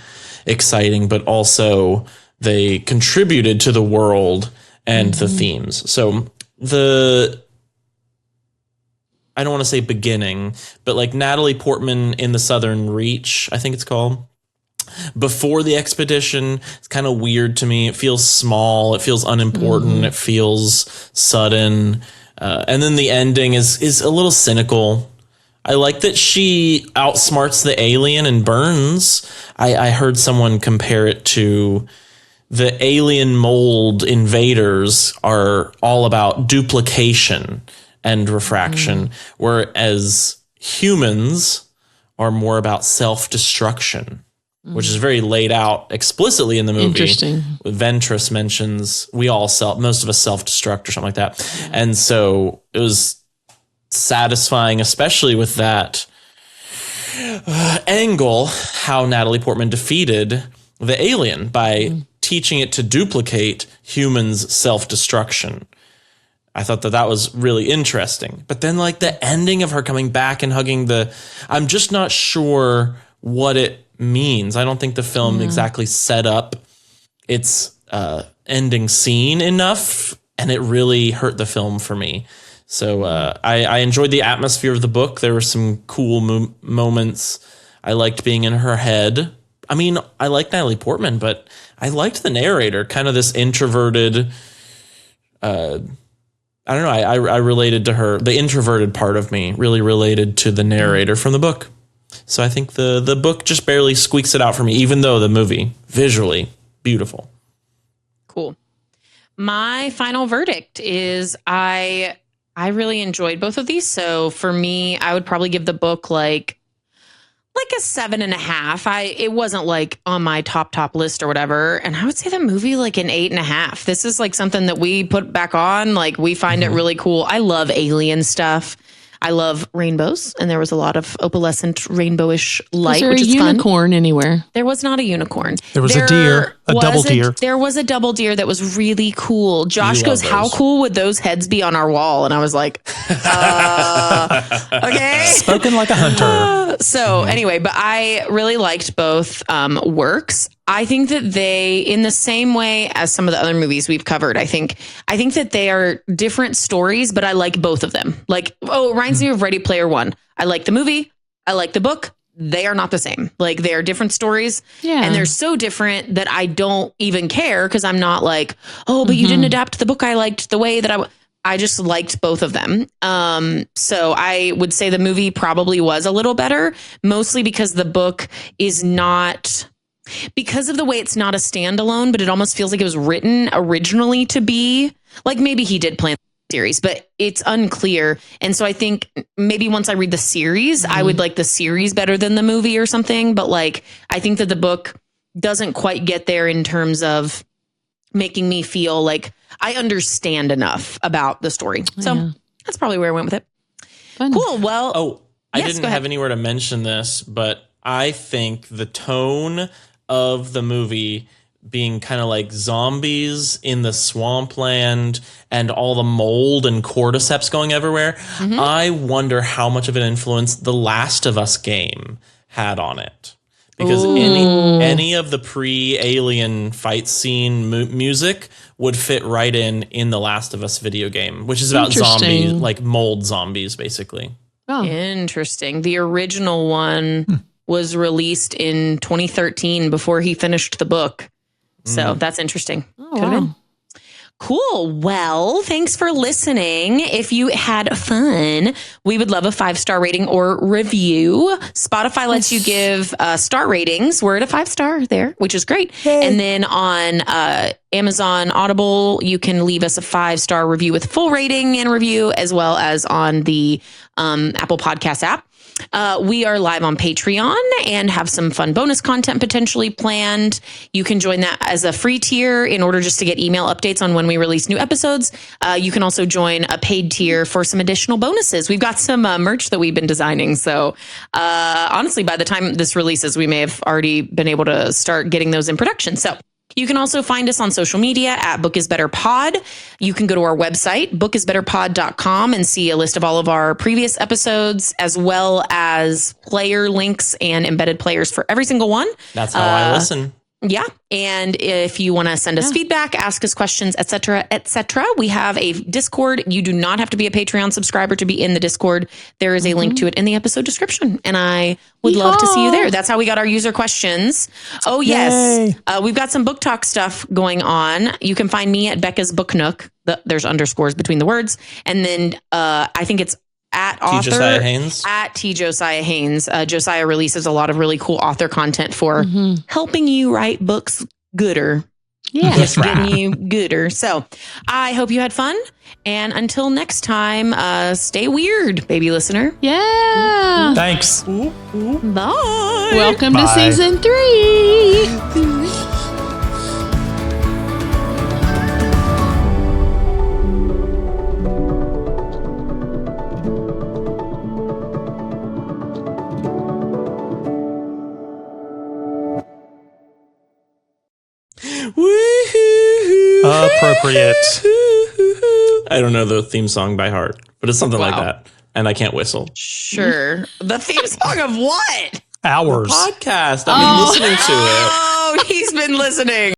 B: exciting, but also they contributed to the world and the themes. So I don't want to say beginning, but like Natalie Portman in The Southern Reach, I think it's called. Before the expedition, it's kind of weird to me. It feels small. It feels unimportant. It feels sudden. And then the ending is a little cynical. I like that she outsmarts the alien and burns. I heard someone compare it to the alien mold invaders are all about duplication and refraction, whereas humans are more about self-destruction, which is very laid out explicitly in the movie.
A: Interesting.
B: Ventress mentions most of us self-destruct or something like that. And so it was satisfying, especially with that angle, how Natalie Portman defeated the alien by teaching it to duplicate humans' self-destruction. I thought that was really interesting. But then like the ending of her coming back and hugging I'm just not sure what it means. I don't think the film exactly set up its ending scene enough, and it really hurt the film for me. So I enjoyed the atmosphere of the book. There were some cool moments. I liked being in her head. I mean, I like Natalie Portman, but I liked the narrator, kind of this introverted. I don't know. I related to her. The introverted part of me really related to the narrator from the book. So I think the book just barely squeaks it out for me, even though the movie visually beautiful.
C: Cool. My final verdict is I really enjoyed both of these. So for me, I would probably give the book like a 7.5. It wasn't like on my top list or whatever. And I would say the movie like an 8.5. This is like something that we put back on. Like we find it really cool. I love alien stuff. I love rainbows, and there was a lot of opalescent rainbowish light, which is fun.
A: Was there a unicorn anywhere?
C: There was not a unicorn.
D: There was a deer, a double deer.
C: There was a double deer that was really cool. Josh goes, "How cool would those heads be on our wall?" And I was like, "Okay."
D: Spoken like a hunter.
C: So anyway, but I really liked both works. I think that they, in the same way as some of the other movies we've covered, I think that they are different stories, but I like both of them. Like, it reminds me of Ready Player One. I like the movie. I like the book. They are not the same. Like, they are different stories.
A: Yeah.
C: And they're so different that I don't even care, because I'm not like, but you didn't adapt the book I liked the way that I just liked both of them. So I would say the movie probably was a little better, mostly because the book is not... Because of the way it's not a standalone, but it almost feels like it was written originally to be like, maybe he did plan the series, but it's unclear. And so I think maybe once I read the series, I would like the series better than the movie or something. But like, I think that the book doesn't quite get there in terms of making me feel like I understand enough about the story. So that's probably where I went with it.
A: Fun.
C: Cool. Well,
B: I didn't have anywhere to mention this, but I think the tone of the movie being kind of like zombies in the swampland and all the mold and cordyceps going everywhere. I wonder how much of an influence the Last of Us game had on it. Because any of the pre-alien fight scene music would fit right in the Last of Us video game, which is about zombies, like mold zombies, basically.
A: Oh.
C: Interesting. The original one was released in 2013 before he finished the book. So that's interesting.
A: Oh, wow.
C: Cool. Well, thanks for listening. If you had fun, we would love a 5-star rating or review. Spotify lets you give star ratings. We're at a 5-star there, which is great. Yay. And then on Amazon Audible, you can leave us a 5-star review with full rating and review, as well as on the Apple Podcast app. We are live on Patreon and have some fun bonus content potentially planned. You can join that as a free tier in order just to get email updates on when we release new episodes. You can also join a paid tier for some additional bonuses. We've got some merch that we've been designing. So honestly, by the time this releases, we may have already been able to start getting those in production. So you can also find us on social media at Book is Better Pod. You can go to our website, bookisbetterpod.com, and see a list of all of our previous episodes, as well as player links and embedded players for every single one.
B: That's how I listen.
C: Yeah. And if you want to send us feedback, ask us questions, etc., we have a Discord. You do not have to be a Patreon subscriber to be in the Discord. There is a link to it in the episode description. And I would love to see you there. That's how we got our user questions. Oh, yes. We've got some book talk stuff going on. You can find me at Becca's Book Nook. There's underscores between the words. And then I think it's at
B: T.
C: author
B: Josiah Haynes.
C: at T. Josiah Haynes. Josiah releases a lot of really cool author content for helping you write books gooder.
A: Yeah.
C: Just getting you gooder. So I hope you had fun. And until next time, stay weird, baby listener.
A: Yeah.
D: Thanks.
C: Bye.
A: Welcome to
D: Bye.
A: season 3.
B: Woo-hoo-hoo.
D: Appropriate.
B: I don't know the theme song by heart, but it's something like
C: Wow.
B: that. And I can't whistle.
C: Sure. The theme song of what?
D: Hours.
B: Podcast. I've been listening to it.
C: Oh, he's been listening.